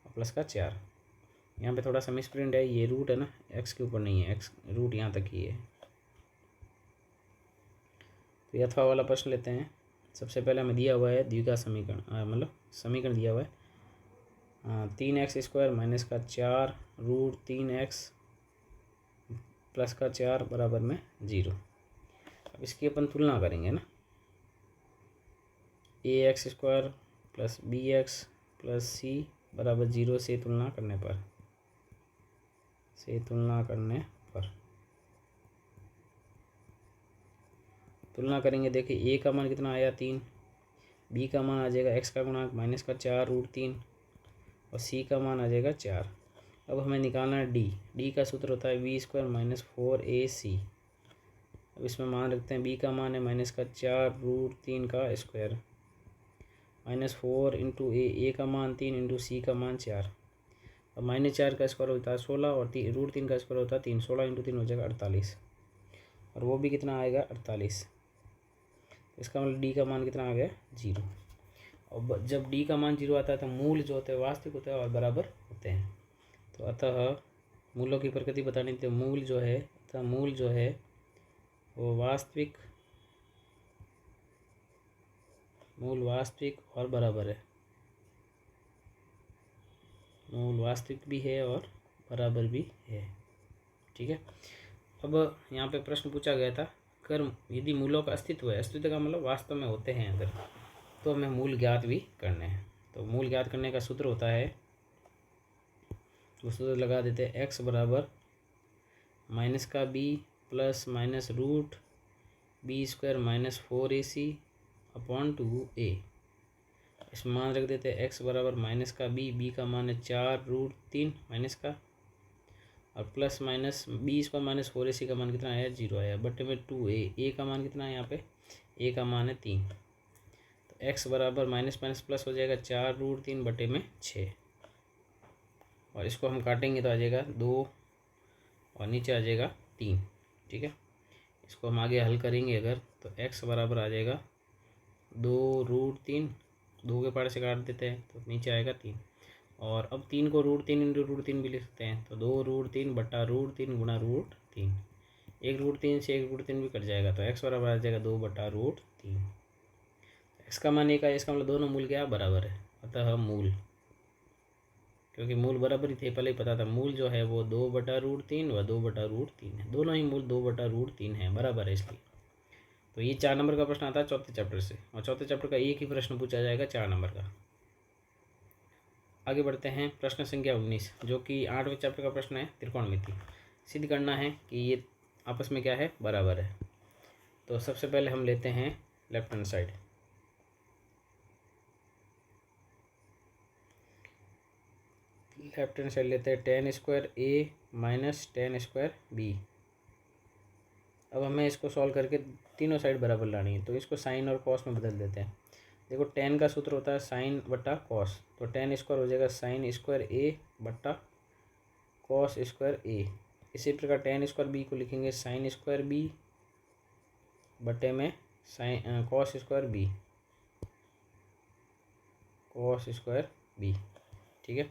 और प्लस का 4। यहाँ पे थोड़ा सा मिसप्रिंट है, ये रूट है ना, x के ऊपर नहीं है, x रूट यहाँ तक ही है। तो अथवा वाला प्रश्न लेते हैं। सबसे पहले हमें दिया हुआ है द्विघात समीकरण, मतलब समीकरण दिया हुआ है 3x स्क्वायर माइनस का 4 रूट 3x प्लस का 4 बराबर में 0। अब इसकी अपन तुलना करेंगे ना, ax square plus bx plus c बराबर 0 से तुलना करने पर तुलना करेंगे। देखिए a का मान कितना आया 3, b का मान आ जाएगा x का गुणांक माइनस का 4 रूट 3 और c का मान आ जाएगा 4। अब हमें निकालना है d का सूत्र होता है v स्क्वायर माइनस 4ac। अब इसमें मान रखते हैं b का मान है माइनस का 4 रूट 3 का स्क्वायर माइनस 4 इंटू ए का मान 3 इंटू सी का मान 4। अब माइनस 4 का स्क्वायर होता है 16 और रूट 3 का स्क्वायर होता है 3। 16 इंटू 3 हो जाएगा 48 और वो भी कितना आएगा 48। इसका मतलब डी का मान कितना आ गया 0। और जब डी का मान 0 आता है तो मूल जो होते हैं वास्तविक होते हैं और बराबर होते हैं। तो अतः मूलों की प्रकृति बतानी थी, मूल जो है वो मूल वास्तविक और बराबर है। मूल वास्तविक भी है और बराबर भी है। ठीक है। अब यहाँ पे प्रश्न पूछा गया था, कर्म यदि मूलों का अस्तित्व है, अस्तित्व का मतलब वास्तव में होते हैं अगर, तो हमें मूल ज्ञात भी करने हैं। तो मूल ज्ञात करने का सूत्र होता है, वो सूत्र लगा देते हैं x बराबर माइनस का b plus minus root b square minus 4ac upon 2a। इसमें मान रख देते हैं x बराबर माइनस का b का मान है 4 रूट 3 माइनस का और plus minus b square minus 4ac का मान कितना आया 0 आया बटे में 2a। का मान कितना है यहाँ पे, a का मान है 3। तो x बराबर माइनस माइनस प्लस हो जाएगा 4 रूट 3 बटे में 6 और इसको हम काटेंगे तो आ जाएगा 2 और नीचे आ जाएगा 3। ठीक है। इसको हम आगे हल करेंगे अगर, तो x बराबर आ जाएगा 2 रूट 3, 2 के पार से काट देते हैं तो नीचे आएगा 3। और अब 3 को रूट 3 इंटू रूट 3 भी लिख सकते हैं। तो 2 रूट 3 बटा रूट 3 गुणा रूट 3, एक रूट 3 से एक रूट 3 भी कट जाएगा। तो x बराबर आ जाएगा 2 बटा रूट 3। x का मान 1 है, इसका मतलब दोनों मूल क्या बराबर है। अतः मूल, क्योंकि मूल बराबर ही थे, पहले ही पता था, मूल जो है वो 2 बटा रूट 3 व 2 बटा रूट 3 है। दोनों ही मूल 2 बटा रूट 3 है, बराबर है इसलिए। तो ये 4 नंबर का प्रश्न आता है चौथे चैप्टर से, और चौथे चैप्टर का एक ही प्रश्न पूछा जाएगा 4 नंबर का। आगे बढ़ते हैं, प्रश्न संख्या 19 जो कि 8वें चैप्टर का प्रश्न है। त्रिकोणमिति सिद्ध करना है कि ये आपस में क्या है, बराबर है। तो सबसे पहले हम लेते हैं left hand side. Left hand side लेते हैं tan square a minus tan square b। अब हमें इसको सॉल्व करके तीनों साइड बराबर लानी है, तो इसको साइन और कॉस में बदल देते हैं। देखो tan का सूत्र होता है साइन बट्टा कॉस, तो tan स्क्वायर हो जाएगा साइन स्क्वायर a बट्टा कॉस स्क्वायर a। इसी प्रकार tan स्क्वायर b को लिखेंगे साइन स्क्वायर b बटे में sine cos square b, cos square b। ठीक है।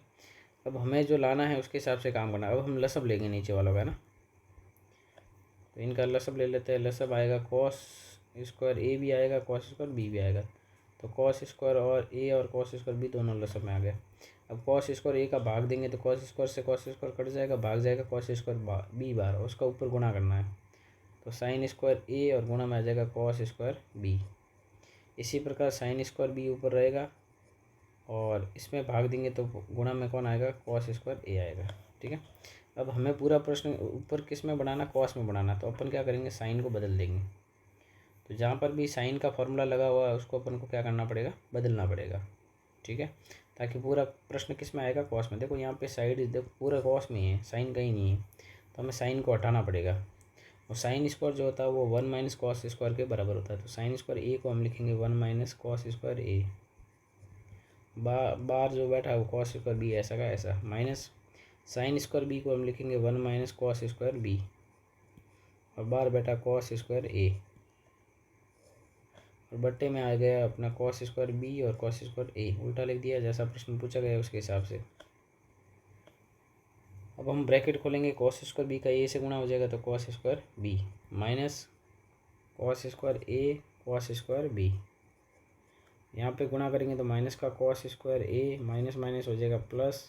अब हमें जो लाना है उसके हिसाब से काम करना है। अब हम लसब लेंगे नीचे वालों का ना, तो इनका लसब ले लेते हैं। लसब आएगा कॉस स्क्वायर a भी आएगा, कॉस स्क्वायर b भी आएगा। तो कॉस स्क्वायर और a और कॉस स्क्वायर b दोनों लसब में आ गए। अब कॉस स्क्वायर a का भाग देंगे तो कॉस स्क्वायर से कॉस स्क्वायर कट जाएगा, भाग जाएगा कॉस स्क्वायर b बार, उसका ऊपर गुणा करना है। तो साइन स्क्वायर a और गुणा में आ जाएगा कॉस स्क्वायर b। इसी प्रकार साइन स्क्वायर b ऊपर रहेगा और इसमें भाग देंगे तो गुणा में कौन आएगा, कॉस स्क्वायर a आएगा। ठीक है। अब हमें पूरा प्रश्न ऊपर किस में बनाना, कॉस में बनाना। तो अपन क्या करेंगे, साइन को बदल देंगे। तो जहाँ पर भी साइन का फॉर्मूला लगा हुआ है उसको अपन को क्या करना पड़ेगा, बदलना पड़ेगा। ठीक है, ताकि पूरा प्रश्न किस में आएगा, कॉस में। देखो यहाँ पे साइड देखो पूरा कॉस में ही है, साइन कहीं नहीं है, तो हमें साइन को हटाना पड़ेगा। और साइन स्क्वायर जो होता है वो 1 माइनस कॉस स्क्वायर के बराबर होता है। तो साइन स्क्वायर ए को हम लिखेंगे 1 माइनस कॉस स्क्वायर ए, बार जो बैठा है वो कॉस स्क्वायर बी, ऐसा का ऐसा, माइनस साइन स्क्वायर बी को हम लिखेंगे 1 माइनस कॉस स्क्वायर बी, और बार बैठा कॉस स्क्वायर ए, और बट्टे में आ गया अपना कॉस स्क्वायर बी और कॉस स्क्वायर ए, उल्टा लिख दिया जैसा प्रश्न पूछा गया उसके हिसाब से। अब हम ब्रैकेट खोलेंगे, कॉस स्क्वायर बी का ए से गुणा हो जाएगा तो cos square B, minus cos square A cos square B, यहाँ पे गुणा करेंगे तो माइनस का cos square A, minus minus हो जाएगा प्लस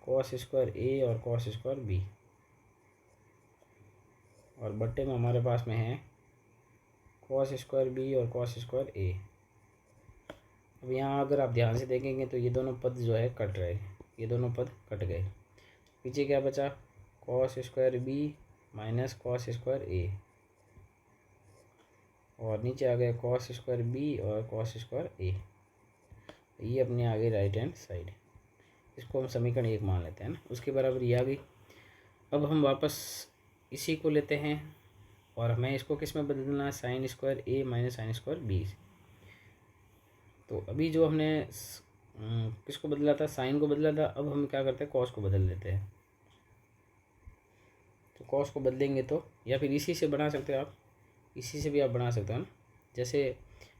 कॉस स्क्वायर ए और कॉस स्क्वायर बी, और बट्टे में हमारे पास में है कॉस स्क्वायर बी और कॉस स्क्वायर ए। अब यहाँ अगर आप ध्यान से देखेंगे तो ये दोनों पद जो है कट रहे, ये दोनों पद कट गए, पीछे क्या बचा, cos square B minus cos square A, और नीचे आ गया कॉस स्क्वायर बी और कॉस स्क्वायर ए। ये अपने आ गई राइट हैंड साइड, इसको हम समीकरण 1 मान लेते हैं ना, उसके बराबर ये आ गई। अब हम वापस इसी को लेते हैं और हमें इसको किस में बदलना है, sine square A minus sine square B. तो अभी जो हमने किसको बदला था, साइन को बदला था, अब हम क्या करते हैं, कॉस को बदल लेते हैं। तो कॉस को बदलेंगे तो, या फिर इसी से बना सकते हो आप, इसी से भी आप बना सकते हो ना। जैसे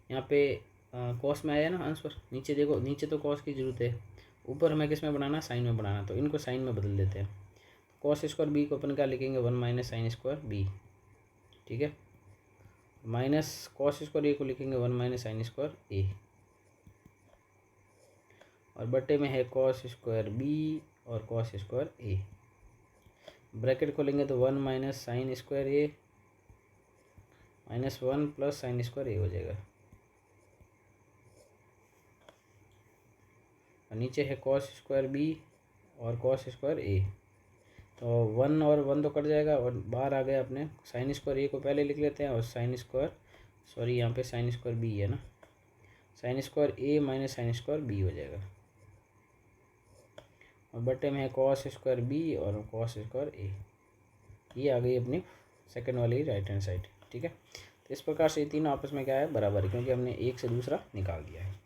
यहाँ पे कॉस में आया ना आंसर, नीचे देखो, नीचे तो कॉस की ज़रूरत है, ऊपर हमें किस में बनाना, साइन में बनाना, तो इनको साइन में बदल देते हैं। कॉस स्क्वायर बी को अपन क्या लिखेंगे, 1 माइनस साइन स्क्वायर बी, ठीक है, माइनस कॉस स्क्वायर ए को लिखेंगे 1 माइनस साइन स्क्वायर ए, और बट्टे में है कॉस स्क्वायर बी और कॉस स्क्वायर ए। ब्रैकेट खोलेंगे तो 1 minus sine square A minus 1 plus sine square ए हो जाएगा, और नीचे है कॉस स्क्वायर बी और कॉस स्क्वायर ए। तो 1 और 1 तो कट जाएगा, और बाहर आ गया अपने साइन स्क्वायर ए को पहले लिख लेते हैं, और साइन स्क्वायर, सॉरी यहाँ पे साइन स्क्वायर बी है ना, sine square A minus sine square B हो जाएगा, और बट्टे में है कॉस स्क्वायर बी और कॉस स्क्वायर ए। ये आ गई अपनी सेकंड वाली राइट हैंड साइड। ठीक है, तो इस प्रकार से ये तीनों आपस में क्या है, बराबर है, क्योंकि हमने एक से दूसरा निकाल दिया है।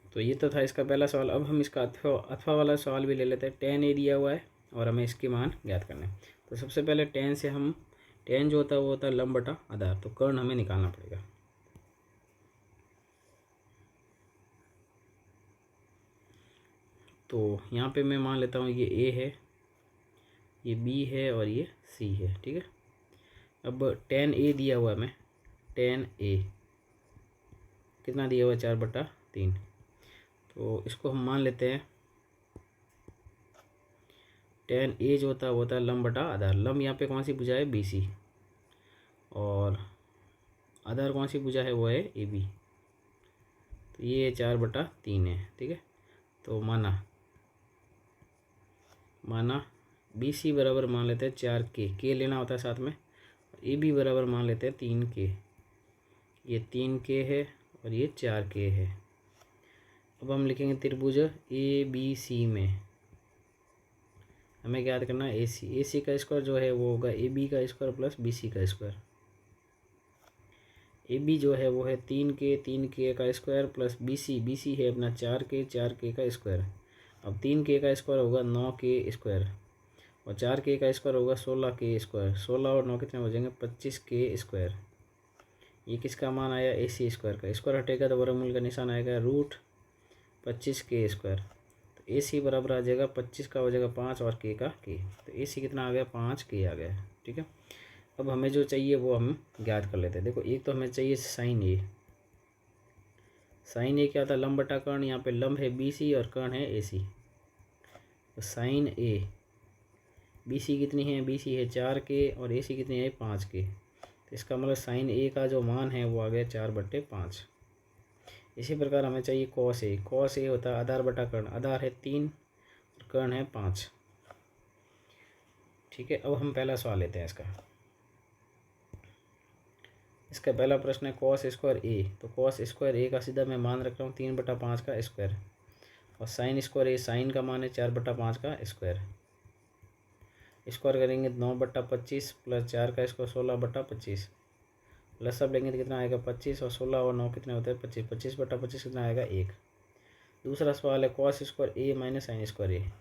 तो ये तो था इसका पहला सवाल। अब हम इसका अथवा वाला सवाल भी ले लेते हैं। tan ए दिया हुआ है और हमें इसके मान ज्ञात करने हैं। तो सबसे पहले tan से हम, tan जो होता है वो होता है लंब बटा आधार, तो कर्ण हमें निकालना पड़ेगा। तो यहाँ पे मैं मान लेता हूँ ये a है, ये b है और ये c है। ठीक है, अब tan a दिया हुआ है हमें, tan a कितना दिया हुआ है, 4/3। तो इसको हम मान लेते हैं tan a जो होता है वो होता है लंब बटा आधार। लंब यहाँ पे कौन सी भुजा है, BC, और आधार कौन सी भुजा है, वो है AB। तो ये 4/3 है। ठीक है, तो माना BC बराबर मान लेते हैं 4K लेना होता है साथ में, AB बराबर मान लेते हैं 3K। ये 3K है और ये 4K है। अब हम लिखेंगे त्रिभुज ABC में हमें याद करना है AC का स्क्वायर जो है वो होगा AB का स्क्वायर प्लस BC का स्क्वायर। AB जो है वो है 3K का स्क्वायर प्लस BC है अपना 4K का स्क्वायर। अब 3K का स्क्वायर होगा 9K स्क्वायर, और 4K का स्क्वायर होगा 16K स्क्वायर। 16 और 9 कितने हो जाएंगे, 25K स्क्वायर। ये किसका मान आया, AC स्क्वायर का। स्क्वायर हटेगा तो वर्गमूल का निशान आएगा, √25K स्क्वायर। तो AC बराबर आ जाएगा 25 का हो जाएगा 5 और K का K। तो AC कितना आ गया, 5K आ गया। ठीक है, अब हमें जो चाहिए वो हम ज्ञात कर लेते हैं। देखो एक तो हमें चाहिए साइन ए। साइन ए क्या होता है, लंब बटा कर्ण। यहाँ पे लंब है BC और कर्ण है AC। तो साइन ए, BC कितनी है, BC है 4K और AC कितनी है, 5K। तो इसका मतलब साइन ए का जो मान है वो आ गया 4/5। इसी प्रकार हमें चाहिए कॉस ए। कॉस ए होता है आधार बटा कर्ण। आधार है 3 और कर्ण है 5। ठीक है, अब हम पहला सवाल लेते हैं इसका। इसका पहला प्रश्न है कॉस स्क्वायर ए, तो कॉस स्क्वायर ए का सीधा मैं मान रख रहा हूँ 3/5 का स्क्वायर, और साइन स्क्वायर ए, साइन का मान है 4/5 का स्क्वायर। स्क्वायर करेंगे 9/25 प्लस 4 का स्क्वायर 16/25, प्लस सब लेंगे तो कितना आएगा 25, और 16 और 9 कितने होते हैं 25, 25/25 कितना आएगा 1। दूसरा सवाल है cos square A minus sine square A,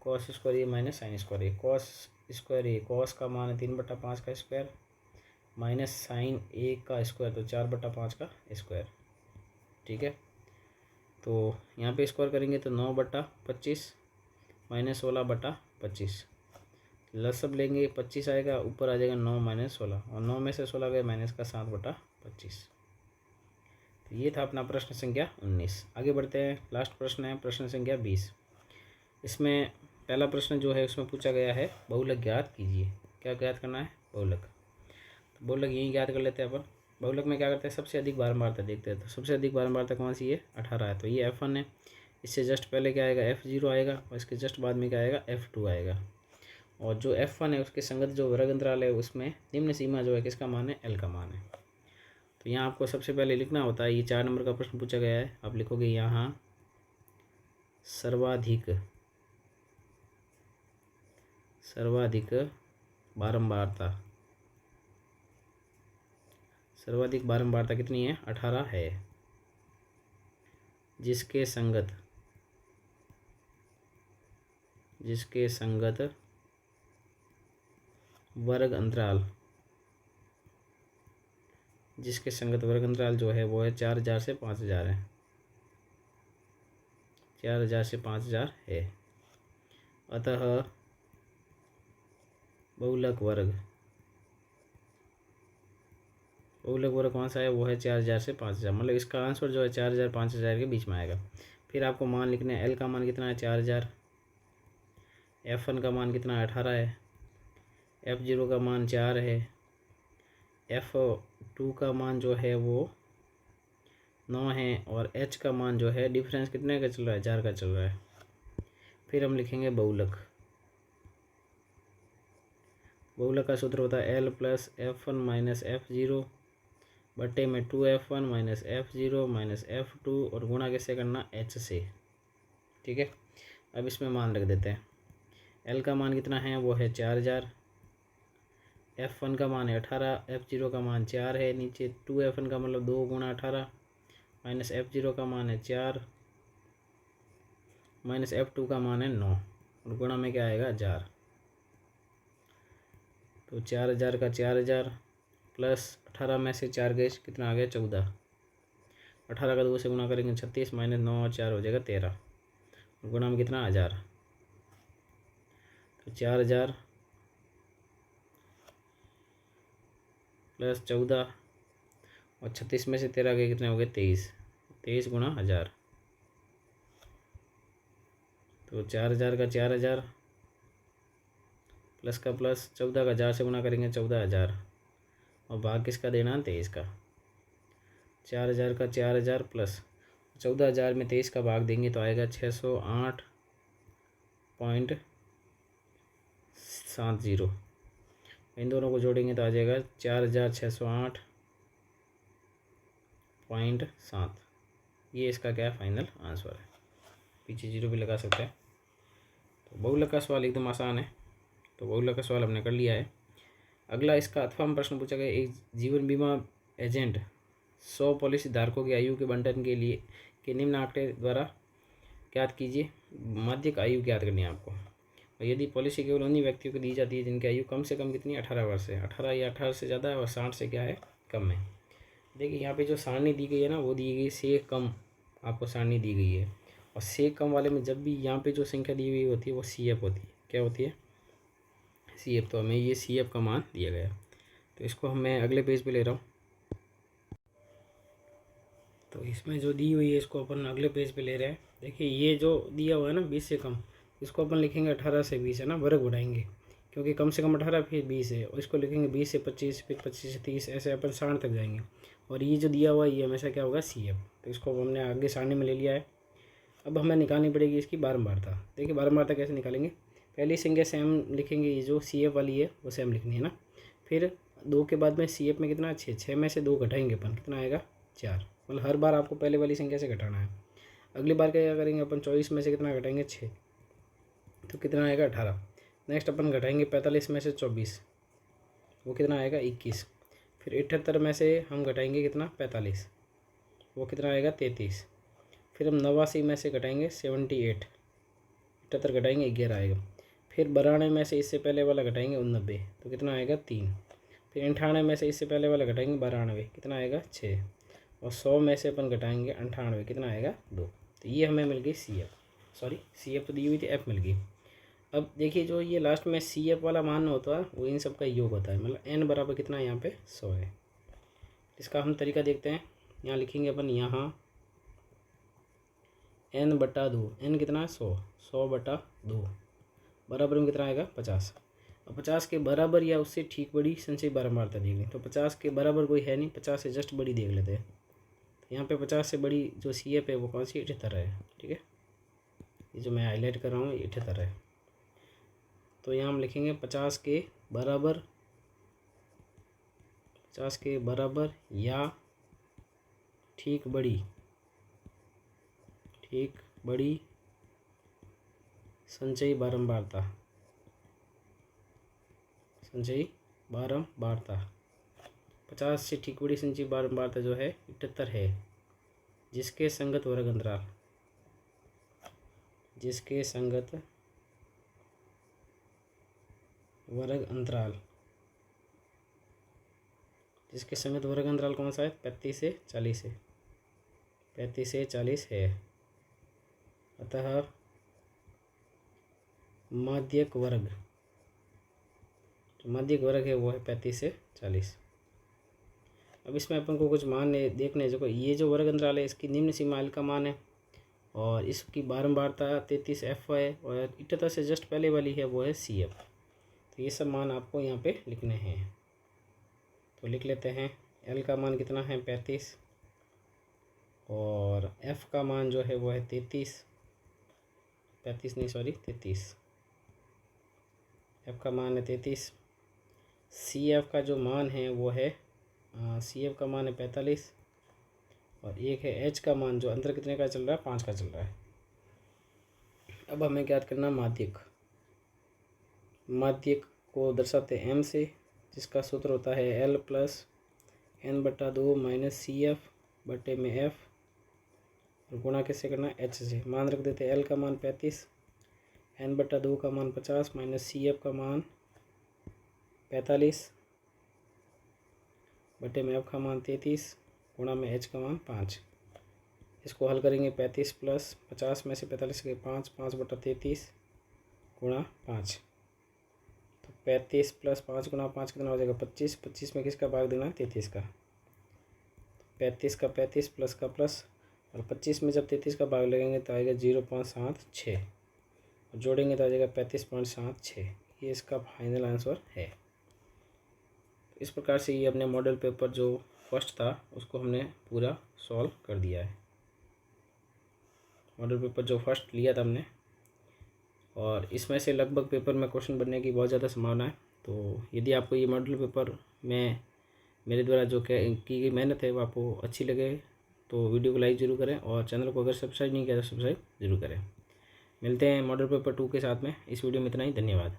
cos square A minus sine square A, cos square A, cos का मान है 3/5 का स्क्वायर माइनस साइन ए का स्क्वायर, तो 4/5 का स्क्वायर। ठीक है, तो यहाँ पे स्क्वायर करेंगे तो 9/25 माइनस 16/25, लसब लेंगे 25 आएगा, ऊपर आ जाएगा 9 माइनस 16, और 9 में से 16 गए माइनस का 7/25। तो ये था अपना प्रश्न संख्या 19। आगे बढ़ते हैं, लास्ट प्रश्न है प्रश्न संख्या 20। इसमें पहला प्रश्न जो है उसमें पूछा गया है बहुलक ज्ञात कीजिए। क्या ज्ञात करना है? बहुलक। तो बहुलक यही ज्ञात कर लेते हैं अपन। बहुलक में क्या करते हैं, सबसे अधिक बारंबारता देखते हैं। तो सबसे अधिक बारंबारता कौन सी है? 18 है, तो ये F1 है। इससे जस्ट पहले क्या आएगा? F0 आएगा, और इसके जस्ट बाद में क्या आएगा? F2 आएगा। और जो F1 है उसके संगत जो वर्ग अंतराल है उसमें निम्न सीमा जो है किसका मान है? L का मान है। तो यहाँ आपको सबसे पहले लिखना होता है, ये 4 नंबर का प्रश्न पूछा गया है, आप लिखोगे यहाँ सर्वाधिक बारंबारता, सर्वाधिक बारंबारता कितनी है? 18 है। जिसके संगत वर्ग अंतराल, जिसके संगत वर्ग अंतराल जो है वो है 4000 से 5000 है, 4000 से 5000 है। अतः बहुलक वर्ग कौन सा है? वो है 4000 से 5000, मतलब इसका आंसर जो है 4000 5000 के बीच में आएगा। फिर आपको मान लिखना है, L का मान कितना है? 4000, F1 का मान कितना है? 18 है, F0 का मान 4 है, F2 का मान जो है वो 9 है, और H का मान जो है डिफरेंस कितने का चल रहा है? 4 का चल रहा है। फिर हम लिखेंगे बहुलक का सूत्र होता है L plus F1 minus F0 बट्टे में 2F1 minus F0 minus F2, और गुणा कैसे करना? H से। ठीक है, अब इसमें मान रख देते हैं। L का मान कितना है? वो है 4000, F1 का मान है 18, F0 का मान 4 है, नीचे 2F1 का मतलब 2 गुणा 18 माइनस F0 का मान है 4 माइनस F2 का मान है 9, और गुणा में क्या आएगा? 1000। तो 4000 का 4000 प्लस 18 में से 4 गए, कितना आ गया? 14। 18 का 2 से गुणा करेंगे 36, माइनस 9 और 4 हो जाएगा 13, गुणा में कितना? 1000। तो 4000 प्लस 14, और 36 में से 13 गए, कितने हो गए? 23। 23 गुणा 1000, तो 4000 का 4000 प्लस का प्लस 14 का 1000 से गुणा करेंगे 14000, और भाग किसका देना है? 23 का। 4000 का 4000 प्लस 14000 में 23 का भाग देंगे तो आएगा 608.70। इन दोनों को जोड़ेंगे तो आ जाएगा 4608.7। ये इसका क्या है? फाइनल आंसर है। पीछे 0 भी लगा सकते हैं। तो बहुलक का सवाल एकदम आसान है, तो बहुलक का सवाल हमने कर लिया है। अगला इसका अथवा में प्रश्न पूछा गया, एक जीवन बीमा एजेंट 100 पॉलिसी धारकों की आयु के बंटन के लिए के निम्न आंकड़े द्वारा ज्ञात कीजिए। माध्यिक आयु ज्ञात करनी है आपको, और यदि पॉलिसी केवल उन्हीं व्यक्तियों को दी जाती है जिनकी आयु कम से कम कितनी? 18 वर्ष है। 18 या 18 से ज़्यादा है, और 60 से क्या है? कम है। देखिए यहाँ पे जो सारणी दी गई है ना, वो दी गई से कम, आपको सारणी दी गई है, और से कम वाले में जब भी यहाँ पे जो संख्या दी हुई होती है वो CF होती है। क्या होती है? CF। तो हमें ये CF का मान दिया गया, तो इसको मैं अगले पेज पे ले रहा हूँ। तो इसमें जो दी हुई है इसको अपन अगले पेज पे ले रहे हैं। देखिए ये जो दिया हुआ है ना 20 से कम, इसको अपन लिखेंगे 18 से 20 है ना, वर्ग बढ़ाएंगे, क्योंकि कम से कम 18 फिर 20 है, और इसको लिखेंगे 20 से 25, फिर 25 से 30, ऐसे अपन 60 तक जाएंगे। और ये जो दिया हुआ है ये हमेशा क्या होगा? CF। तो इसको हमने आगे सारणी में ले लिया है। अब हमें निकालनी पड़ेगी इसकी बारंबारता। देखिए बारंबारता कैसे निकालेंगे? पहली संख्या सेम लिखेंगे, ये जो CF वाली है वो सेम लिखनी है ना, फिर 2 के बाद में सी एफ में कितना 6, 6 में से 2 घटाएंगे अपन, कितना आएगा 4। मतलब हर बार आपको पहले वाली संख्या से घटाना है। अगली बार क्या करेंगे अपन, 24 में से कितना घटाएंगे 6, तो कितना आएगा 18। नेक्स्ट अपन घटाएंगे 45 में से 24, वो कितना आएगा 21। फिर 78 में से हम घटाएंगे कितना 45, वो कितना आएगा 33। फिर हम 89 में से घटाएंगे 78, 78 घटाएंगे 11 आएगा। फिर 92 में से इससे पहले वाला घटाएंगे 89, तो कितना आएगा 3। फिर 98 में से इससे पहले वाला घटाएंगे 92, कितना आएगा 6। और 100 में से अपन घटाएंगे 98, कितना आएगा 2। तो ये हमें मिल गई C F, sorry C F तो दी हुई थी, एफ मिल गई। अब देखिए जो ये लास्ट में सी एफ वाला मान होता है वो इन सब का योग होता है, मतलब एन बराबर कितना है यहाँ पे 100 है। इसका हम तरीका देखते हैं। यहाँ लिखेंगे अपन, यहाँ n बटा 2, n कितना है 100, 100 बटा 2 बराबर में कितना आएगा 50। और 50 के बराबर या उससे ठीक बड़ी संचयी बारंबारता देख लें, तो 50 के बराबर कोई है नहीं, 50 से जस्ट बड़ी देख लेते हैं। तो यहाँ पे 50 से बड़ी जो सी एफ है वो कौन सी 78 है, ठीक है। ये जो मैं हाईलाइट कर रहा हूँ ये 78 है। तो यहाँ हम लिखेंगे 50 के बराबर, 50 के बराबर या ठीक बड़ी, ठीक बड़ी संचयी बारंबारता, संचयी बारंबारता 50 से ठीक बड़ी संचयी बारंबारता जो है 78 है, जिसके संगत वर्ग अंतराल, जिसके संगत वर्ग अंतराल, जिसके संगत वर्ग अंतराल कौन सा है 35 से 40 है, 35 से 40 है। अतः माध्यक वर्ग, जो माध्यक वर्ग है वो है 35 से 40। अब इसमें अपन को कुछ मान देखने जो, ये जो वर्ग अंतराल है इसकी निम्न सीमा एल का मान है और इसकी बारंबारता 33 एफ है और 78 से जस्ट पहले वाली है वो है सी एफ। तो ये सब मान आपको यहाँ पे लिखने हैं, तो लिख लेते हैं। एल का मान कितना है 35 और एफ का मान जो है वो है 33, 35 नहीं सॉरी 33, एफ का मान है 33। सी एफ का जो मान है वो है सी एफ का मान है 45 और एक है एच का मान जो अंतर कितने का चल रहा है 5 का चल रहा है। अब हमें ज्ञात करना माध्यक, माध्यक को दर्शाते हैं एम से, जिसका सूत्र होता है एल प्लस एन बटा 2 माइनस सी एफ बटे में एफ, और गुणा किससे करना है एच से। मान रख देते हैं एल का मान 35, एन बटा 2 का मान 50 माइनस सी एफ का मान 45 बटे में एफ का मान 33 गुणा में एच का मान 5। इसको हल करेंगे 35 प्लस 50 में से 45 के 5, 5 बटा 33 गुणा 5, तो 35 प्लस 5 गुणा 5 कितना हो जाएगा 25, 25 में किसका भाग देना है 33 का, 35 का 35 प्लस का प्लस, और 25 में जब 33 का भाग लगेंगे तो आएगा 0.76 और जोड़ेंगे तो आ जाएगा 35.76। ये इसका फाइनल आंसर है। इस प्रकार से ये अपने मॉडल पेपर जो फर्स्ट था उसको हमने पूरा सॉल्व कर दिया है। मॉडल पेपर जो फर्स्ट लिया था हमने, और इसमें से लगभग पेपर में क्वेश्चन बनने की बहुत ज़्यादा संभावना है। तो यदि आपको ये मॉडल पेपर में मेरे द्वारा जो की गई मेहनत है वो आपको अच्छी लगे तो वीडियो को लाइक ज़रूर करें और चैनल को अगर सब्सक्राइब नहीं किया तो सब्सक्राइब ज़रूर करें। मिलते हैं मॉडल पेपर 2 के साथ में। इस वीडियो में इतना ही, धन्यवाद।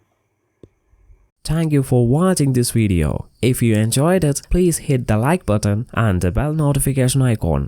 Thank you for watching this video. If you enjoyed it, please hit the like button and the bell notification icon.